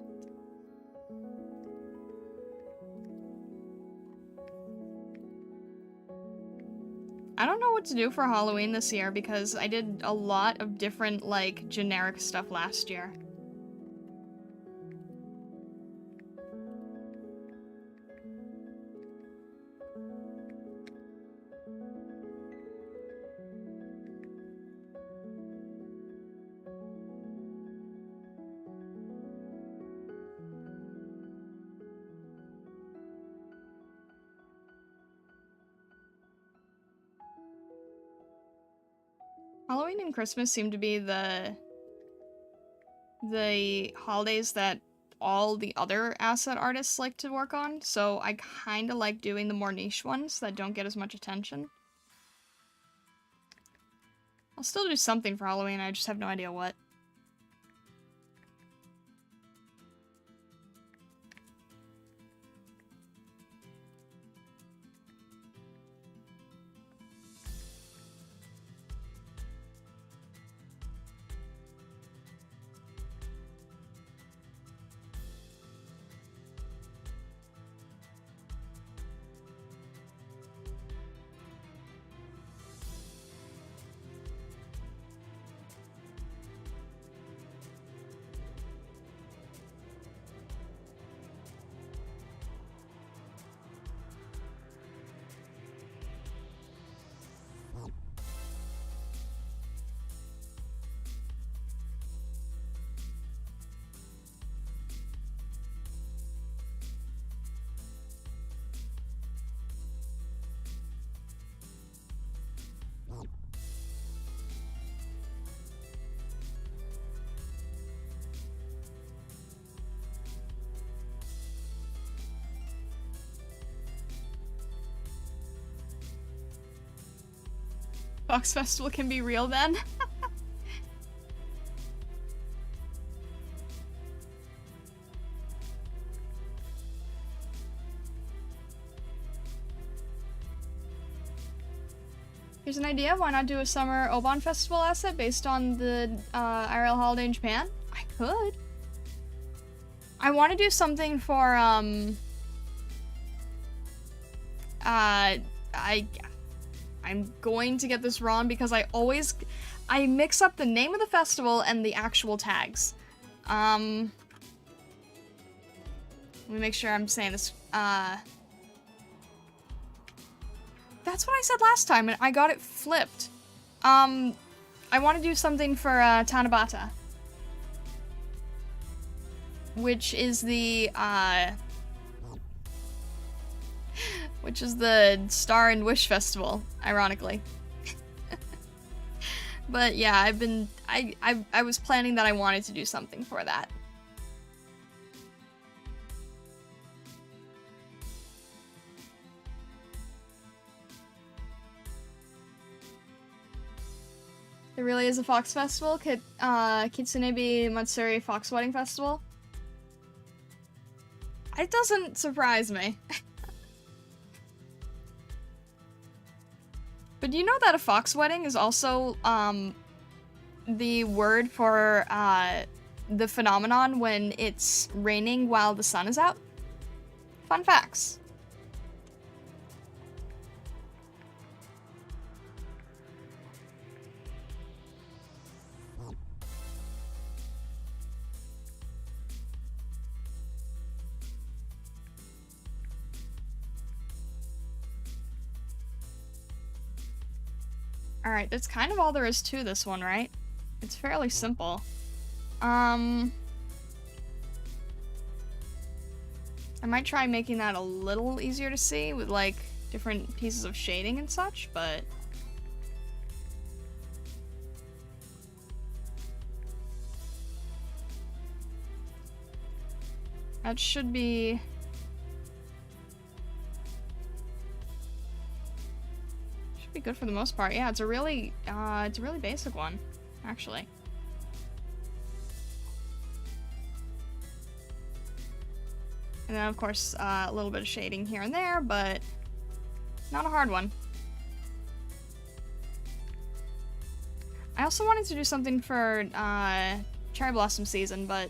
I don't know what to do for Halloween this year because I did a lot of different, like, generic stuff last year. Halloween and Christmas seem to be the holidays that all the other asset artists like to work on, so I kinda like doing the more niche ones that don't get as much attention. I'll still do something for Halloween, I just have no idea what. Fox Festival can be real then? Here's an idea, why not do a summer Obon Festival asset based on the IRL holiday in Japan? I could. I want to do something for, I'm going to get this wrong because I mix up the name of the festival and the actual tags. Let me make sure I'm saying this, that's what I said last time, and I got it flipped. I want to do something for, Tanabata. Which is the Star and Wish Festival, ironically. But yeah, I was planning that I wanted to do something for that. There really is a Fox Festival? Could Kitsunebi Matsuri Fox Wedding Festival? It doesn't surprise me. But do you know that a fox wedding is also, the word for, the phenomenon when it's raining while the sun is out? Fun facts. Alright, that's kind of all there is to this one, right? It's fairly simple. I might try making that a little easier to see with, like, different pieces of shading and such, but... that should be... should be good for the most part. Yeah, it's a really basic one, actually. And then, of course, a little bit of shading here and there, but not a hard one. I also wanted to do something for Cherry Blossom season, but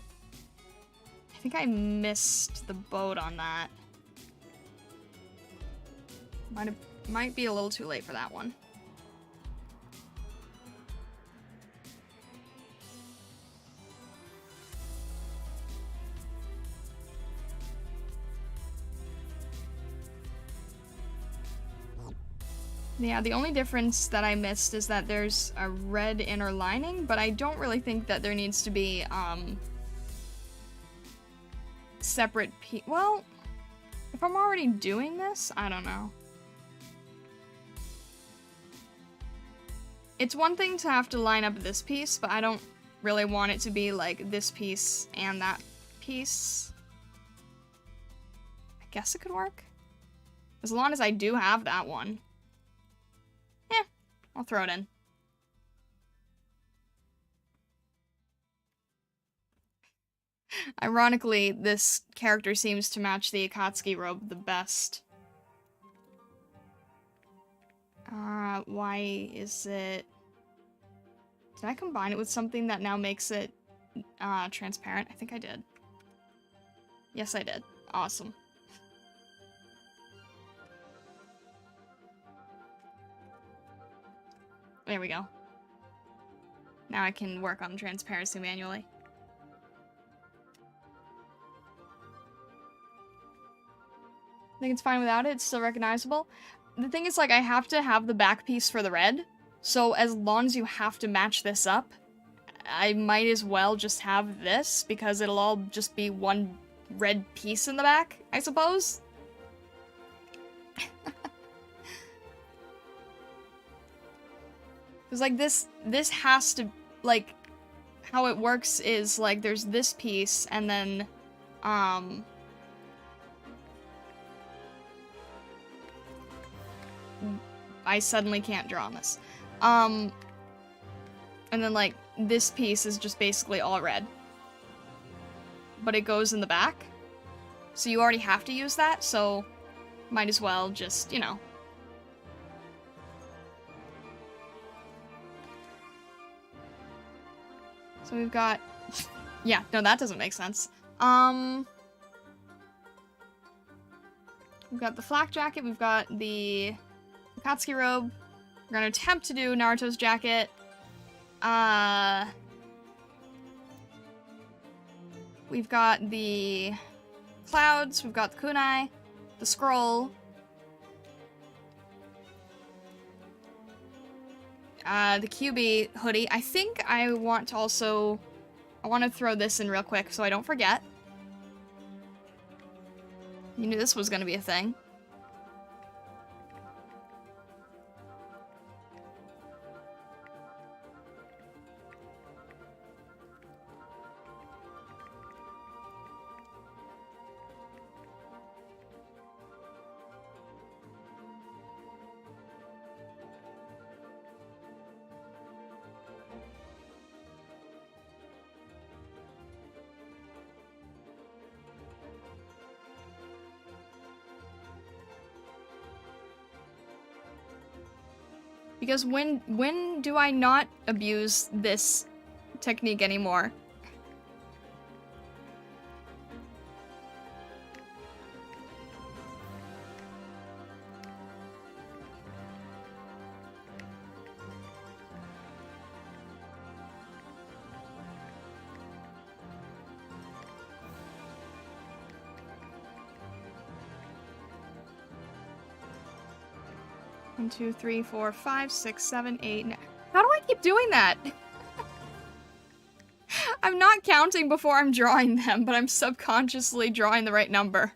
I think I missed the boat on that. Might be a little too late for that one. Yeah, the only difference that I missed is that there's a red inner lining, but I don't really think that there needs to be, separate well, if I'm already doing this, I don't know. It's one thing to have to line up this piece, but I don't really want it to be like this piece and that piece. I guess it could work. As long as I do have that one. I'll throw it in. Ironically, this character seems to match the Akatsuki robe the best. Why is it... did I combine it with something that now makes it transparent? I think I did. Yes, I did. Awesome. There we go. Now I can work on transparency manually. I think it's fine without it. It's still recognizable. The thing is, like, I have to have the back piece for the red. So as long as you have to match this up, I might as well just have this, because it'll all just be one red piece in the back, I suppose. Because, like, this has to, like, how it works is, like, there's this piece, and then, I suddenly can't draw on this. And then, like, this piece is just basically all red. But it goes in the back. So you already have to use that, so might as well just, you know. So we've got... yeah, no, that doesn't make sense. We've got the flak jacket, we've got the Akatsuki robe. We're gonna attempt to do Naruto's jacket. We've got the clouds, we've got the kunai, the scroll. The Kyuubi hoodie. I think I want to also... I want to throw this in real quick so I don't forget. You knew this was going to be a thing. Because when do I not abuse this technique anymore? One, 2, 3, 4, 5, 6, 7, 8, 9. How do I keep doing that? I'm not counting before I'm drawing them, but I'm subconsciously drawing the right number.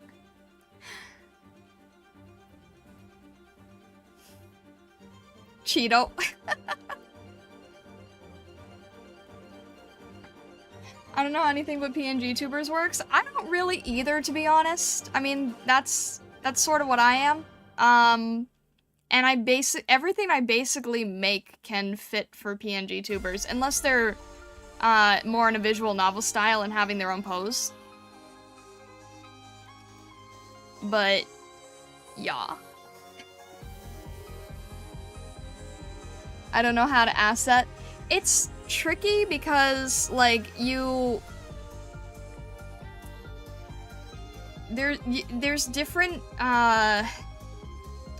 Cheeto. I don't know how anything but PNG tubers works. I don't really either, to be honest. I mean, that's sort of what I am. And everything I basically make can fit for PNG tubers, unless they're more in a visual novel style and having their own pose. But yeah. I don't know how to asset. It's tricky because, like, there's different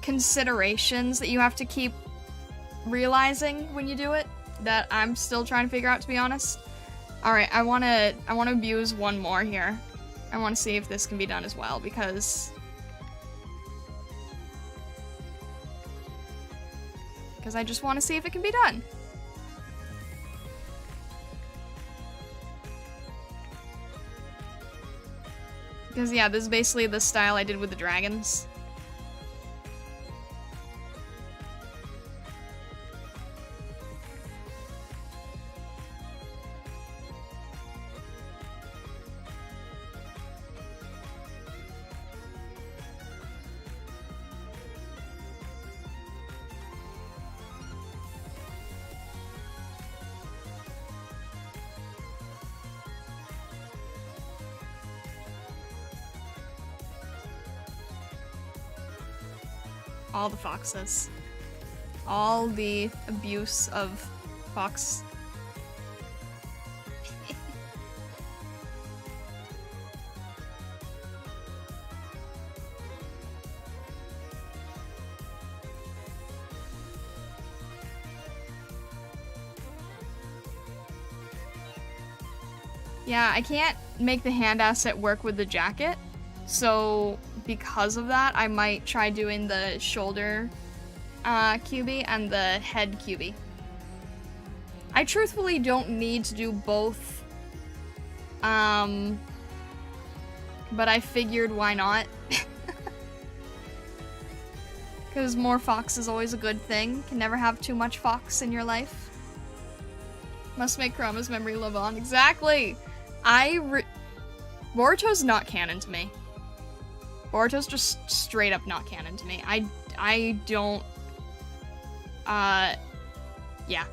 considerations that you have to keep realizing when you do it that I'm still trying to figure out, to be honest. Alright, I wanna abuse one more here. I wanna see if this can be done as well, because I just want to see if it can be done. Because, yeah, this is basically the style I did with the dragons. All the foxes. All the abuse of fox. Yeah, I can't make the hand asset work with the jacket, so because of that, I might try doing the shoulder Kyuubi and the head Kyuubi. I truthfully don't need to do both, but I figured why not? Because more fox is always a good thing. Can never have too much fox in your life. Must make Kurama's memory live on. Exactly! Boruto's not canon to me. Boruto's just straight up not canon to me. I don't... yeah.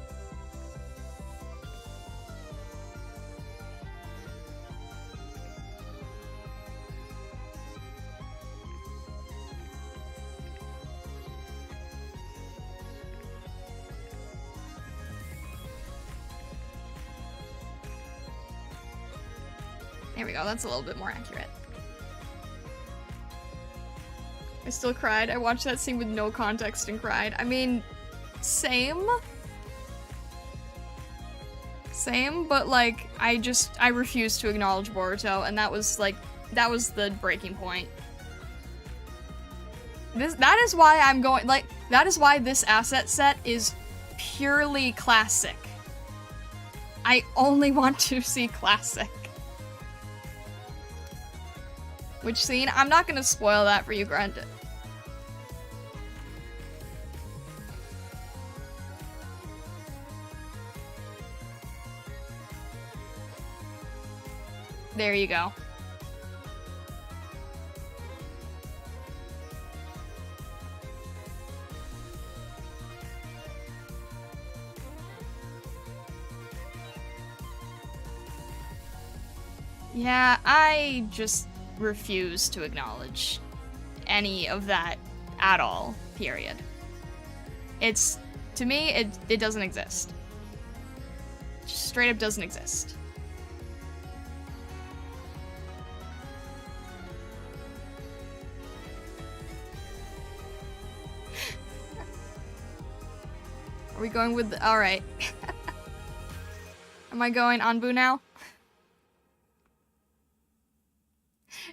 There we go, that's a little bit more accurate. I still cried. I watched that scene with no context and cried. I mean, same. Same, but like, I refused to acknowledge Boruto, and that was the breaking point. That is why I'm going, like, that is why this asset set is purely classic. I only want to see classic. Which scene? I'm not gonna spoil that for you, Grunt. There you go. Yeah, I just refuse to acknowledge any of that at all, period. To me, it doesn't exist. Just straight up doesn't exist. Are we going with the, alright. Am I going Anbu now?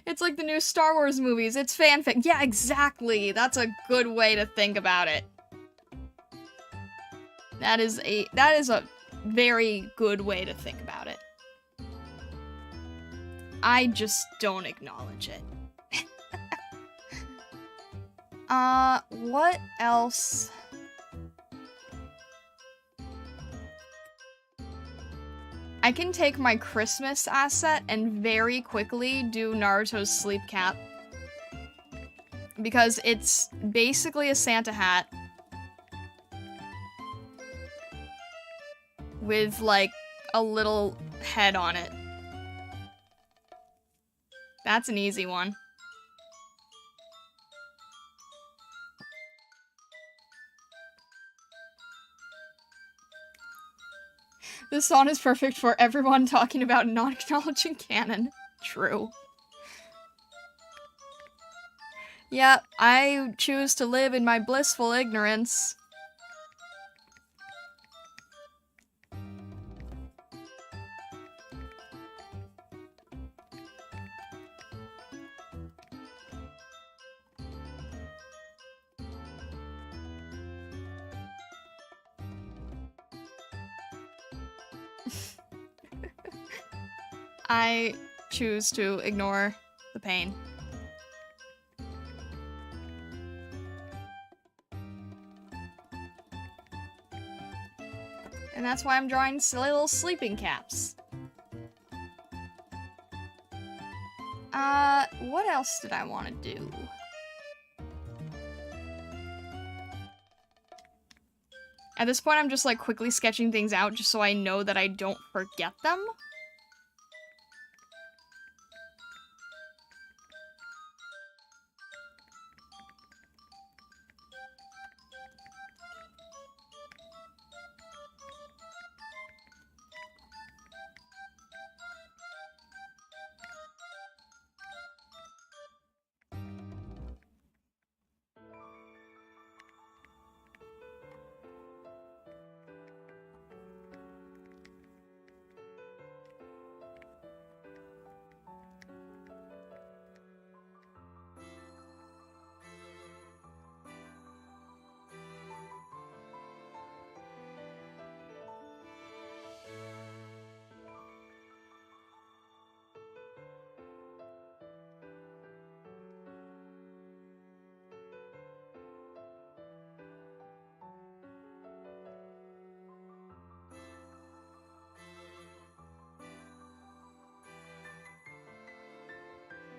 It's like the new Star Wars movies. It's fanfic. Yeah, exactly. That's a good way to think about it. That is a very good way to think about it. I just don't acknowledge it. What else? I can take my Christmas asset and very quickly do Naruto's sleep cap. Because it's basically a Santa hat. With, like, a little head on it. That's an easy one. This song is perfect for everyone talking about not acknowledging canon. True. Yeah, I choose to live in my blissful ignorance. I choose to ignore the pain. And that's why I'm drawing silly little sleeping caps. What else did I want to do? At this point, I'm just, like, quickly sketching things out just so I know that I don't forget them.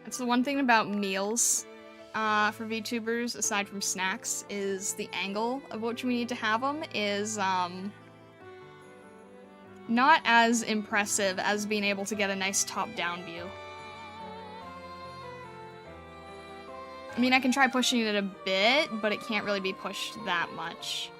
That's the one thing about meals for VTubers, aside from snacks, is the angle of which we need to have them is not as impressive as being able to get a nice top-down view. I mean, I can try pushing it a bit, but it can't really be pushed that much.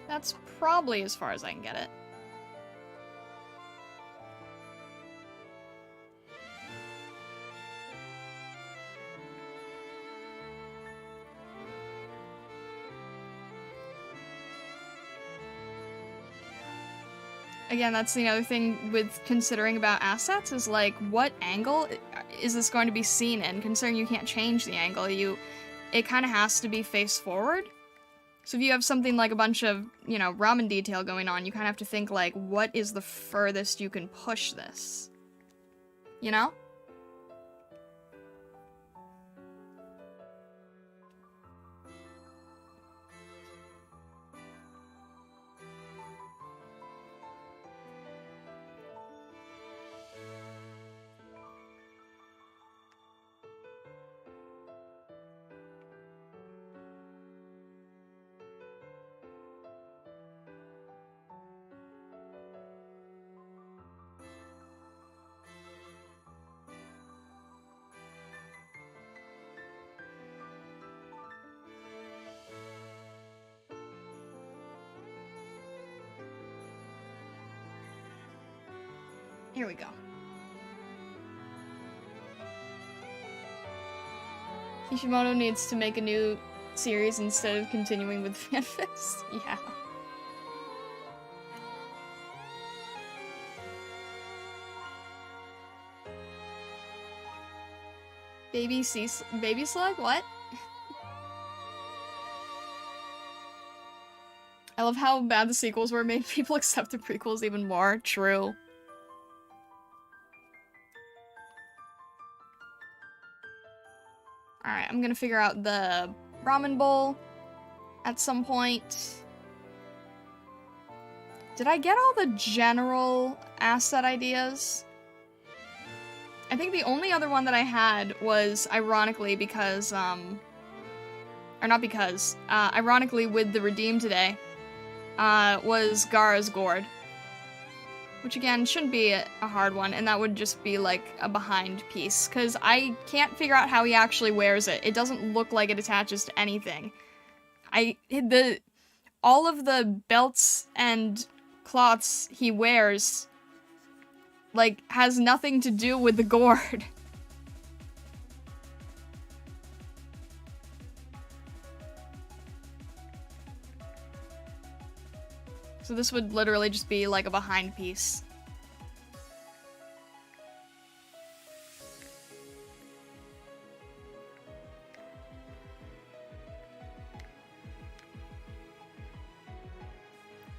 That's probably as far as I can get it. Again, that's the other thing with considering about assets is, like, what angle is this going to be seen in? Considering you can't change the angle, it kind of has to be face forward. So if you have something like a bunch of, you know, ramen detail going on, you kind of have to think, like, what is the furthest you can push this? You know? Here we go. Kishimoto needs to make a new series instead of continuing with fanfics. Yeah. Baby slug? What? I love how bad the sequels were, made people accept the prequels even more. True. Alright, I'm gonna figure out the ramen bowl at some point. Did I get all the general asset ideas? I think the only other one that I had was, ironically, because, or not because, ironically with the redeem today, was Gaara's gourd. Which again, shouldn't be a hard one, and that would just be like a behind piece, because I can't figure out how he actually wears it. It doesn't look like it attaches to anything. All of the belts and cloths he wears, like, has nothing to do with the gourd. So this would literally just be like a behind piece.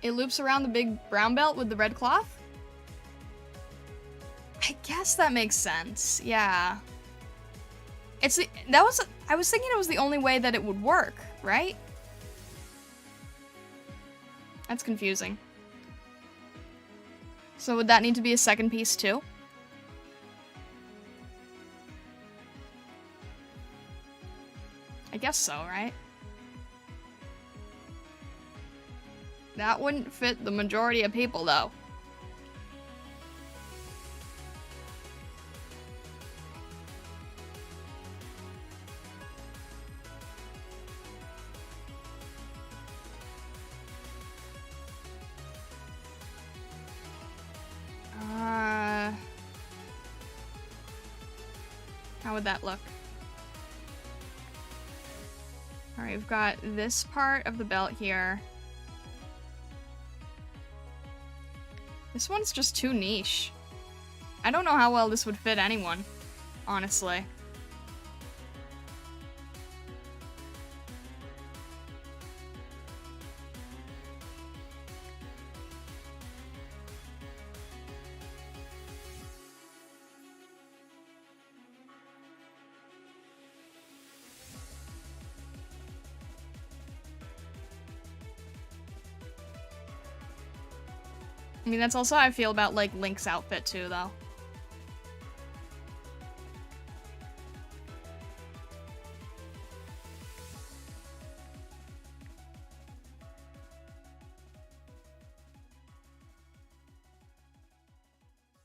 It loops around the big brown belt with the red cloth? I guess that makes sense, yeah. I was thinking it was the only way that it would work, right? That's confusing. So would that need to be a second piece too? I guess so, right? That wouldn't fit the majority of people, though. How would that look? Alright, we've got this part of the belt here. This one's just too niche. I don't know how well this would fit anyone, honestly. I mean, that's also how I feel about, like, Link's outfit, too, though.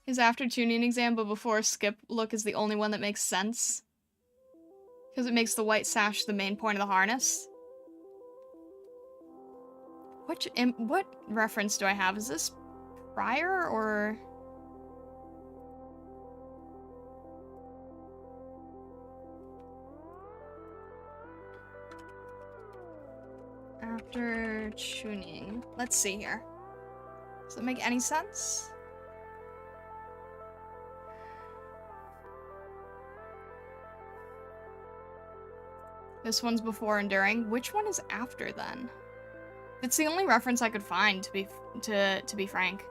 His after tuning exam but before skip look is the only one that makes sense. Because it makes the white sash the main point of the harness. What reference do I have? Is this prior or... After tuning. Let's see here. Does that make any sense? This one's before and during. Which one is after then? It's the only reference I could find, to be frank.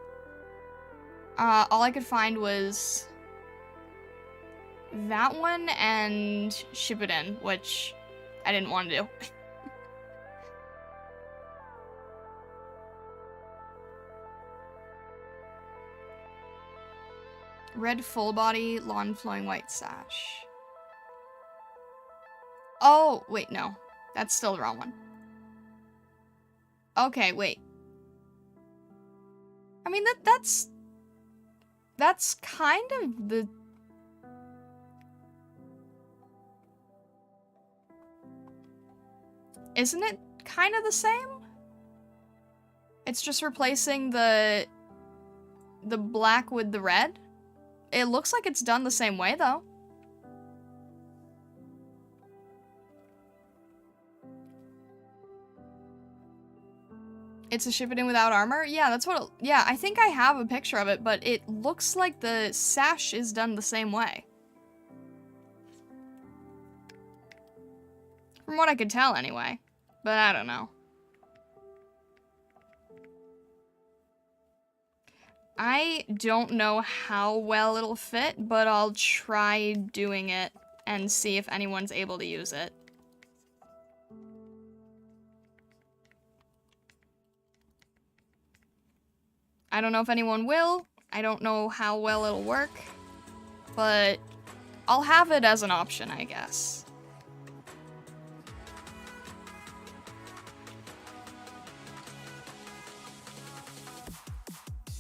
All I could find was that one and Shippuden, which I didn't want to do. Red full body, lawn flowing white sash. Oh, wait, no. That's still the wrong one. Okay, wait. I mean, that's kind of the... Isn't it kind of the same? It's just replacing the black with the red. It looks like it's done the same way, though. It's a Shippuden without armor? Yeah, that's what yeah, I think I have a picture of it, but it looks like the sash is done the same way. From what I could tell, anyway. But I don't know. I don't know how well it'll fit, but I'll try doing it and see if anyone's able to use it. I don't know if anyone will. I don't know how well it'll work, but I'll have it as an option, I guess.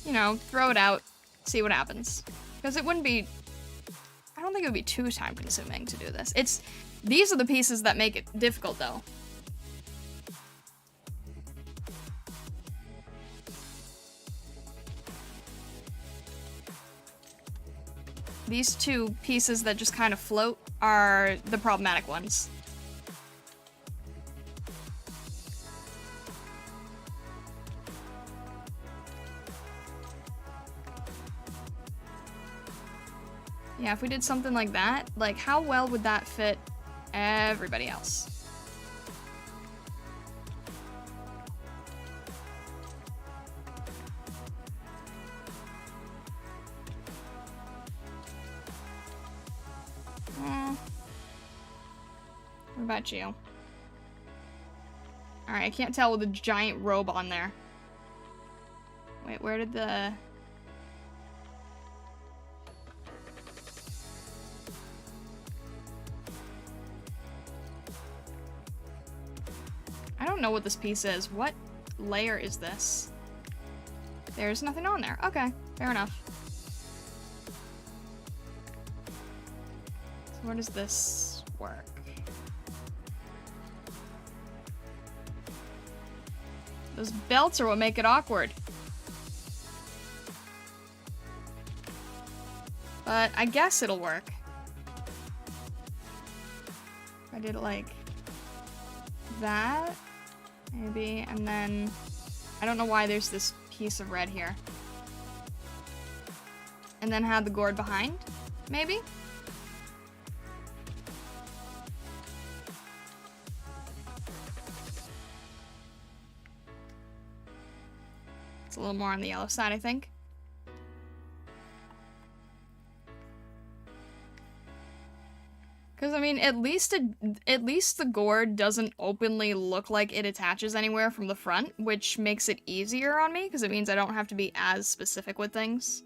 You know, throw it out, see what happens. Because it wouldn't be... I don't think it would be too time-consuming to do this. These are the pieces that make it difficult, though. These two pieces that just kind of float are the problematic ones. Yeah, if we did something like that, like, how well would that fit everybody else? What about you? Alright, I can't tell with a giant robe on there. Wait, where did the... I don't know what this piece is. What layer is this? There's nothing on there. Okay, fair enough. So where does this work? Those belts are what make it awkward. But I guess it'll work. If I did it like that, maybe, and then I don't know why there's this piece of red here. And then have the gourd behind, maybe? It's a little more on the yellow side, I think. Because, I mean, at least the gourd doesn't openly look like it attaches anywhere from the front, which makes it easier on me, because it means I don't have to be as specific with things.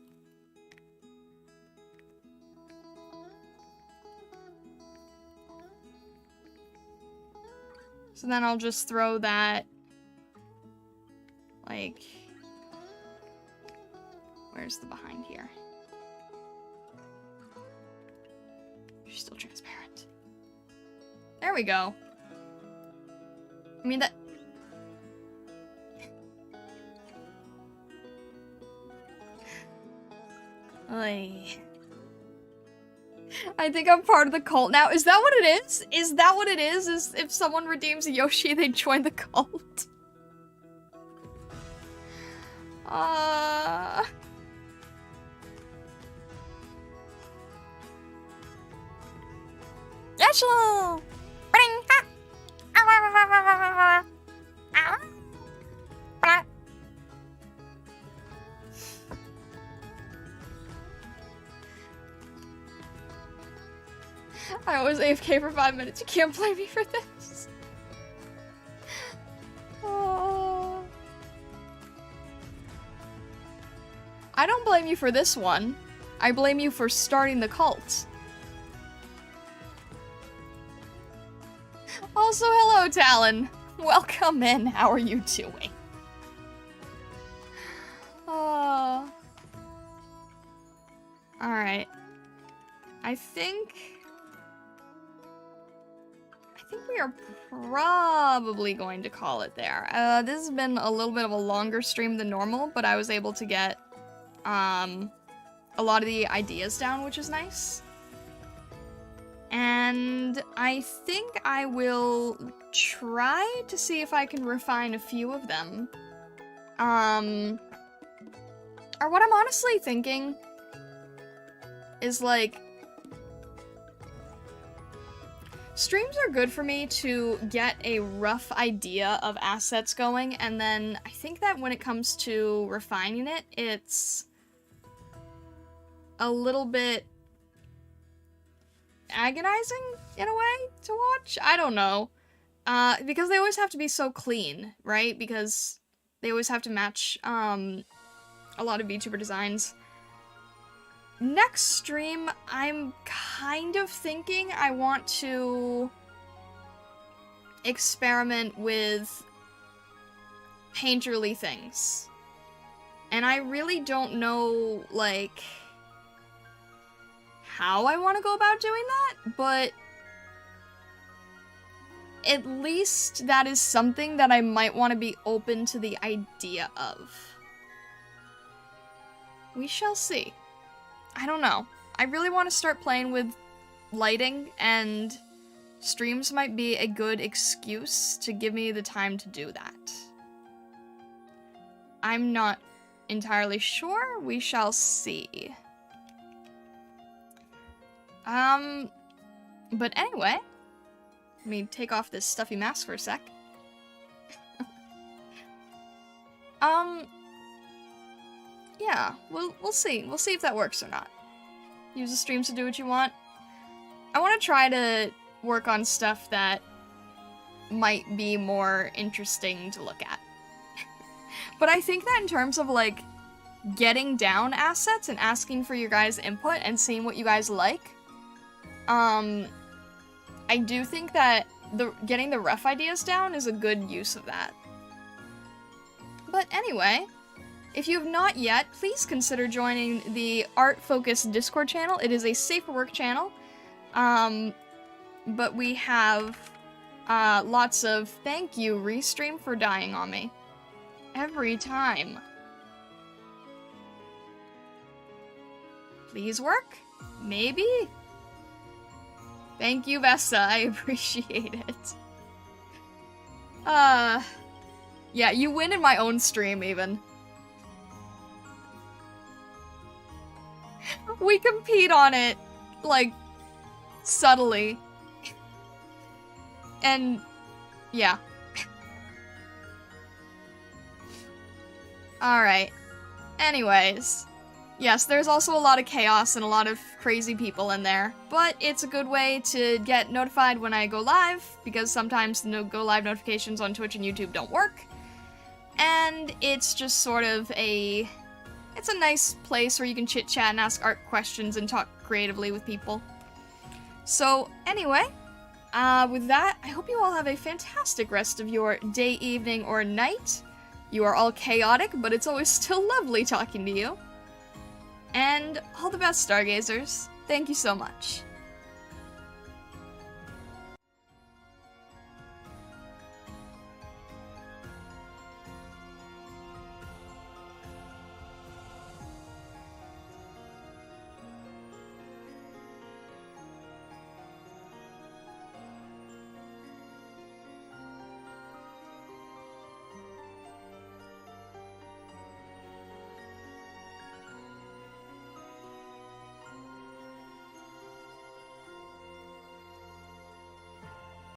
So then I'll just throw that, like, where's the behind here? She's still transparent. There we go. I mean, that... I think I'm part of the cult now. Is that what it is? Is that what it is? Is if someone redeems a Yoshi, they join the cult? National! I was AFK for 5 minutes. You can't blame me for this. Oh. I don't blame you for this one. I blame you for starting the cult. Also, hello, Talon. Welcome in. How are you doing? Alright. I think we are probably going to call it there. This has been a little bit of a longer stream than normal, but I was able to get a lot of the ideas down, which is nice. And I think I will try to see if I can refine a few of them. Or what I'm honestly thinking is, like... Streams are good for me to get a rough idea of assets going, and then I think that when it comes to refining it, it's a little bit agonizing in a way to watch. I don't know. Because they always have to be so clean, right? Because they always have to match a lot of VTuber designs. Next stream, I'm kind of thinking I want to experiment with painterly things. And I really don't know, like, how I want to go about doing that, but at least that is something that I might want to be open to the idea of. We shall see. I don't know. I really want to start playing with lighting, and streams might be a good excuse to give me the time to do that. I'm not entirely sure. We shall see. But anyway, let me take off this stuffy mask for a sec. Yeah, we'll see. We'll see if that works or not. Use the streams to do what you want. I want to try to work on stuff that might be more interesting to look at. But I think that in terms of, like, getting down assets and asking for your guys' input and seeing what you guys like, I do think that getting the rough ideas down is a good use of that. But anyway, if you have not yet, please consider joining the art-focused Discord channel. It is a safer work channel, but we have lots of thank you, Restream, for dying on me. Every time. Please work? Maybe? Thank you, Vesta. I appreciate it. Yeah, you win in my own stream, even. We compete on it, like, subtly. And, yeah. Alright. Anyways. Yes, there's also a lot of chaos and a lot of crazy people in there, but it's a good way to get notified when I go live, because sometimes the go live notifications on Twitch and YouTube don't work. And it's just sort of it's a nice place where you can chit-chat and ask art questions and talk creatively with people. So, anyway, with that, I hope you all have a fantastic rest of your day, evening, or night. You are all chaotic, but it's always still lovely talking to you. And all the best, Stargazers. Thank you so much.